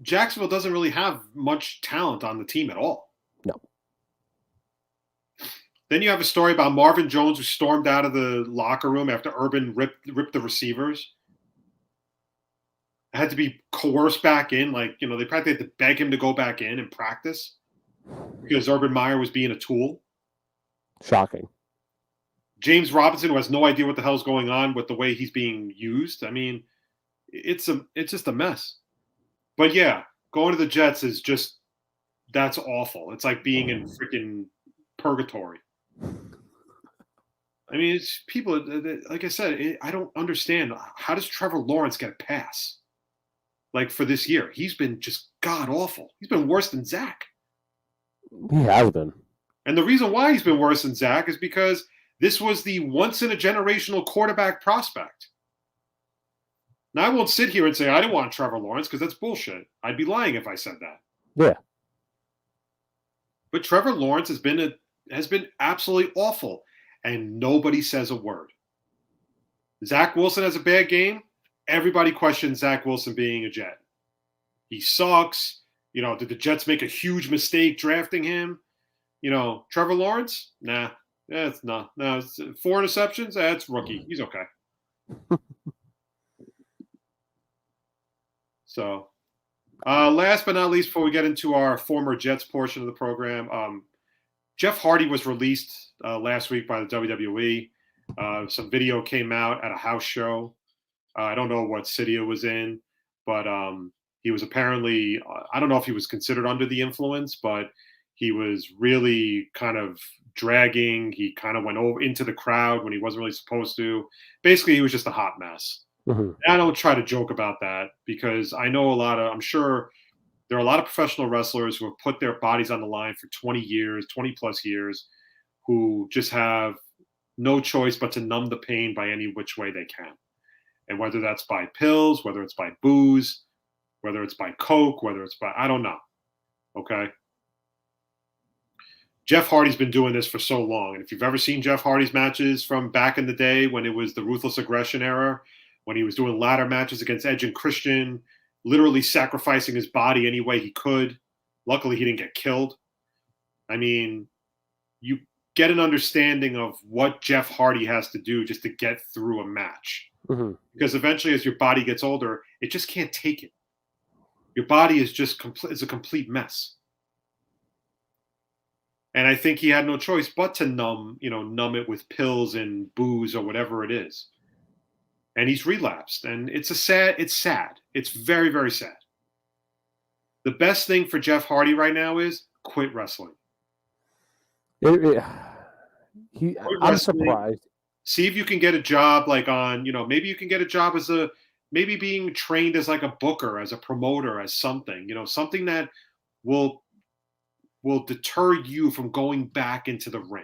Jacksonville doesn't really have much talent on the team at all. No. Then you have a story about Marvin Jones who stormed out of the locker room after Urban ripped the receivers. Had to be coerced back in. Like, they practically had to beg him to go back in and practice because Urban Meyer was being a tool. Shocking. James Robinson, who has no idea what the hell's going on with the way he's being used. I mean, it's just a mess. But yeah, going to the Jets is that's awful. It's like being in freaking purgatory. I mean, it's people, like I said, I don't understand. How does Trevor Lawrence get a pass? Like for this year, he's been just god awful. He's been worse than Zach. He has been. And the reason why he's been worse than Zach is because this was the once-in-a-generational quarterback prospect. Now, I won't sit here and say I didn't want Trevor Lawrence because that's bullshit. I'd be lying if I said that. Yeah. But Trevor Lawrence has been absolutely awful, and nobody says a word. Zach Wilson has a bad game. Everybody questions Zach Wilson being a Jet. He sucks. Did the Jets make a huge mistake drafting him? Trevor Lawrence? Nah. It's not. No, it's 4 interceptions. That's rookie. He's okay. So, last but not least, before we get into our former Jets portion of the program, Jeff Hardy was released last week by the WWE. Some video came out at a house show. I don't know what city it was in, but he was apparently, I don't know if he was considered under the influence, but he was really kind of dragging. He kind of went over into the crowd when he wasn't really supposed to. Basically, he was just a hot mess. Mm-hmm. I don't try to joke about that because I know I'm sure there are a lot of professional wrestlers who have put their bodies on the line for 20 years, 20 plus years, who just have no choice but to numb the pain by any which way they can. And whether that's by pills, whether it's by booze, whether it's by coke, whether it's by, I don't know. Okay. Jeff Hardy's been doing this for so long. And if you've ever seen Jeff Hardy's matches from back in the day when it was the Ruthless Aggression era, when he was doing ladder matches against Edge and Christian, literally sacrificing his body any way he could. Luckily, he didn't get killed. I mean, you get an understanding of what Jeff Hardy has to do just to get through a match. Mm-hmm. Because eventually, as your body gets older, it just can't take it. Your body is just it's a complete mess. And I think he had no choice but to numb it with pills and booze or whatever it is. And he's relapsed. And it's sad. It's very, very sad. The best thing for Jeff Hardy right now is quit wrestling. I'm surprised. See if you can get a job maybe you can get a job as maybe being trained as like a booker, as a promoter, as something, something that will deter you from going back into the ring.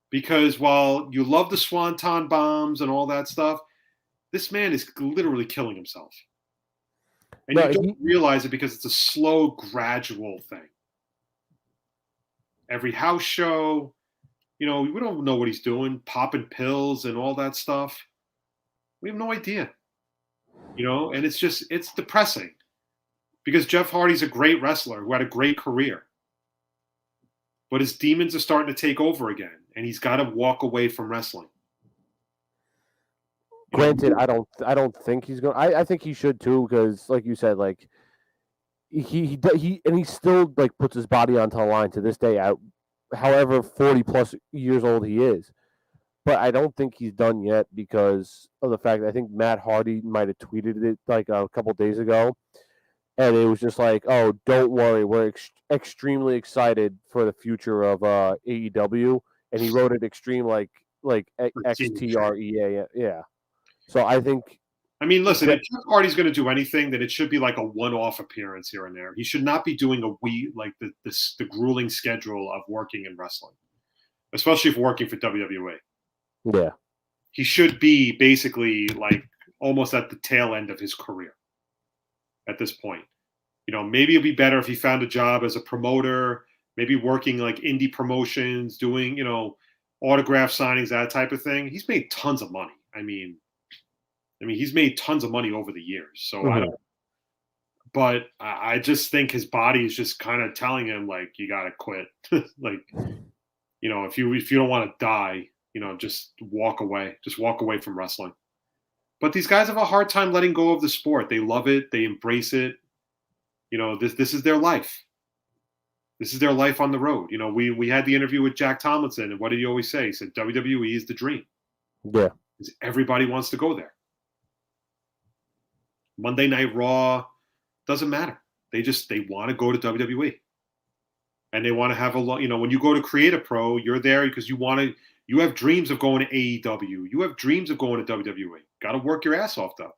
Because while you love the swanton bombs and all that stuff, this man is literally killing himself. And you don't realize it because it's a slow, gradual thing. Every house show, we don't know what he's doing, popping pills and all that stuff. We have no idea. And it's depressing. Because Jeff Hardy's a great wrestler who had a great career. But his demons are starting to take over again, and he's got to walk away from wrestling. Granted, I don't think he's going. I think he should too, because like you said, like he still like puts his body onto the line to this day, however 40 plus years old he is. But I don't think he's done yet because of the fact that I think Matt Hardy might have tweeted it like a couple days ago. And it was just like, oh, don't worry, we're extremely excited for the future of AEW. And he wrote it extreme like XTREA, yeah. So I think. I mean, listen, if Jeff Hardy's going to do anything, then it should be like a one-off appearance here and there. He should not be doing the grueling schedule of working in wrestling, especially if working for WWE. Yeah. He should be basically like almost at the tail end of his career. At this point, maybe it'd be better if he found a job as a promoter, maybe working like indie promotions, doing, autograph signings, that type of thing. He's made tons of money. I mean, he's made tons of money over the years. So but I just think his body is just kind of telling him like, you got to quit. Like, if you don't want to die, just walk away. Just walk away from wrestling. But these guys have a hard time letting go of the sport. They love it. They embrace it. This is their life. This is their life on the road. We had the interview with Jack Tomlinson, and what did he always say? He said, WWE is the dream. Yeah. Because everybody wants to go there. Monday Night Raw, doesn't matter. They want to go to WWE. And they want to have when you go to Create a Pro, you're there because you have dreams of going to AEW. You have dreams of going to WWE. Got to work your ass off, though.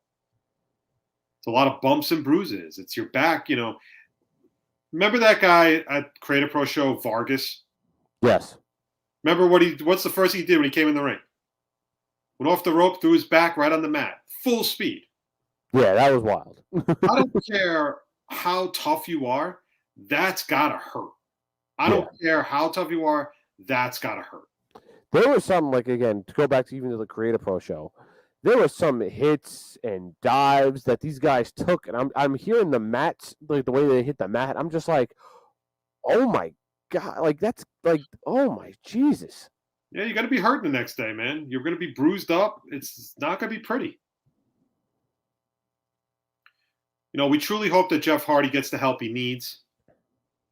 It's a lot of bumps and bruises. It's your back, Remember that guy at Create a Pro show, Vargas? Yes. Remember what's the first thing he did when he came in the ring? Went off the rope, threw his back right on the mat. Full speed. Yeah, that was wild. I don't care how tough you are. That's got to hurt. I don't care how tough you are. That's got to hurt. There was some, like, again, to go back to even to the Create a Pro show, there were some hits and dives that these guys took, and I'm hearing the mats, like the way they hit the mat. I'm just like, oh my God, like that's like, oh my Jesus. Yeah, you got to be hurt the next day, man. You're going to be bruised up. It's not going to be pretty. We truly hope that Jeff Hardy gets the help he needs,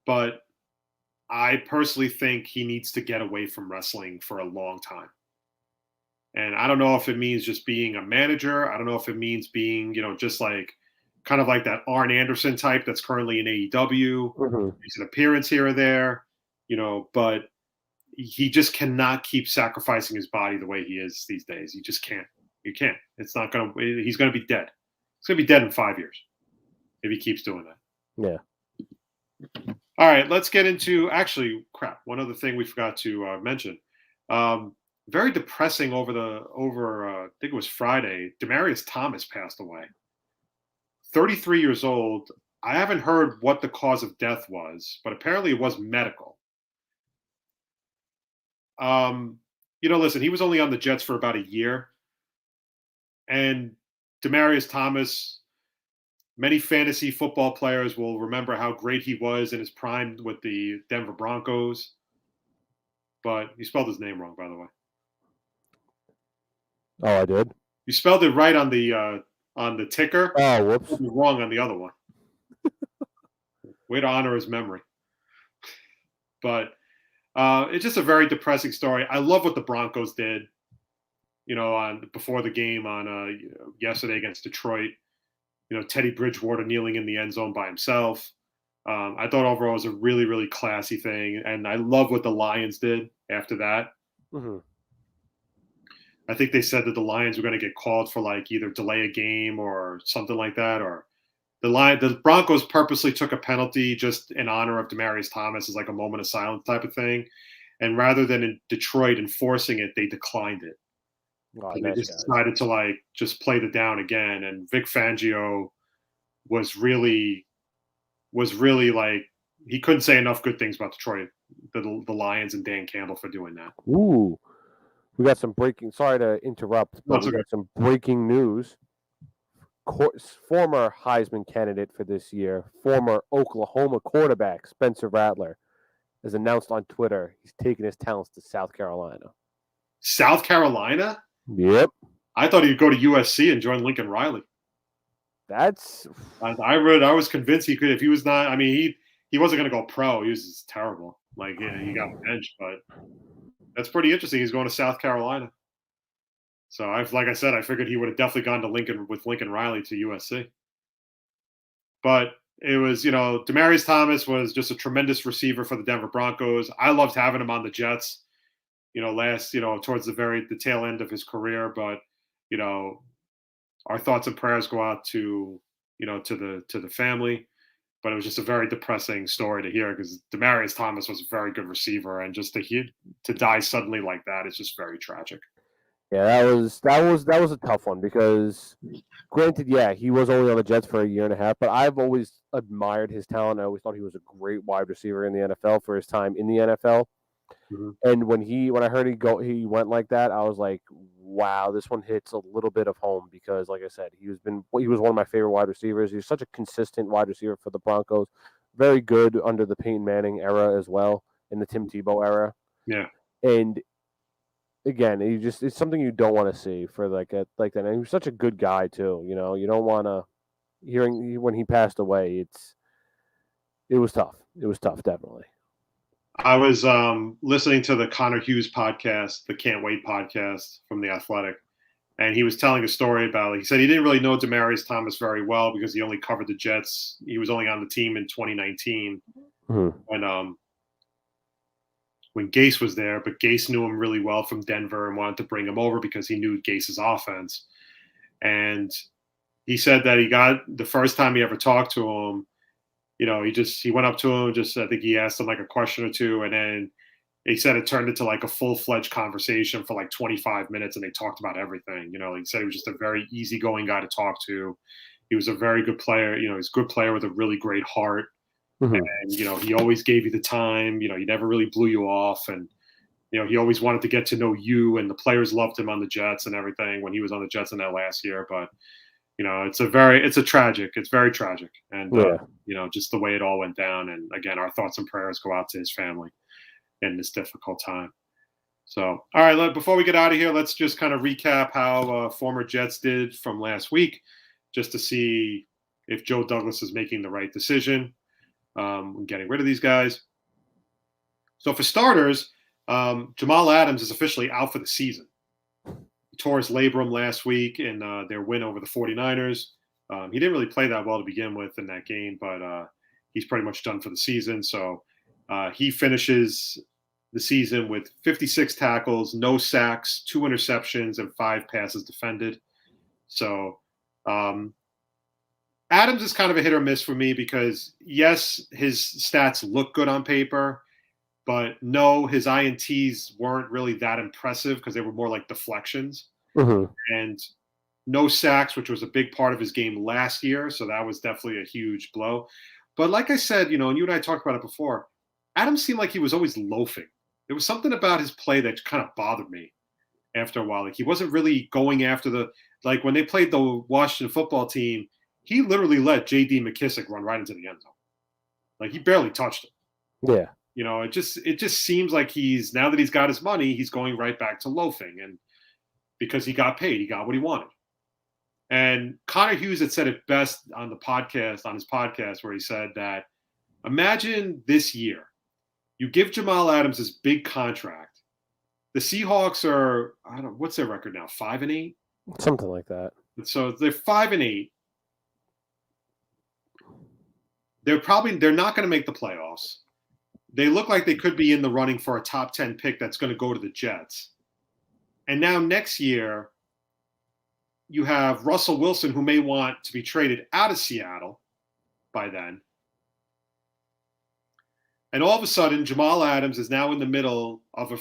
but I personally think he needs to get away from wrestling for a long time. And I don't know if it means just being a manager. I don't know if it means being, just like kind of like that Arn Anderson type that's currently in AEW. Mm-hmm. Makes an appearance here or there, but he just cannot keep sacrificing his body the way he is these days. He just can't. He can't. It's not going to, he's going to be dead. He's going to be dead in 5 years if he keeps doing that. Yeah. All right, let's get into one other thing we forgot to mention. Very depressing over I think it was Friday. Demaryius Thomas passed away. 33 years old. I haven't heard what the cause of death was, but apparently it was medical. Listen, he was only on the Jets for about a year, and Demaryius Thomas. Many fantasy football players will remember how great he was in his prime with the Denver Broncos. But you spelled his name wrong, by the way. Oh, I did. You spelled it right on the ticker. Oh, whoops. You wrong on the other one. Way to honor his memory. But it's just a very depressing story. I love what the Broncos did. Before the game on yesterday against Detroit. Teddy Bridgewater kneeling in the end zone by himself. I thought overall it was a really, really classy thing. And I love what the Lions did after that. Mm-hmm. I think they said that the Lions were going to get called for like either delay a game or something like that. Or the Broncos purposely took a penalty just in honor of Demaryius Thomas as like a moment of silence type of thing. And rather than in Detroit enforcing it, they declined it. Oh, they just decided to just play the down again. And Vic Fangio was really like, he couldn't say enough good things about Detroit, the Lions and Dan Campbell for doing that. Ooh, we got some breaking. Sorry to interrupt, but we got some breaking news. Former Heisman candidate for this year, former Oklahoma quarterback Spencer Rattler, has announced on Twitter he's taking his talents to South Carolina. South Carolina? Yep. I thought he'd go to USC and join Lincoln Riley. That's. I was convinced he could. If he was not, I mean, he wasn't going to go pro. He was just terrible. Like, yeah, he got benched, but that's pretty interesting. He's going to South Carolina. So like I said, I figured he would have definitely gone to Lincoln Riley to USC. But it was, Demaryius Thomas was just a tremendous receiver for the Denver Broncos. I loved having him on the Jets. Towards the tail end of his career, but our thoughts and prayers go out to the family. But it was just a very depressing story to hear because Demaryius Thomas was a very good receiver, and just to die suddenly like that is just very tragic. Yeah, that was a tough one because, granted, yeah, he was only on the Jets for a year and a half, but I've always admired his talent. I always thought he was a great wide receiver in the NFL for his time in the NFL. Mm-hmm. And when I heard he went like that, I was like, wow, this one hits a little bit of home because, like I said, he was one of my favorite wide receivers. He was such a consistent wide receiver for the Broncos, very good under the Peyton Manning era as well, in the Tim Tebow era. Yeah, and again, it's something you don't want to see for like that. And he was such a good guy too. You don't want to hearing when he passed away. It was tough. It was tough, definitely. I was listening to the Connor Hughes podcast, the Can't Wait podcast from The Athletic, and he was telling a story about. He said he didn't really know Demaryius Thomas very well because he only covered the Jets. He was only on the team in 2019, and when Gase was there, but Gase knew him really well from Denver and wanted to bring him over because he knew Gase's offense. And he said that he got the first time he ever talked to him. He went up to him, I think he asked him like a question or two, and then he said it turned into like a full-fledged conversation for like 25 minutes, and they talked about everything. He said he was just a very easygoing guy to talk to. He was a very good player. He's a good player with a really great heart. Mm-hmm. And, he always gave you the time. He never really blew you off. And, he always wanted to get to know you, and the players loved him on the Jets and everything when he was on the Jets in that last year. But, it's very tragic. And, just the way it all went down. And again, our thoughts and prayers go out to his family in this difficult time. So, all right, before we get out of here, let's just kind of recap how former Jets did from last week, just to see if Joe Douglas is making the right decision. Getting rid of these guys. So for starters, Jamal Adams is officially out for the season. He tore his labrum last week in their win over the 49ers. He didn't really play that well to begin with in that game, but he's pretty much done for the season. So he finishes the season with 56 tackles, no sacks, 2 interceptions, and 5 passes defended. So Adams is kind of a hit or miss for me because, yes, his stats look good on paper, but no, his INTs weren't really that impressive because they were more like deflections. Mm-hmm. And no sacks, which was a big part of his game last year, so that was definitely a huge blow. But like I said, and you and I talked about it before, Adams seemed like he was always loafing. there was something about his play that kind of bothered me after a while. Like, he wasn't really going after like when they played the Washington football team, he literally let J.D. McKissick run right into the end zone. Like, he barely touched him. Yeah. It just seems like now that he's got his money, he's going right back to loafing. And because he got paid, he got what he wanted. And Connor Hughes had said it best on his podcast, where he said that, imagine this year, you give Jamal Adams this big contract. The Seahawks are, I don't know, what's their record now? 5-8? Something like that. So they're 5-8. They're not going to make the playoffs. They look like they could be in the running for a top 10 pick that's going to go to the Jets. And now next year, you have Russell Wilson, who may want to be traded out of Seattle by then. And all of a sudden, Jamal Adams is now in the middle of a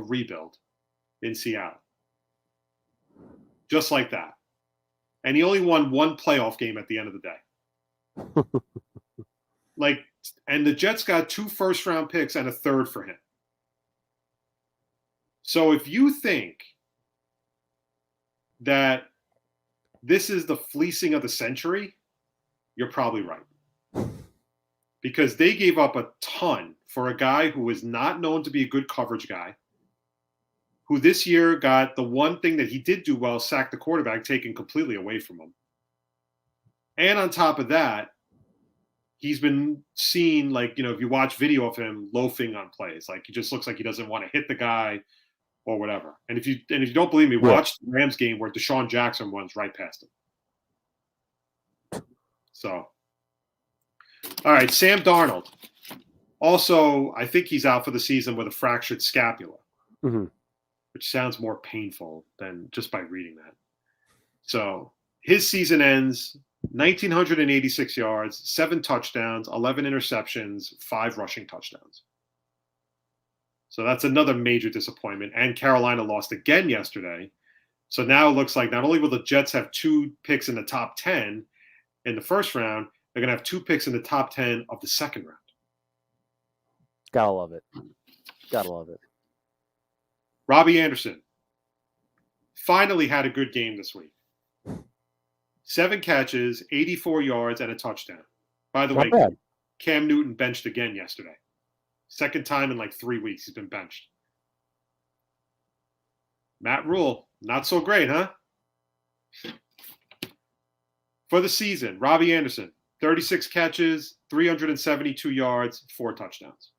rebuild in Seattle. Just like that. And he only won one playoff game at the end of the day. And the Jets got 2 first-round picks and a third for him. So if you think that this is the fleecing of the century, you're probably right. Because they gave up a ton for a guy who is not known to be a good coverage guy, who this year got the one thing that he did do well, sack the quarterback, taken completely away from him. And on top of that, he's been seen, if you watch video of him loafing on plays, he just looks like he doesn't want to hit the guy or whatever. And if you don't believe me, watch the Rams game where Deshaun Jackson runs right past him. So, all right, Sam Darnold. Also, I think he's out for the season with a fractured scapula, which sounds more painful than just by reading that. So his season ends 1,986 yards, 7 touchdowns, 11 interceptions, 5 rushing touchdowns. So that's another major disappointment. And Carolina lost again yesterday. So now it looks like not only will the Jets have 2 picks in the top 10 in the first round, they're going to have 2 picks in the top 10 of the second round. Gotta love it. Gotta love it. Robbie Anderson finally had a good game this week. 7 catches, 84 yards, and a touchdown. By the way, bad. Cam Newton benched again yesterday. Second time in 3 weeks he's been benched. Matt Rule, not so great, huh? For the season, Robbie Anderson, 36 catches, 372 yards, 4 touchdowns.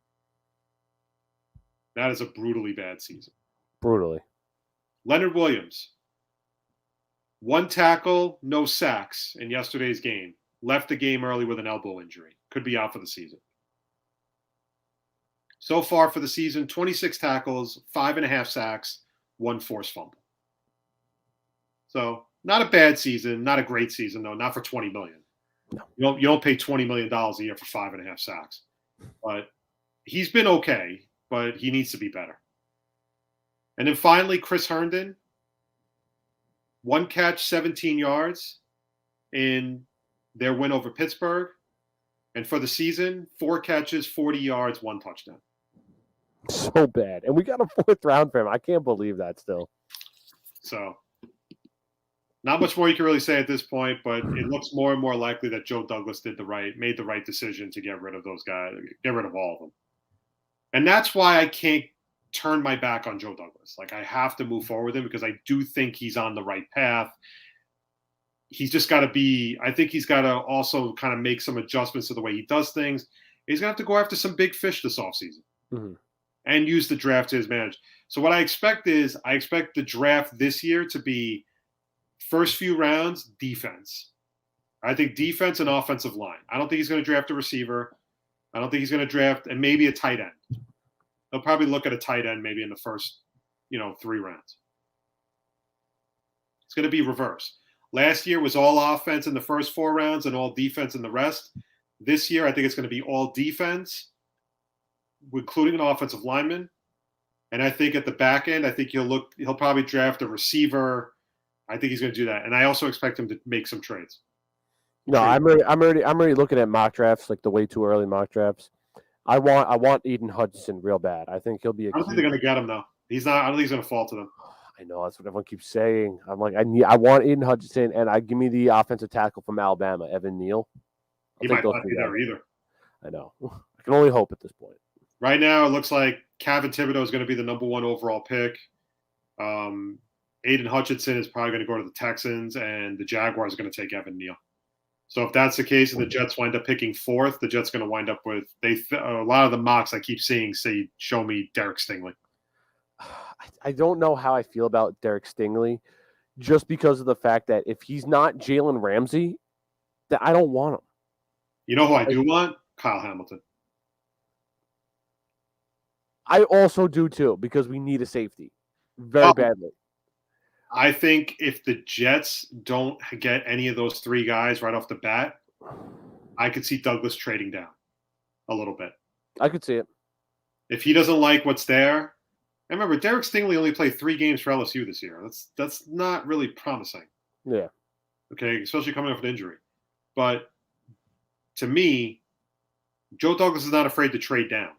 That is a brutally bad season. Brutally. Leonard Williams, 1 tackle, no sacks in yesterday's game. Left the game early with an elbow injury. Could be out for the season. So far for the season, 26 tackles, 5.5 sacks, 1 forced fumble. So not a bad season, not a great season though, not for $20 million. No. You don't pay $20 million a year for 5.5 sacks. But he's been okay, but he needs to be better. And then finally, Chris Herndon, 1 catch, 17 yards in their win over Pittsburgh. And for the season, 4 catches, 40 yards, 1 touchdown. So bad. And we got a 4th round for him. I can't believe that still. So not much more you can really say at this point, but it looks more and more likely that Joe Douglas made the right decision to get rid of those guys, get rid of all of them. And that's why I can't turn my back on Joe Douglas. I have to move forward with him because I do think he's on the right path. He's just got to I think he's got to also kind of make some adjustments to the way he does things. He's going to have to go after some big fish this offseason and use the draft to his advantage. So what I expect the draft this year to be first few rounds, defense. I think defense and offensive line. I don't think he's going to draft a receiver. I don't think he's going to draft, and maybe a tight end. He'll probably look at a tight end maybe in the first, 3 rounds. It's going to be reverse. Last year was all offense in the first 4 rounds and all defense in the rest. This year, I think it's going to be all defense, including an offensive lineman. And I think at the back end, I think he'll probably draft a receiver. I think he's going to do that. And I also expect him to make some trades. No, I'm already looking at mock drafts, like the way too early mock drafts. I want Aiden Hutchinson real bad. I think he'll be a I don't think key. they're going to get him though. He's not. I don't think he's going to fall to them. I know that's what everyone keeps saying. I'm like, I want Aiden Hutchinson, and I give me the offensive tackle from Alabama, Evan Neal. He might not be there either. I know. I can only hope at this point. Right now, it looks like Kevin Thibodeau is going to be the number 1 overall pick. Aiden Hutchinson is probably going to go to the Texans, and the Jaguars are going to take Evan Neal. So if that's the case, and the Jets wind up picking 4th, the Jets are going to wind up with a lot of the mocks I keep seeing say show me Derek Stingley. I don't know how I feel about Derek Stingley, just because of the fact that if he's not Jalen Ramsey, that I don't want him. You know who I do want? Kyle Hamilton. I also do too, because we need a safety very badly. I think if the Jets don't get any of those 3 guys right off the bat, I could see Douglas trading down a little bit. I could see it. If he doesn't like what's there, and remember, Derek Stingley only played 3 games for LSU this year. That's not really promising. Yeah. Okay, especially coming off an injury. But to me, Joe Douglas is not afraid to trade down.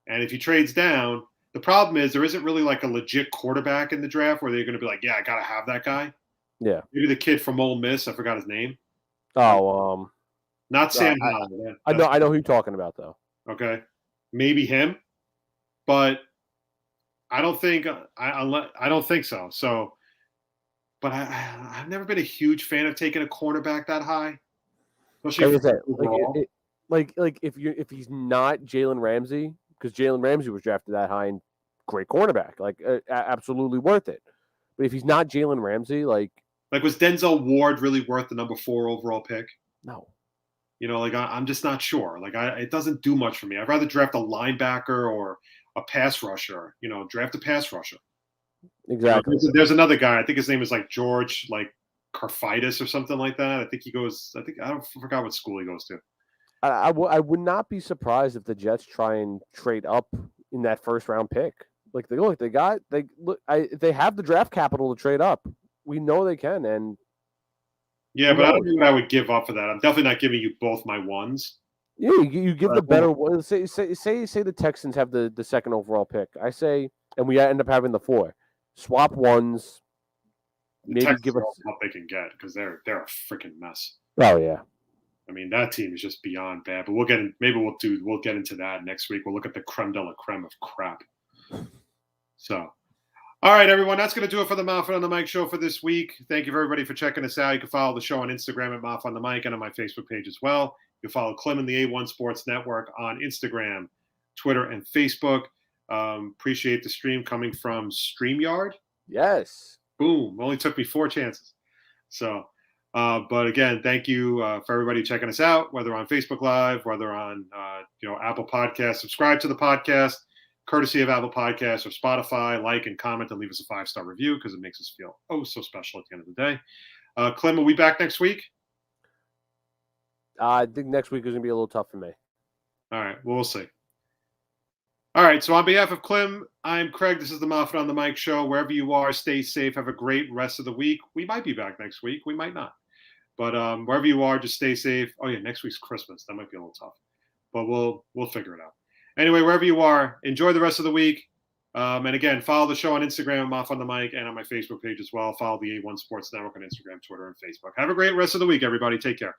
And if he trades down, the problem is there isn't really like a legit quarterback in the draft where they're going to be like, yeah, I got to have that guy. Yeah. Maybe the kid from Ole Miss. I forgot his name. Oh, not Sam Howell. I know who you're talking about, though. Okay. Maybe him. But I don't think I don't think so. So, but I've never been a huge fan of taking a cornerback that high. Especially like if he's not Jalen Ramsey, because Jalen Ramsey was drafted that high and great cornerback, like absolutely worth it. But if he's not Jalen Ramsey, like was Denzel Ward really worth the number 4 overall pick? No. You know, like I'm just not sure. Like it doesn't do much for me. I'd rather draft a linebacker or a pass rusher. You know, draft a pass rusher. Exactly. You know, there's another guy. I think his name is like George, like Karfaitis or something like that. I think he goes. I forgot what school he goes to. I would not be surprised if the Jets try and trade up in that first round pick. Like they have the draft capital to trade up. We know they can, and yeah, but I don't think I would give up for that. I'm definitely not giving you both my ones. Yeah, you give the better one. Say the Texans have the 2nd overall pick. I say, and we end up having the 4. Swap ones. Maybe give us what they can get, because they're a freaking mess. Oh yeah. I mean, that team is just beyond bad. But we'll get into that next week. We'll look at the creme de la creme of crap. So, all right, everyone, that's going to do it for the Moffett on the Mic show for this week. Thank you, everybody, for checking us out. You can follow the show on Instagram at Moff on the Mic and on my Facebook page as well. You can follow Klim and the A1 Sports Network on Instagram, Twitter, and Facebook. Appreciate the stream coming from StreamYard. Yes. Boom. Only took me 4 chances. So, but again, thank you for everybody checking us out, whether on Facebook Live, whether on Apple Podcasts. Subscribe to the podcast, courtesy of Apple Podcasts or Spotify. Like and comment and leave us a 5-star review, because it makes us feel so special at the end of the day. Klim, will we be back next week? I think next week is going to be a little tough for me. All right. Well, we'll see. All right. So on behalf of Klim, I'm Craig. This is the Moffett on the Mic show. Wherever you are, stay safe. Have a great rest of the week. We might be back next week. We might not. But wherever you are, just stay safe. Oh, yeah. Next week's Christmas. That might be a little tough. But we'll figure it out. Anyway, wherever you are, enjoy the rest of the week. And again, follow the show on Instagram, Moff on the Mic, and on my Facebook page as well. Follow the A1 Sports Network on Instagram, Twitter, and Facebook. Have a great rest of the week, everybody. Take care.